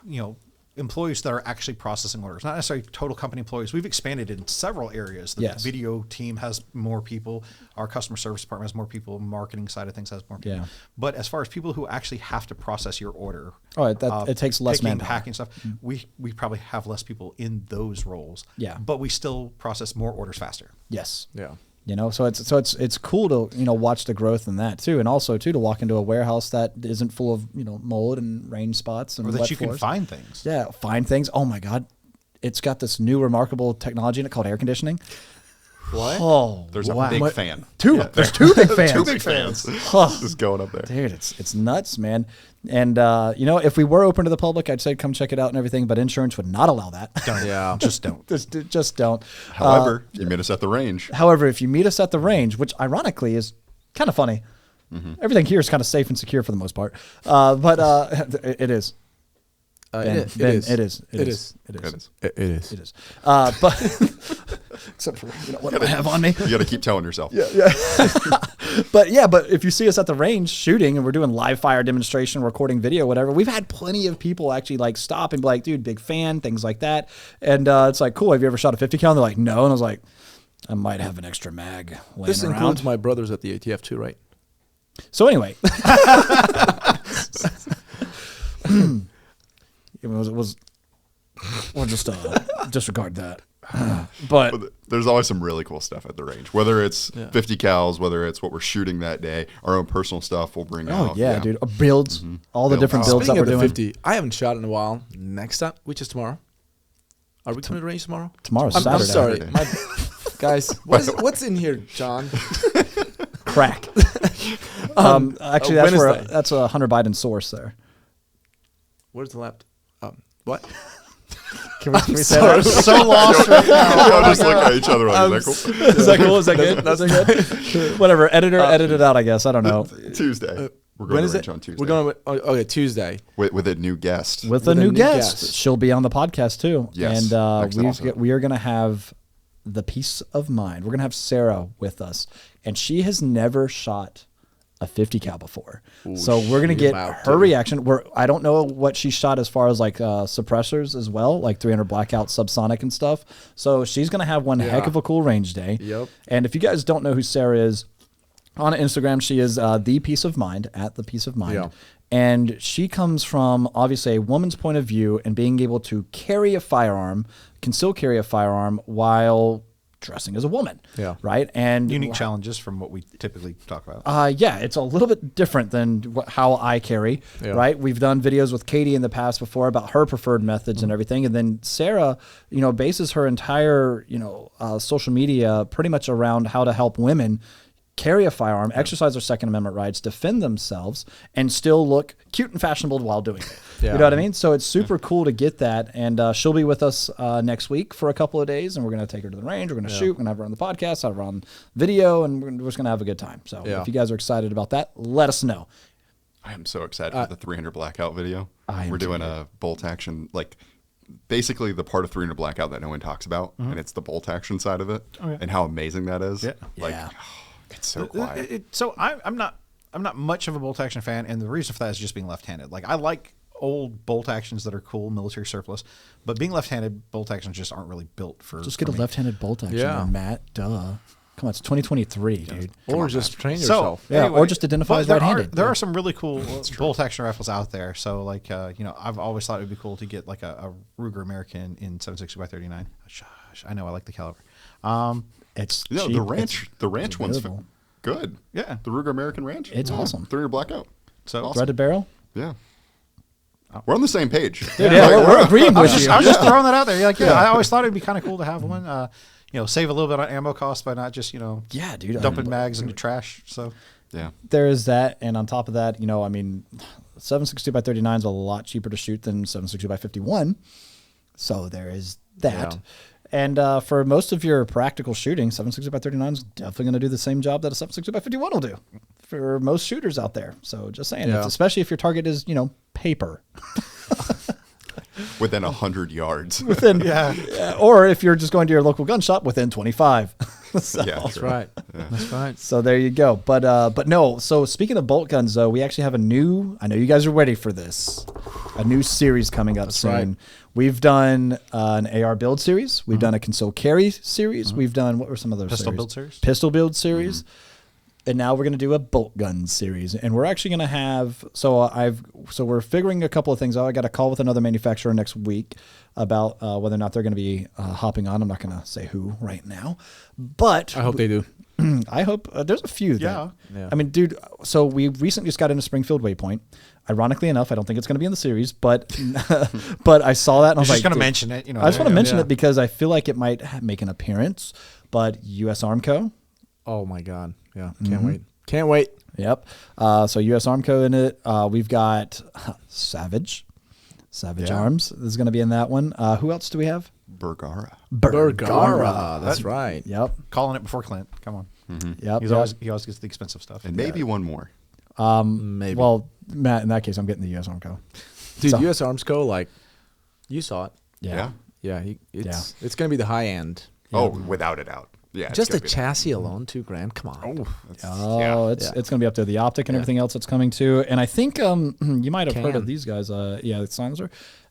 employees that are actually processing orders, not necessarily total company employees. We've expanded in several areas. The video team has more people. Our customer service department has more people. Marketing side of things has more people. Yeah. But as far as people who actually have to process your order, it takes less manpower. Packing stuff. We probably have less people in those roles. Yeah. But we still process more orders faster. Yes. Yeah. You know, so it's cool to, you know, watch the growth in that too, and also too to walk into a warehouse that isn't full of, you know, mold and rain spots and or that wet you floors. can find things. Yeah, find things. Oh my God, it's got this new remarkable technology in it called air conditioning. What? Oh, There's wow. a big fan. There's two big fans. Two big fans. Oh. Just going up there. Dude, it's nuts, man. And you know, if we were open to the public, I'd say come check it out and everything. But insurance would not allow that. Yeah. Just don't. just don't. However, you meet us at the range. However, if you meet us at the range, which ironically is kind of funny, everything here is kind of safe and secure for the most part. But it is. It is. It is. But except for, you know, what I have on me. You got to keep telling yourself. But if you see us at the range shooting and we're doing live fire demonstration, recording video, whatever, we've had plenty of people actually like stop and be like, dude, big fan, things like that. And it's like, cool. Have you ever shot a 50 cal? And they're like, no. And I was like, I might have an extra mag laying This around. includes my brothers at the ATF too, right? So anyway, we'll just disregard that. But But there's always some really cool stuff at the range, whether it's 50 cals, whether it's what we're shooting that day, our own personal stuff we'll bring out. dude, builds, all the different builds that Speaking we're of the doing. 50, I haven't shot in a while. Next time, which is tomorrow. Are we coming to range tomorrow? Tomorrow's I'm Saturday. sorry. Guys, what's in here, John? Crack. Actually, Wednesday. that's a Hunter Biden source there. Where's the laptop? What? Can we say sorry. that? So lost right now. Y'all just look at each other like, is that cool? Is that cool? Is that good? That's good. Whatever. Editor, edit it out, I guess. I don't know. Tuesday. We're When going is to range it? on Tuesday. We're going with, okay, Tuesday. with a new guest. With a new guest. She'll be on the podcast too. Yes. And Next episode. we are going to have the peace of mind. We're going to have Sarah with us. And she has never shot a 50 cal before. So we're going to get her reaction. I don't know what she shot as far as like suppressors as well, like 300 blackout subsonic and stuff. So she's going to have one heck of a cool range day. Yep. And if you guys don't know who Sarah is, on Instagram, she is the Peace of Mind, at the Peace of Mind. Yeah. And she comes from obviously a woman's point of view and being able to carry a firearm, can still carry a firearm while dressing as a woman. Yeah. Right. And Unique challenges from what we typically talk about. yeah, it's a little bit different than how I carry, right? We've done videos with Katie in the past before about her preferred methods and everything. And then Sarah, you know, bases her entire, you know, social media pretty much around how to help women carry a firearm, exercise their Second Amendment rights, defend themselves, and still look cute and fashionable while doing it. You know what I mean? So it's super cool to get that. And she'll be with us next week for a couple of days, and we're going to take her to the range. We're going to shoot. We're going to have her on the podcast, have her on video, and we're just going to have a good time. So if you guys are excited about that, let us know. I am so excited for the 300 blackout video. We're doing a bolt action, like basically the part of 300 blackout that no one talks about, and it's the bolt action side of it, and how amazing that is. Like, it's so quiet. So I'm not much of a bolt action fan, and the reason for that is just being left-handed. Like, I like old bolt actions that are cool, military surplus, but being left-handed, bolt actions just aren't really built for. Just get a left-handed bolt action, Yeah. Matt. Duh. Come on, it's 2023, dude. Or just train So yourself. Yeah, or just identify as right-handed. There are some really cool bolt action rifles out there. So, like, you know, I've always thought it would be cool to get like a Ruger American in 7.62 by 39. Shush, I know I like the caliber. It's No, cheap. the ranch one's available. good. Yeah. The Ruger American Ranch. It's awesome. 300 blackout. So Awesome. Threaded barrel. Yeah. We're on the same page. Yeah, we're agreeing I was with just, you. I was just throwing that out there. Like, I always thought it'd be kind of cool to have one. You know, save a little bit on ammo costs by not just, you know, Yeah, dude. dumping mags into trash. So Yeah. There is that, and on top of that, you know, I mean, 7.62 by 39 is a lot cheaper to shoot than 7.62 by 51. So there is that. Yeah. And for most of your practical shooting, 7.62 by 39 is definitely going to do the same job that a 7.62 by 51 will do for most shooters out there. So just saying, especially if your target is, you know, paper. Within 100 yards. Within, or if you're just going to your local gun shop, within 25. So, Yeah, That's right. That's right. so there you go. But no. So speaking of bolt guns, though, we actually have a new. I know you guys are ready for this. A new series coming up soon. right. We've done an AR build series. We've done a concealed carry series. We've done what were some of those Pistol series? build series? Pistol build series. And now we're going to do a bolt gun series, and we're actually going to have. So we're figuring a couple of things out. I got a call with another manufacturer next week about whether or not they're going to be hopping on. I'm not going to say who right now, but I hope they do. I hope there's a few. Yeah. I mean, dude. So we recently just got into Springfield Waypoint. Ironically enough, I don't think it's going to be in the series, but but I saw that and I was just like, going to mention it. I just want to mention it because I feel like it might make an appearance. But U.S. Armco. Oh my God. Yeah. Can't wait. Yep. So U.S. Armco in it. We've got Savage Arms is going to be in that one. Who else do we have? Bergara. Bergara. That's right. Yep. Calling it before Clint. Come on. Yep. He always gets the expensive stuff. And maybe one more. Maybe. Well, Matt, in that case, I'm getting the U.S. Armco. Dude, So- U.S. Armsco, like, you saw it. Yeah. Yeah. It's going to be the high end. Oh, without a doubt. Yeah. Just the it's gonna be chassis alone, $2,000. Come on. It's going to be up there. The optic and everything else that's coming too. And I think you might have heard of Can. these guys. The silencer.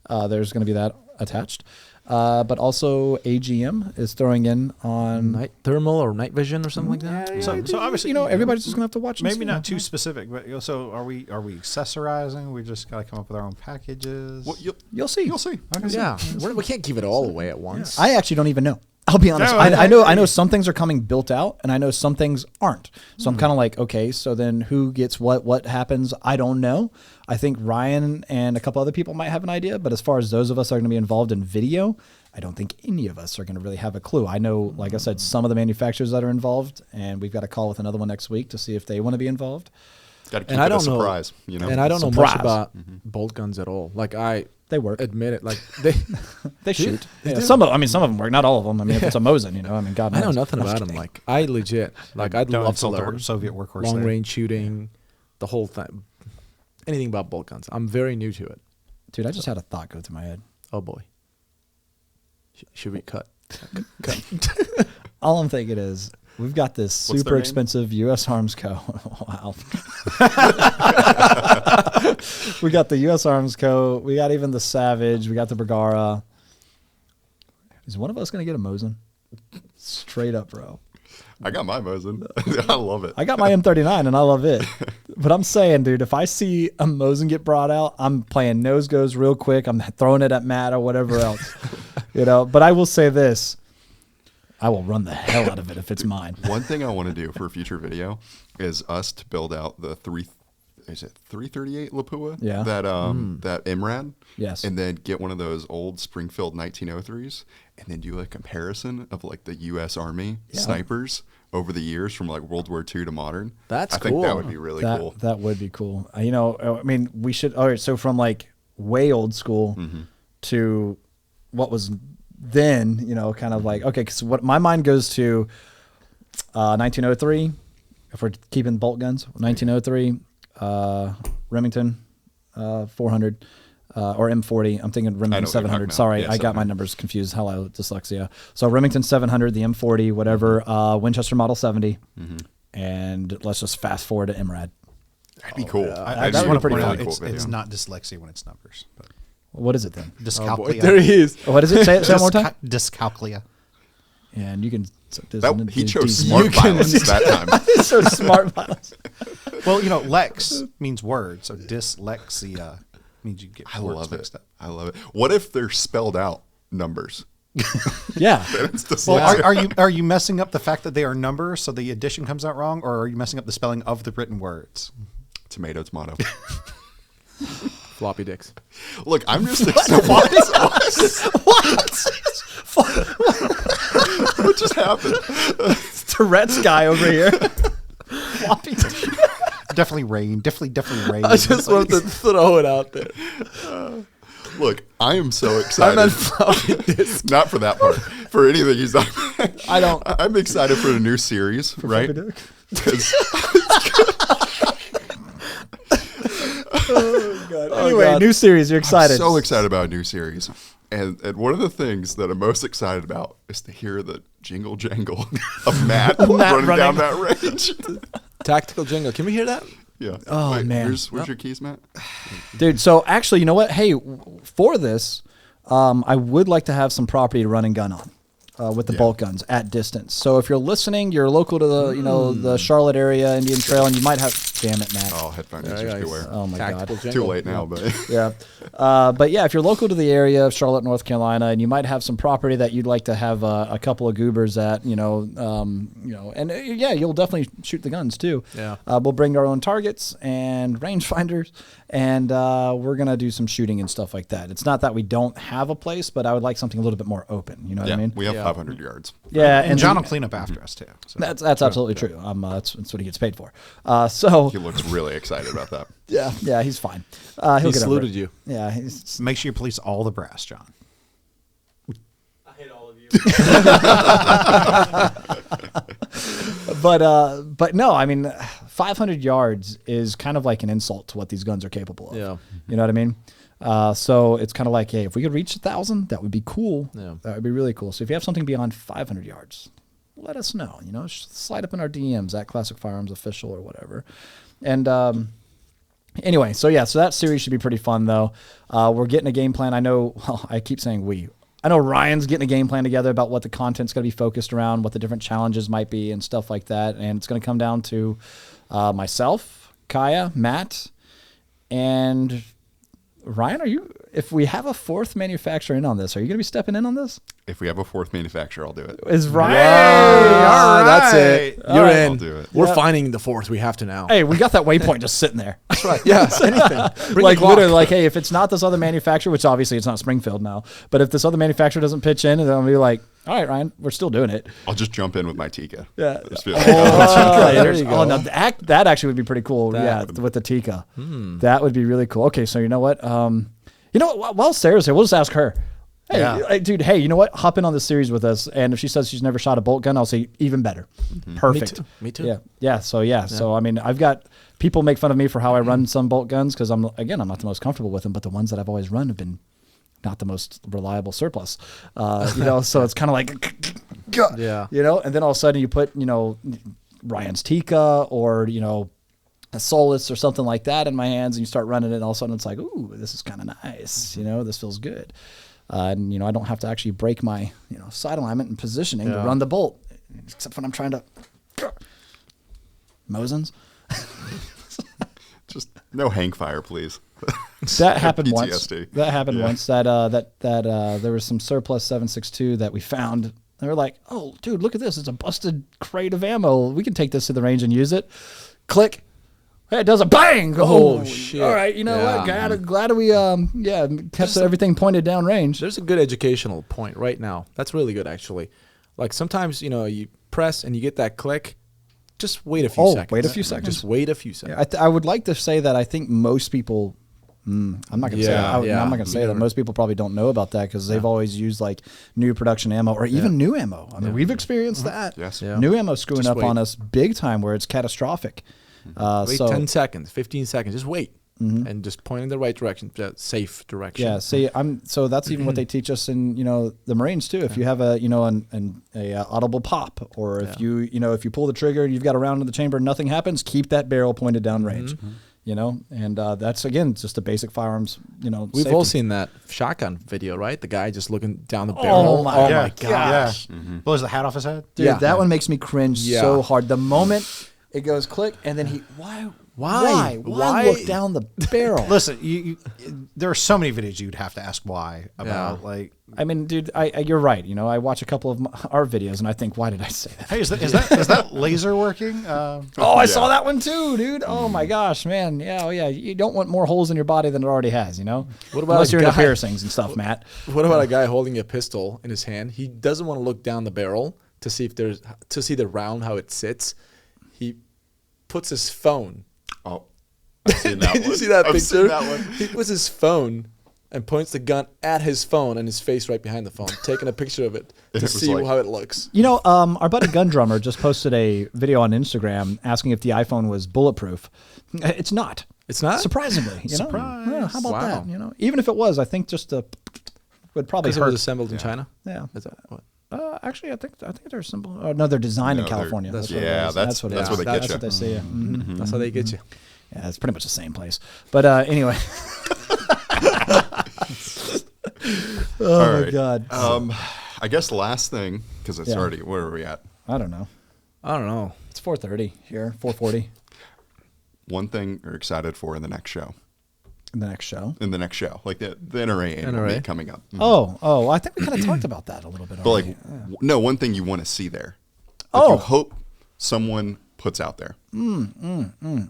There's going to be that attached. But also AGM is throwing in on Night thermal or night vision or something like that. So obviously, everybody's just gonna have to watch. and Maybe see. not too specific, but so are we accessorizing? We just got to come up with our own packages. Well, You'll see. You'll see. Yeah. We can't give it all away at once. I actually don't even know. I'll be honest. No, I know some things are coming built out, and I know some things aren't. So I'm kind of like, okay, so then who gets what happens? I don't know. I think Ryan and a couple other people might have an idea, but as far as those of us that are going to be involved in video, I don't think any of us are going to really have a clue. I know, like I said, some of the manufacturers that are involved, and we've got a call with another one next week to see if they want to be involved. Got to keep And it I don't a surprise. know. You know. And I don't know Surprise. much about bolt guns at all. Like, They work. admit it. Like, they shoot. Yeah, some of them work. Not all of them. I mean, if it's a Mosin, God knows. I know nothing about them. Like, I legit, like, I'd Don't love to insult the learn Soviet workhorse. long there. range shooting, the whole thing, anything about bolt guns. I'm very new to it. Dude, I just had a thought go through my head. Oh boy, should we cut? All I'm thinking is we've got this What's super their name? expensive U.S. Arms Co. Wow. We got the U.S. Arms Co. We got even the Savage. We got the Bergara. Is one of us going to get a Mosin? Straight up, bro. I got my Mosin. I love it. I got my M39 and I love it. But I'm saying, dude, if I see a Mosin get brought out, I'm playing nose goes real quick. I'm throwing it at Matt or whatever else. But I will say this. I will run the hell out of it if it's mine. One thing I want to do for a future video is us to build out the 338 Lapua? Yeah. That MRAD. Yes. And then get one of those old Springfield 1903s and then do a comparison of like the U.S. Army snipers over the years from like World War II to modern. That's I think that cool. would be really That cool. that would be cool. I mean, we should. All right, so from like way old school to what was then, kind of like okay. Because what my mind goes to, 1903. If we're keeping bolt guns, 1903, Remington, 400. Or M40. I'm thinking I know Remington what you're 700. talking about. Sorry, Yeah, I got my 700. numbers confused. Hello, dyslexia. So Remington 700, the M40, whatever, Winchester Model 70. And let's just fast forward to MRAD. That'd be cool. I That just would want be to point pretty out cool it's video. not dyslexia when it's numbers. But What is it then? dyscalculia. There he is. What is it? Say it one more time. Dyscalculia. And you can. He chose smart violence that time. so smart violence. Well, lex means word, so dyslexia means you get I words love it. mixed up. I love it. What if they're spelled out numbers? Yeah. It's the Well, same. are you messing up the fact that they are numbers, so the addition comes out wrong, or are you messing up the spelling of the written words? Tomato, tomato. Floppy dicks. Look, I'm just excited. What just happened? Tourette's guy over here. Definitely rain. Definitely rain. I just wanted to throw it out there. Look, I am so excited. I meant floppy disks. Not for that part. For anything he's done. I don't. I'm excited for the new series, right? floppy dick? 'Cause- Anyway, God. new series. You're excited. I'm so excited about a new series. And one of the things that I'm most excited about is to hear the jingle jangle of Matt, running down that range. Tactical jingle. Can we hear that? Yeah. Oh, man. Where's your keys, Matt? Dude, so actually, you know what? Hey, for this, I would like to have some property to run and gun on. with the bolt guns at distance. So if you're listening, you're local to the the Charlotte area, Indian Trail, and you might have. Damn it, Matt. Oh, headphone users beware. Oh my God. Too late now, but Yeah. But yeah, if you're local to the area of Charlotte, North Carolina, and you might have some property that you'd like to have a couple of goobers at, and yeah, you'll definitely shoot the guns too. Yeah. We'll bring our own targets and rangefinders, and we're gonna do some shooting and stuff like that. It's not that we don't have a place, but I would like something a little bit more open. You know what I mean? we have 500 yards. Yeah, And John will clean up after us too. So. That's absolutely true. That's what he gets paid for. So He looks really excited about that. yeah, he's fine. He'll He get over saluted it. you. Yeah, Make sure you police all the brass, John. I hate all of you. But no, I mean, 500 yards is kind of like an insult to what these guns are capable of. Yeah. You know what I mean? So it's kind of like, hey, if we could reach 1,000, that would be cool. Yeah. That would be really cool. So if you have something beyond 500 yards, let us know. Slide up in our DMs at Classic Firearms Official or whatever. And anyway, so that series should be pretty fun though. We're getting a game plan. I know. Well, I keep saying we. I know Ryan's getting a game plan together about what the content's going to be focused around, what the different challenges might be, and stuff like that. And it's going to come down to myself, Kaya, Matt, and Ryan. If we have a fourth manufacturer in on this, are you going to be stepping in on this? If we have a fourth manufacturer, I'll do it. Is Ryan? All right. That's it. You're in. I'll do it. We're finding the fourth. We have to now. Hey, we got that waypoint just sitting there. That's right. Yes. Anything. Bring Like the clock. literally, like, hey, if it's not this other manufacturer, which obviously it's not Springfield now, but if this other manufacturer doesn't pitch in, then I'll be like, all right, Ryan, we're still doing it. I'll just jump in with my Tika. Yeah. Just be There you go. Oh, no, that actually would be pretty cool. With the Tika, that would be really cool. Okay, so you know what? While Sarah's here, we'll just ask her. Hey, dude. Hey, you know what? Hop in on this series with us, and if she says she's never shot a bolt gun, I'll say even better. Perfect. Me too. Yeah. So I mean, I've got people make fun of me for how I run some bolt guns because I'm not the most comfortable with them, but the ones that I've always run have been not the most reliable surplus. So it's kind of like, Yeah. and then all of a sudden you put Ryan's Tika or a Solus or something like that in my hands, and you start running it, and all of a sudden it's like, ooh, this is kind of nice. This feels good. And I don't have to actually break my side alignment and positioning to run the bolt, except when I'm trying to Mosins. Just no hang fire, please. That happened once. PTSD. That happened once. That there was some surplus 7.62 that we found. They were like, "Oh, dude, look at this! It's a busted crate of ammo. We can take this to the range and use it." Click. Hey, it does a bang. Oh, shit. All right, what? Glad we kept everything pointed down range. There's a good educational point right now. That's really good, actually. Like sometimes, you press and you get that click. Just wait a few seconds. Wait a few seconds. Just wait a few seconds. I would like to say that I think most people. I'm not going to say that. I'm not going to say that. Most people probably don't know about that because they've always used like new production ammo or even new ammo. I mean, we've experienced that. Yes. Yeah. New ammo screwing Just up wait. on us big time where it's catastrophic. Wait 10 seconds, 15 seconds. Just wait and just point in the right direction, safe direction. Yeah. See, so that's even what they teach us in the Marines too. If you have a an audible pop, or if you pull the trigger and you've got a round in the chamber and nothing happens, keep that barrel pointed down range. And that's again just a basic firearms. We've safety. all seen that shotgun video, right? The guy just looking down the barrel. Oh my gosh! gosh. Blows the hat off his head. Dude, Yeah. that one makes me cringe Yeah. so hard. The moment it goes click, and then why look down the barrel? Listen, you there are so many videos you'd have to ask why about I mean, dude, you're right. I watch a couple of our videos, and I think, why did I say that? Hey, is that laser working? I saw that one too, dude. Oh my gosh, man. Yeah, you don't want more holes in your body than it already has, What about Unless a you're into guy- piercings and stuff, Matt. What about a guy holding a pistol in his hand? He doesn't want to look down the barrel to see the round how it sits. He puts his phone. Oh, I've seen that one. Did you see that I've picture? seen that one. He puts his phone and points the gun at his phone and his face right behind the phone, taking a picture of it to It was see like- how it looks. Our buddy Gun Drummer just posted a video on Instagram asking if the iPhone was bulletproof. It's not. It's not? Surprisingly. Surprise. Yeah, how about Wow. that? Even if it was, I think just would probably Because it was hurt. assembled in China? Yeah. Is that what? Actually, I think they're simple. Oh, no, they're designed in No, they're- California. that's- what it yeah, is. that's what it where is. they get That's you. what they say. Yeah. Mhm. That's how they get you. Yeah, it's pretty much the same place. But anyway. All Oh my right. God. I guess the last thing, because it's Yeah. already, where are we at? I don't know. It's 4:30 here, 4:40 One thing you're excited for in the next show. in the next show. In the next show, like the NRA annual NRA? meet coming up. Oh, I think we kind of talked about that a little bit But like, already. no, one thing you want to see there. Oh. You hope someone puts out there.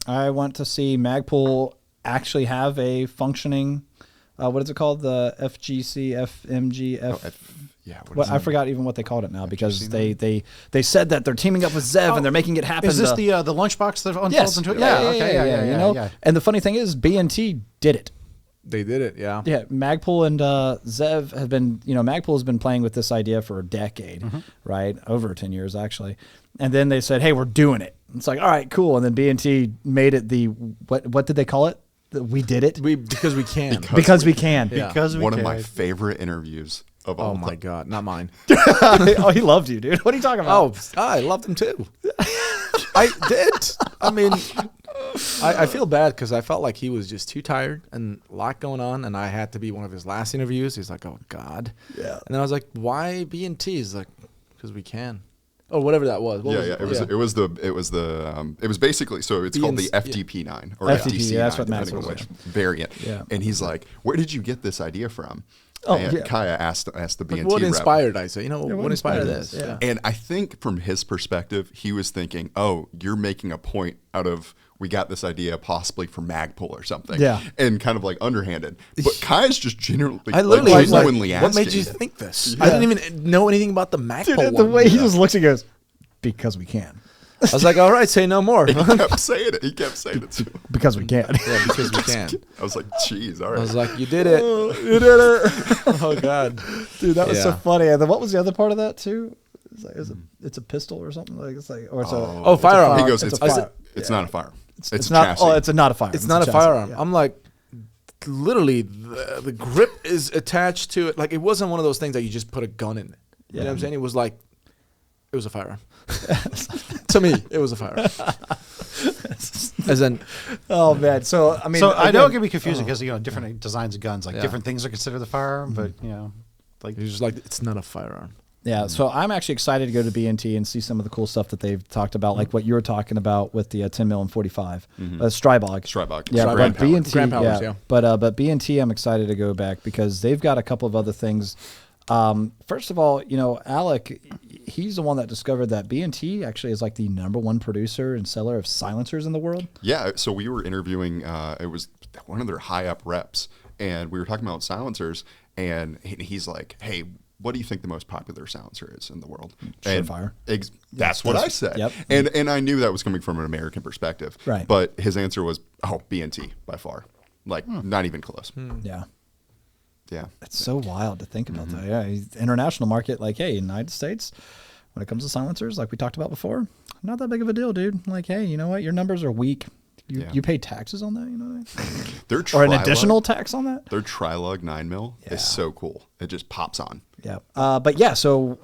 I want to see Magpul actually have a functioning, what is it called? The FGC, FMG, Yeah. What Well, is I it? forgot even what they called it now because they said that they're teaming up with Zev and they're making it happen. Is this the lunchbox that unfolds yes? into it? Yeah, you know. yeah. And the funny thing is, BNT did it. They did it, yeah. Yeah, Magpul and Zev have been, Magpul has been playing with this idea for a decade, right? Over 10 years, actually. And then they said, hey, we're doing it. It's like, all right, cool. And then BNT made it the, what did they call it? We did it? Because we can. Because we can. Yeah. Because we One of can. my favorite interviews of all Oh my time. God, not mine. Oh, he loved you, dude. What are you talking about? Oh, I loved him too. I did. I mean, I feel bad because I felt like he was just too tired and a lot going on, and I had to be one of his last interviews. He's like, "Oh God," Yeah. And then I was like, "Why B&T?" He's like, "Because we can." Oh, whatever that was. What was It was basically, so it's called the FDP9 or FDP, FDC9, that's what Max depending on was, which variant. Yeah. And he's like, where did you get this idea from? Oh, And yeah. Kaya asked the Like, BNT what rep. inspired? I said, what what inspired inspired this? this? Yeah. And I think from his perspective, he was thinking, oh, you're making a point out of, we got this idea possibly for Magpul or something. Yeah. And kind of like underhanded. But Kaya's just I literally was like, genuinely "What asking. made you think this?" I didn't even know anything about the Magpul Dude, one. the way he just looks, he goes, because we can. I was like, "All right, say no more." He kept saying it. He kept saying it too. Because we can. Yeah, because we can. I was like, geez, all right. I was like, "You did it." You did it. Oh God, Dude, that was so Yeah. funny. And then what was the other part of that too? It's like, it's a pistol or something like it's like, or it's Oh, a firearm. He goes, it's it's, a fire. it's not a firearm. It's a not. chassis. Oh, it's not a firearm. It's not a chassis. firearm. Yeah. I'm like, literally, the grip is attached to it. Like, it wasn't one of those things that you just put a gun in. You know what I'm saying? It was like, it was a firearm. To me, it was a firearm. As in, Oh man. So I mean, So I know it again, can be confusing because different designs of guns, like Yeah. different things are considered the firearm, but like you're just like, it's not a firearm. Yeah, so I'm actually excited to go to BNT and see some of the cool stuff that they've talked about, like what you were talking about with the 10 mil and 45, Strybog. Strybog. Yeah, Grand but Power. BNT, Grand Powers, yeah. But BNT, I'm excited to go back because they've got a couple of other things. First of all, Alec, he's the one that discovered that BNT actually is like the #1 producer and seller of silencers in the world. Yeah, so we were interviewing, it was one of their high up reps, and we were talking about silencers, and he's like, hey, what do you think the most popular silencer is in the world? And Surefire. That's what I said. Yep. And I knew that was coming from an American perspective. Right. But his answer was, BNT by far. Like, not even close. Yeah. Yeah. It's so wild to think about that. Yeah, international market, like, hey, United States, when it comes to silencers, like we talked about before, not that big of a deal, dude. Like, hey, you know what? Your numbers are weak. You pay taxes on that, you know what I mean? Their Or an Trilug- additional tax on that? Their Trilug 9mm Yeah. is so cool. It just pops on. Yeah. But yeah, so,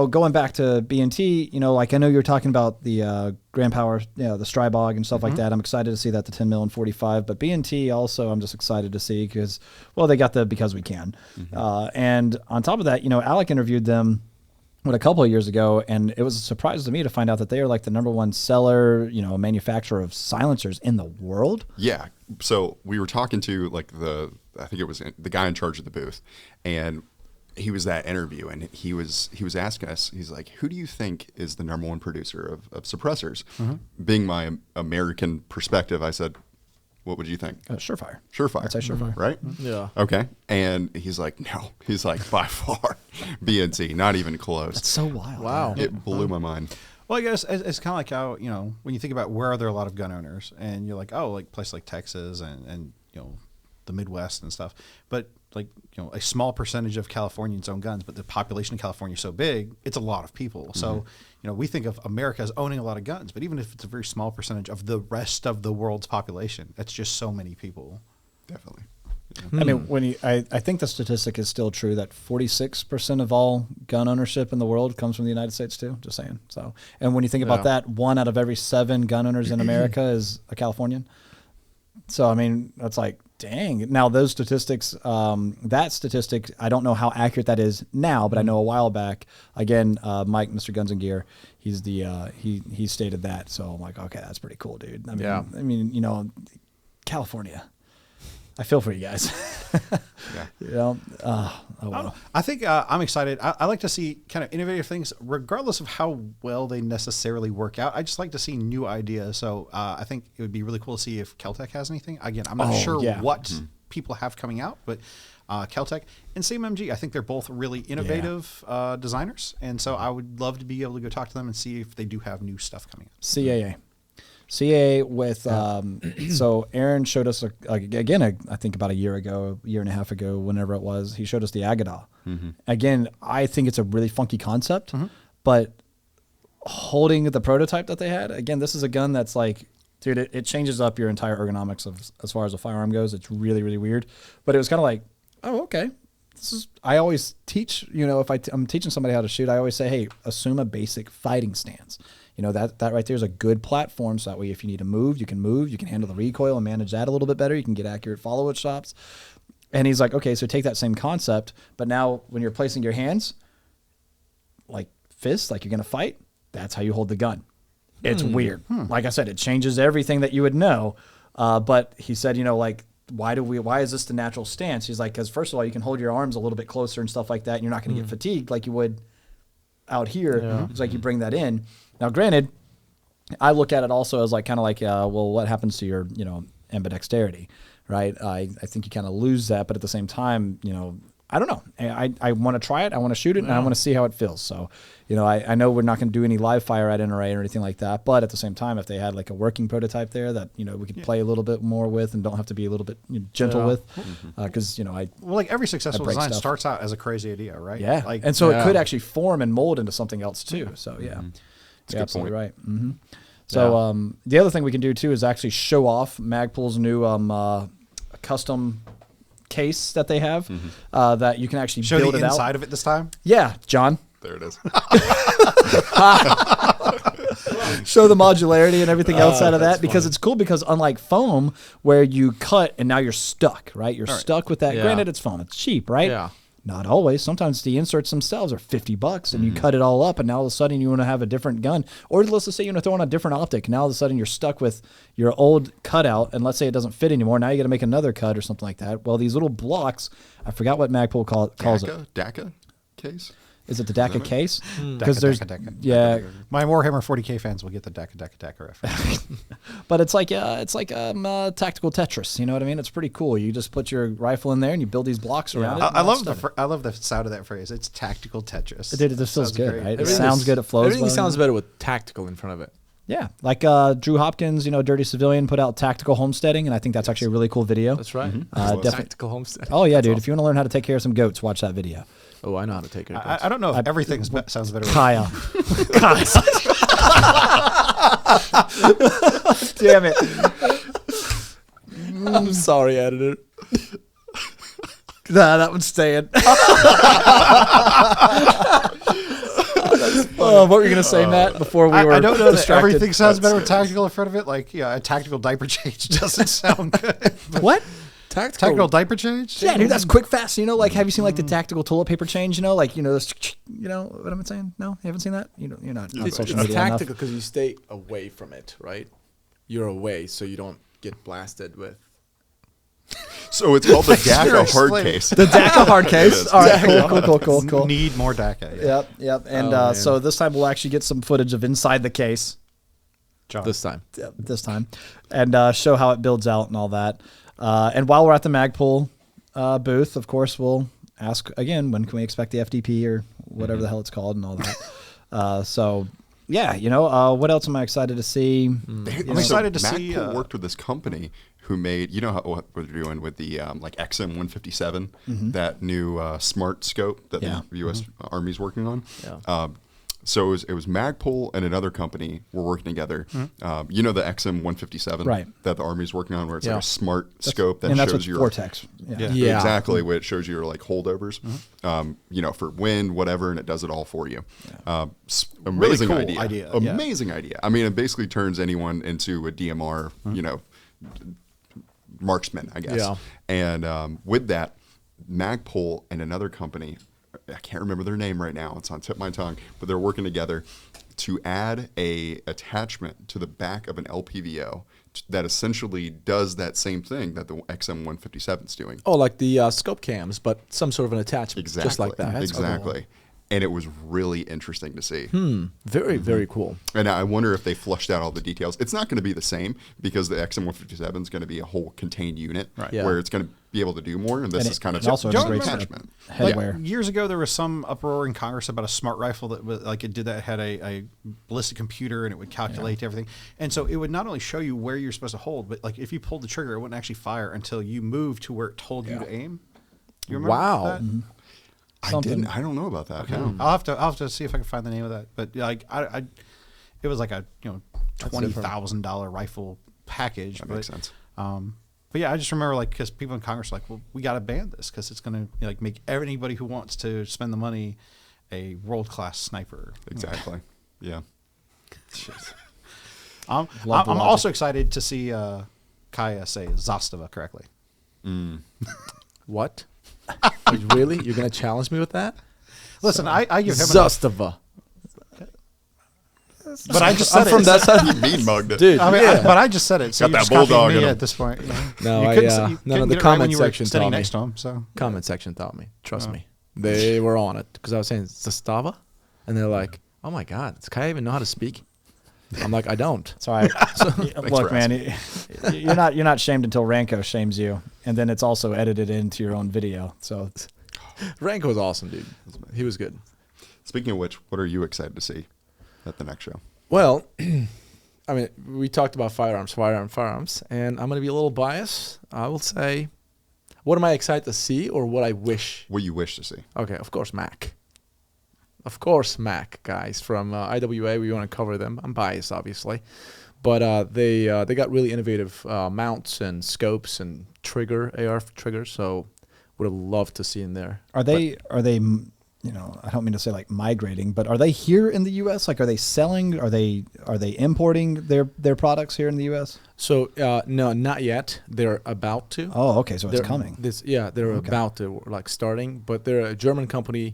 going back to BNT, like I know you're talking about the Grand Power, the Strybog and stuff like that. I'm excited to see that, the 10 mil and 45. But BNT also, I'm just excited to see because, well, they got the because we can. And on top of that, Alec interviewed them a couple of years ago, and it was a surprise to me to find out that they are like the #1 seller, manufacturer of silencers in the world. Yeah. So we were talking to I think it was the guy in charge of the booth, and he was that interview, and he was asking us, he's like, who do you think is the #1 producer of suppressors? Being my American perspective, I said, what would you think? Surefire. Surefire. I'd say Surefire. Right? Yeah. Okay. And he's like, no. He's like, by far, BNT, not even close. That's so wild. Wow. It blew my mind. Well, I guess it's kind of like how, when you think about where are there a lot of gun owners and you're like, oh, like places like Texas and the Midwest and stuff. But like, a small percentage of Californians own guns, but the population of California is so big, it's a lot of people. So, we think of America as owning a lot of guns, but even if it's a very small percentage of the rest of the world's population, that's just so many people. Definitely. I mean, I think the statistic is still true that 46% of all gun ownership in the world comes from the United States too. Just saying. So, and when you think about that, 1 out of every 7 gun owners in America is a Californian. So, I mean, that's like Dang. Now those statistics, that statistic, I don't know how accurate that is now, but I know a while back, again, Mike, Mr. Guns and Gear, he's the he stated that. So I'm like, okay, that's pretty cool, dude. I mean, you know, California. I feel for you guys. Yeah. You know, oh well. I think I'm excited. I like to see kind of innovative things, regardless of how well they necessarily work out. I just like to see new ideas. So I think it would be really cool to see if Keltec has anything. Again, I'm not sure what people have coming out, but Keltec and same MG. I think they're both really innovative designers, and so I would love to be able to go talk to them and see if they do have new stuff coming up. CAA with so Aaron showed us again I think about a year and a half ago, whenever it was, he showed us the Agadah. Again, I think it's a really funky concept, but holding the prototype that they had, again, this is a gun that's like, dude, it changes up your entire ergonomics of as far as a firearm goes. It's really, really weird, but it was kind of like, oh, okay. I always teach, you know, if I'm teaching somebody how to shoot, I always say, hey, assume a basic fighting stance. You know, that right there is a good platform. So that way, if you need to move, you can handle the recoil and manage that a little bit better. You can get accurate follow-up shots. And he's like, okay, so take that same concept, but now when you're placing your hands, like fists, like you're going to fight, that's how you hold the gun. It's weird. Like I said, it changes everything that you would know. But he said, you know, like, why is this the natural stance? He's like, because first of all, you can hold your arms a little bit closer and stuff like that, and you're not going to get fatigued like you would out here. It's like you bring that in. Now, granted, I look at it also as like kind of like, well, what happens to your, you know, ambidexterity, right? I think you kind of lose that, but at the same time, you know, I don't know. I want to try it. I want to shoot it, and I want to see how it feels. So, you know, I know we're not going to do any live fire at NRA or anything like that, but at the same time, if they had like a working prototype there that, you know, we could play a little bit more with and don't have to be a little bit gentle with, because, you know, well, like every successful design starts out as a crazy idea, right? Yeah. Like, and so it could actually form and mold into something else too. So, yeah. You're absolutely right. So the other thing we can do too is actually show off Magpul's new custom case that they have that you can actually show build the it out. inside of it this time. Yeah, John. There it is. Show the modularity and everything else out of that, because it's cool, because unlike foam where you cut and now you're stuck, right? You're stuck with that. Granted, it's foam. It's cheap, right? Yeah. Not always. Sometimes the inserts themselves are $50 and you cut it all up, and now all of a sudden you want to have a different gun. Or let's just say you want to throw on a different optic. Now all of a sudden you're stuck with your old cutout, and let's say it doesn't fit anymore. Now you got to make another cut or something like that. Well, these little blocks, I forgot what Magpul calls it. DACA case? Is it the DACA case? Because there's my Warhammer 40K fans will get the DACA reference. But it's like tactical Tetris. You know what I mean? It's pretty cool. You just put your rifle in there and you build these blocks around it. I love the sound of that phrase. It's tactical Tetris. Dude, it just feels good, right? It sounds good. It flows. Everything well, sounds better with tactical in front of it. Yeah, like Drew Hopkins, you know, Dirty Civilian put out Tactical Homesteading, and I think that's actually a really cool video. That's right. Tactical homesteading. Oh yeah, dude! If you want to learn how to take care of some goats, watch that video. Oh, I know how to take care of goats. I don't know if everything sounds better. Kyle. Damn it! I'm sorry, editor. Nah, that one's staying. What were you gonna say, Matt? Before we were, I don't know distracted. that everything sounds better with tactical in front of it. Like, yeah, a tactical diaper change doesn't sound good. What? Tactical diaper change? Yeah, dude, that's quick, fast. You know, like, have you seen like the tactical toilet paper change? You know, like, you know, you know what I'm saying? No, you haven't seen that. You're not on social media tactical because you stay away from it, right? You're away, so you don't get blasted with. So it's called the DACA hard case. The DACA hard case. All right, cool. Need more DACA. Yep. And so this time we'll actually get some footage of inside the case. John. This time. And show how it builds out and all that. And while we're at the Magpul booth, of course, we'll ask again, when can we expect the FDP or whatever the hell it's called and all that. So, yeah, you know, what else am I excited to see? I'm excited to see. Magpul worked with this company who made, you know, what they're doing with the like XM 157, that new smart scope that the U.S. Army's working on. Yeah. So it was Magpul and another company were working together. You know the XM 157 that the Army's working on, where it's like a smart scope that shows your Vortex. Yeah. Exactly, where it shows your like holdovers, you know, for wind, whatever, and it does it all for you. Amazing really cool idea. Amazing idea. I mean, it basically turns anyone into a DMR, you know, marksmen, I guess. Yeah. And with that, Magpul and another company, I can't remember their name right now. It's on the tip of my tongue, but they're working together to add a attachment to the back of an LPVO that essentially does that same thing that the XM157 is doing. Oh, like the scope cams, but some sort of an attachment, Exactly. just like that. Exactly. And it was really interesting to see. Very, very cool. And I wonder if they flushed out all the details. It's not going to be the same because the XM157 is going to be a whole contained unit Yeah. where it's going to be able to do more. And this is kind of also just integrates an the attachment. headwear. Like years ago, there was some uproar in Congress about a smart rifle that was, like it did that, it had a ballistic computer and it would calculate everything. And so it would not only show you where you're supposed to hold, but like if you pulled the trigger, it wouldn't actually fire until you moved to where it told you to aim. You remember Wow. that? I don't know about that. No. I'll have to see if I can find the name of that. But like it was like a $20,000 rifle package. That makes sense. But yeah, I just remember like because people in Congress were like, well, we got to ban this because it's going to like make anybody who wants to spend the money a world-class sniper. Exactly. Yeah. I'm Love the also excited to see Kaya say Zastava correctly. What? Really? You're going to challenge me with that? Listen, I give him Zastava. but I just said I'm from it. that side. Mean mugged it. Dude, I mean, yeah. but I just said it. So Got you're that just copying bulldog me in him. at this point. No, You I, couldn't no, couldn't the get it right when comment you were section sitting taught me. next to him. So Comment section taught me. Trust me. They were on it because I was saying Zastava, and they're like, "Oh my God, does Kai even know how to speak?" I'm like, "I don't." It's all right. Look, for man, you're not shamed until Ranko shames you, and then it's also edited into your own video. So Ranko was awesome, dude. He was good. Speaking of which, what are you excited to see at the next show? Well, I mean, we talked about firearms, and I'm going to be a little biased. I will say, what am I excited to see or what I wish? What you wish to see? Okay, of course, Mac. Of course, Mac, guys, from IWA. We want to cover them. I'm biased, obviously. But they got really innovative mounts and scopes and AR triggers, so would have loved to see in there. are they you know, I don't mean to say like migrating, but are they here in the U.S.? Like, are they selling? Are they importing their products here in the U.S.? So no, not yet. They're about to. Oh, okay, so it's They're- coming. They're about to, like, starting, but they're a German company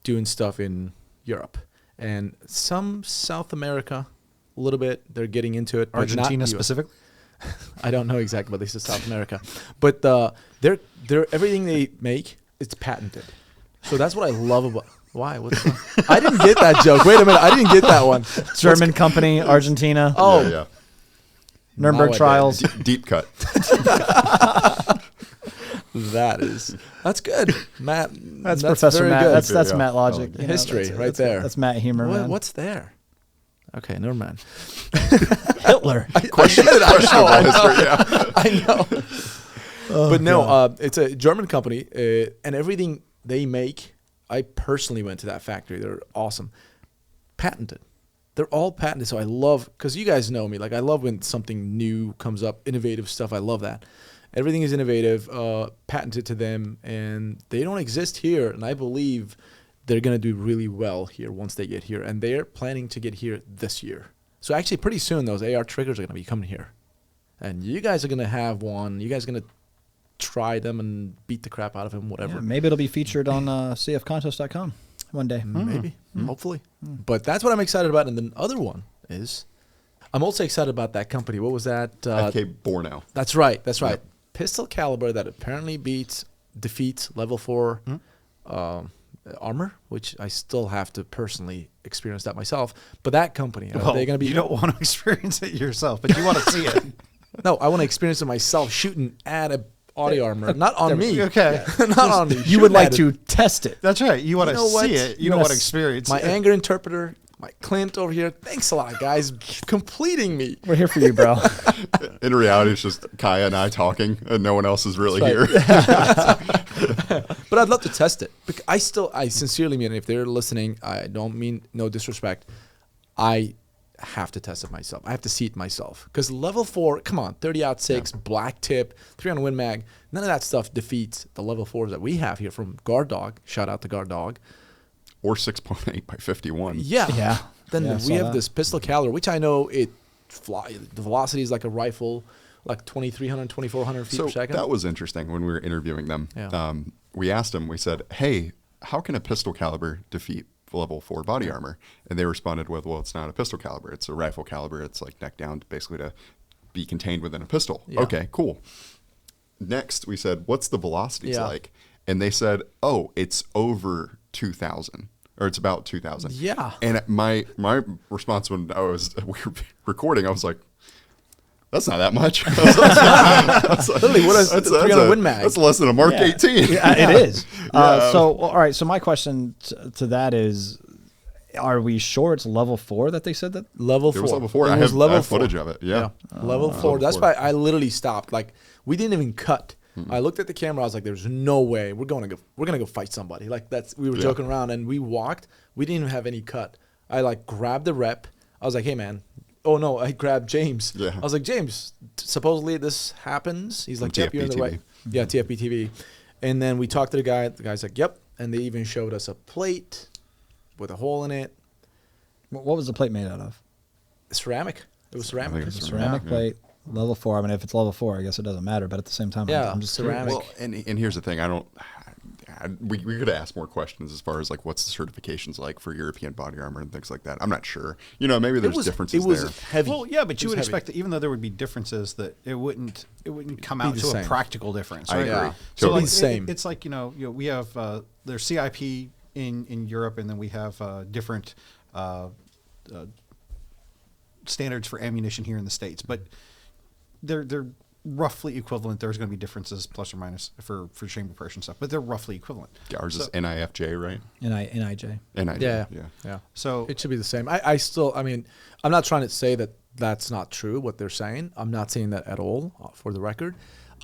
doing stuff in Europe and some South America, a little bit. They're getting into it. but not Argentina US. specifically. I don't know exactly, but this is South America. But they're everything they make, it's patented. So that's what I love about. Why? What's that? I didn't get that joke. Wait a minute, I didn't get that one. German company, Argentina, Oh, Yeah. Nuremberg now I trials. Deep cut. that's good, Matt. That's Professor very Matt. good. That's Yeah. Matt logic. Oh, you know, history that's- right there. That's Matt humor, man. What's there? Okay, never mind. Hitler? Questionable history. Yeah. I know. But no, it's a German company, and everything they make, I personally went to that factory. They're awesome. Patented. They're all patented. So I love, because you guys know me, like I love when something new comes up, innovative stuff. I love that. Everything is innovative, patented to them, and they don't exist here. And I believe they're going to do really well here once they get here. And they're planning to get here this year. So actually pretty soon those AR triggers are going to be coming here. And you guys are going to have one. You guys are going to try them and beat the crap out of them, whatever. Yeah, maybe it'll be featured on cfcontest.com one day. Maybe, hopefully. But that's what I'm excited about. And the other one is, I'm also excited about that company. What was that? FK Borno. That's right. That's right. Yep. Pistol caliber that apparently defeats level 4 armor, which I still have to personally experience that myself. But that company, are they going to be? You don't want to experience it yourself, but you want to see it. No, I want to experience it myself shooting at a body armor, not on me. Okay. Not on me. You shooting would like at it. to test it. That's right. You want You to know what? see it. You You don't wanna want to s- experience My it. anger interpreter, my Clint over here. Thanks a lot, guys. Completing me. We're here for you, bro. In reality, it's just Kaya and I talking, and no one else is really That's here. But I'd love to test it. I sincerely mean it. If they're listening, I don't mean no disrespect. I have to test it myself. I have to see it myself. Because level 4, come on, 30-06, black tip, 300 Win Mag, none of that stuff defeats the level 4s that we have here from Guard Dog. Shout out to Guard Dog. Or 6.8 by 51. Yeah. Yeah. Then Yeah, I we saw have that. this pistol caliber, which I know the velocity is like a rifle. like 2,300, 2,400 feet So per second. that was interesting when we were interviewing them. Yeah. We asked them, we said, hey, how can a pistol caliber defeat level 4 body armor? And they responded with, well, it's not a pistol caliber. It's a rifle caliber. It's like neck down basically to be contained within a pistol. Yeah. Okay, cool. Next, we said, what's the velocities Yeah. like? And they said, oh, it's over 2,000. Or it's about 2,000. Yeah. And my response when we were recording, I was like, that's not that much. Literally, what is 300 Win Mag? That's less than a Mark Yeah. 18. Yeah, it is. Yeah. All right. So my question to that is, are we sure it's level 4 that they said that? Level There 4. was level 4. It I was have level footage 4. of it. Yeah. Level 4. level That's 4. why I literally stopped. Like, we didn't even cut. I looked at the camera. I was like, "There's no way we're gonna go fight somebody." Like we were joking around, and we walked. We didn't even have any cut. I like grabbed the rep. I was like, "Hey, man." Oh no, I grabbed James. Yeah. I was like, "James, supposedly this happens." He's like, "Yep, you're in the TFB right." Yeah, TFB TV. And then we talked to the guy. The guy's like, "Yep." And they even showed us a plate with a hole in it. What was the plate made out of? Ceramic. It was I think ceramic. it's Ceramic yeah. plate, level 4. I mean, if it's level 4, I guess it doesn't matter. But at the same time, Yeah, I'm just ceramic. curious. Well, and here's the thing. We could ask more questions as far as like what's the certifications like for European body armor and things like that. I'm not sure. You know, maybe there's differences It was there. heavy. Well, yeah, but It you was would heavy. expect that even though there would be differences, that it wouldn't come Be out the to a same. practical difference. I Right? agree. Yeah. So Totally. like, Be the same. it's like we have there's CIP in Europe, and then we have different standards for ammunition here in the States, but they're roughly equivalent. There's going to be differences plus or minus for chamber pressure and stuff, but they're roughly equivalent. Ours is So- NIFJ, right? NIJ. NIJ. Yeah. Yeah. Yeah. So It should be the same. I mean, I'm not trying to say that that's not true, what they're saying. I'm not saying that at all, for the record.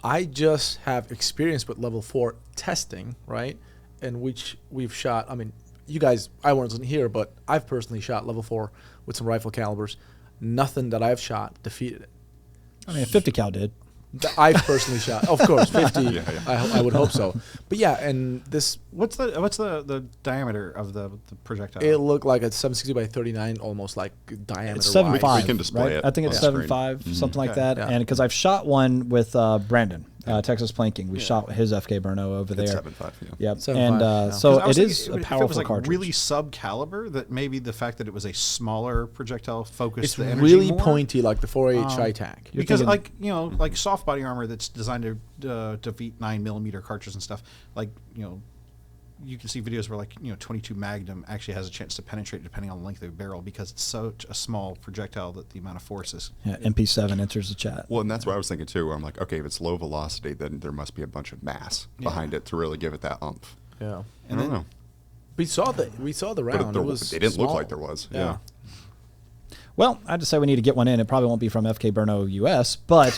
I just have experience with level 4 testing, right? In which we've shot, I mean, you guys, I wasn't here, but I've personally shot level 4 with some rifle calibers. Nothing that I've shot defeated it. I mean, a 50 cal did. That I've personally shot. Of course, 50, Yeah. I would hope so. But yeah, and this, what's the diameter of the projectile? it looked like a 760 by 39, almost like diameter. It's wise. 7.5. We can display right? it I think it's on the screen. 7.5, something like Okay. that. Yeah. And because I've shot one with Brandon, Texas Planking. We shot his FK Burno over there. It's 7.5. Yeah. Yep. 7.5, And yeah. so 'Cause I was it is thinking a if powerful it was like cartridge. really sub caliber, that maybe the fact that it was a smaller projectile focused It's the energy really more. pointy, like the 4H ITAC. You're Because thinking- like soft body armor that's designed to defeat 9mm cartridges and stuff, like you can see videos where 22 Magnum actually has a chance to penetrate depending on the length of the barrel because it's such a small projectile that the amount of force is. Yeah, MP7 enters the chat. Well, and that's what I was thinking too. I'm like, okay, if it's low velocity, then there must be a bunch of mass behind it to really give it that oomph. Yeah. I don't know. We saw the But round. It was they didn't look small. like there was. Yeah. Yeah. Well, I just say we need to get one in. It probably won't be from FK Burno US, but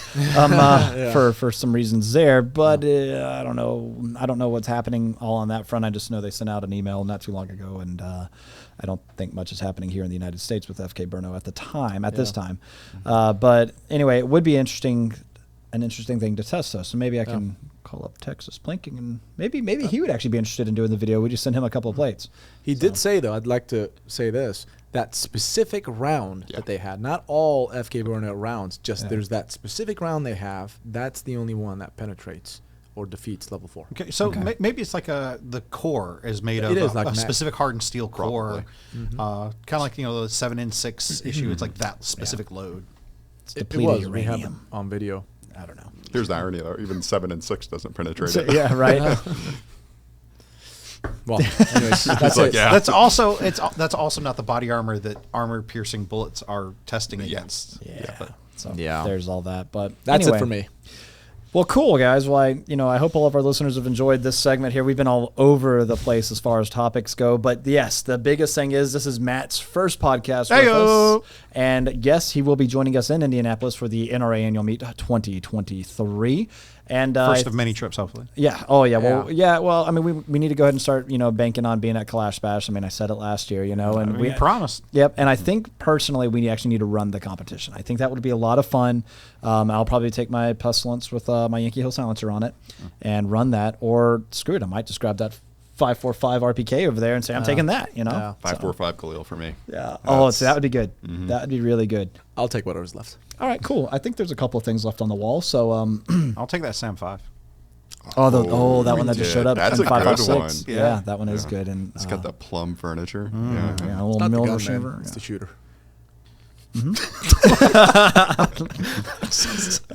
for some reasons there. But I don't know. I don't know what's happening all on that front. I just know they sent out an email not too long ago, and I don't think much is happening here in the United States with FK Burno at this time. But anyway, it would be an interesting thing to test, though. So maybe I can call up Texas Planking, and maybe he would actually be interested in doing the video. We just send him a couple of plates. He did say, though, I'd like to say this, that specific round that they had, not all FK Burnout rounds, just there's that specific round they have, that's the only one that penetrates or defeats level 4. Okay, so maybe it's like the core is made of It is like a ma- specific hardened steel core, Probably. kind of like the 7N6 issue. It's like that specific load. It's It depleted was. We have it uranium. on video. I don't know. Here's the irony, though. Even 7 and 6 doesn't penetrate So, it. yeah, right. Well, anyways, that's like, it. yeah. That's also not the body armor that armor piercing bullets are testing against. Yeah. So Yeah. there's all that. But That's anyway. it for me. Well, cool, guys. Well, I hope all of our listeners have enjoyed this segment here. We've been all over the place as far as topics go. But yes, the biggest thing is this is Matt's first podcast with Heyo! us. And yes, he will be joining us in Indianapolis for the NRA Annual Meet 2023. And First of many trips, hopefully. yeah. Oh, yeah. Well, yeah. Well, I mean, we need to go ahead and start, banking on being at Clash Bash. I mean, I said it last year, and We promised. Yep, and I think personally we actually need to run the competition. I think that would be a lot of fun. I'll probably take my Pestilence with my Yankee Hill silencer on it and run that, or screw it, I might just grab that 545 RPK over there and say, I'm taking that, you know? Yeah. 545 Khalil for me. Yeah. Oh, so that would be good. That would be really good. I'll take whatever's left. All right, cool. I think there's a couple of things left on the wall. So, I'll take that Sam 5. that one that we just did. showed up. That's a 556. good Yeah. one. That one is good. And It's got the plum furniture. yeah, a little Not the mill gun, receiver. man. It's the shooter.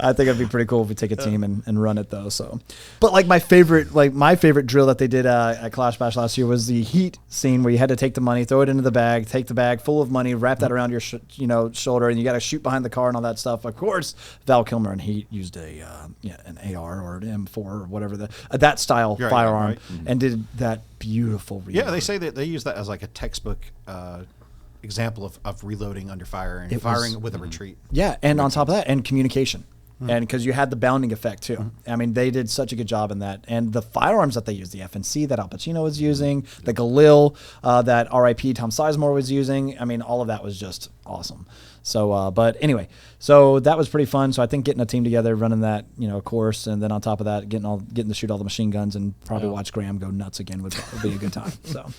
I think it'd be pretty cool if we take a team and run it though. So, but like my favorite drill that they did at Clash Bash last year was the heat scene where you had to take the money, throw it into the bag, take the bag full of money, wrap that around your shoulder, and you got to shoot behind the car and all that stuff. Of course, Val Kilmer and he used an AR or an M4 or whatever that style firearm and did that beautiful reload. Yeah, they say that they use that as like a textbook example of reloading under fire and firing with a retreat. Yeah, and on top of that, and communication. And because you had the bounding effect too. I mean, they did such a good job in that. And the firearms that they used, the FNC that Al Pacino was using, the Galil that RIP Tom Sizemore was using, I mean, all of that was just awesome. So, but anyway, so that was pretty fun. So I think getting a team together, running that, course, and then on top of that, getting to shoot all the machine guns and probably watch Graham go nuts again would be a good time. So.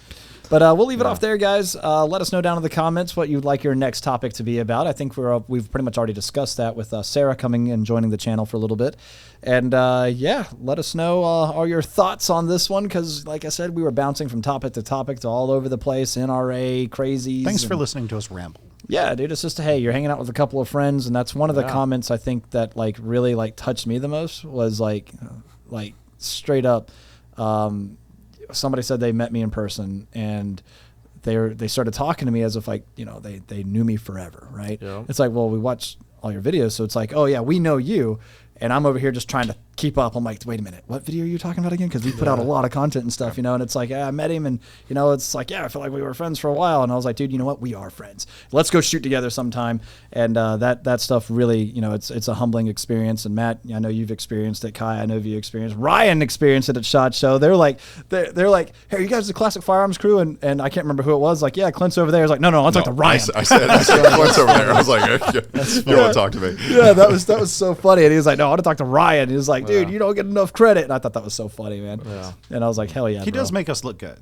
But we'll leave it off there, guys. Let us know down in the comments what you'd like your next topic to be about. I think we've pretty much already discussed that with Sarah coming and joining the channel for a little bit. And, let us know all your thoughts on this one because, like I said, we were bouncing from topic to all over the place, NRA, crazies. Thanks for listening to us ramble. Yeah, dude, it's just, hey, you're hanging out with a couple of friends, and that's one of the comments I think that, really, touched me the most was, straight up, somebody said they met me in person and they started talking to me as if they knew me forever, right? Yeah. It's like, well, we watched all your videos, so it's like, oh yeah, we know you, and I'm over here just trying to keep up. I'm like, wait a minute, what video are you talking about again? Because we put out a lot of content and stuff, and it's like, yeah, I met him, and it's like, yeah, I feel like we were friends for a while, and I was like, dude, you know what? We are friends. Let's go shoot together sometime. And that stuff really, it's a humbling experience. And Matt, I know you've experienced it. Kai, I know you experienced. Ryan experienced it at SHOT Show. They're like, hey, are you guys the Classic Firearms crew? And I can't remember who it was. Like, yeah, Clint's over there. I was like, no, I'll talk to Ryan. I said Clint's over there. I was like, you want to talk to me? Yeah, that was so funny. And he was like, no, I want to talk to Ryan. And he was like, dude, you don't get enough credit. And I thought that was so funny, man. Yeah. And I was like, hell yeah, he does make us look good.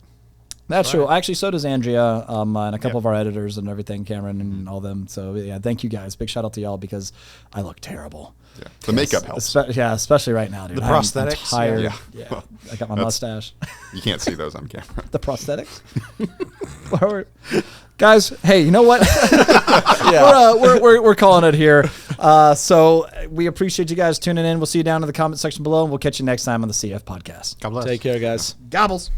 That's true. Actually, so does Andrea and a couple of our editors and everything, Cameron and all them. So, yeah, thank you guys. Big shout out to y'all because I look terrible. Yeah. The makeup helps. Especially right now, dude. The prosthetics? I'm tired. Yeah. Well, I got my mustache. You can't see those on camera. The prosthetics? Guys, hey, you know what? We're calling it here. So we appreciate you guys tuning in. We'll see you down in the comment section below, and we'll catch you next time on the CF Podcast. God bless. Take care, guys. Gobbles.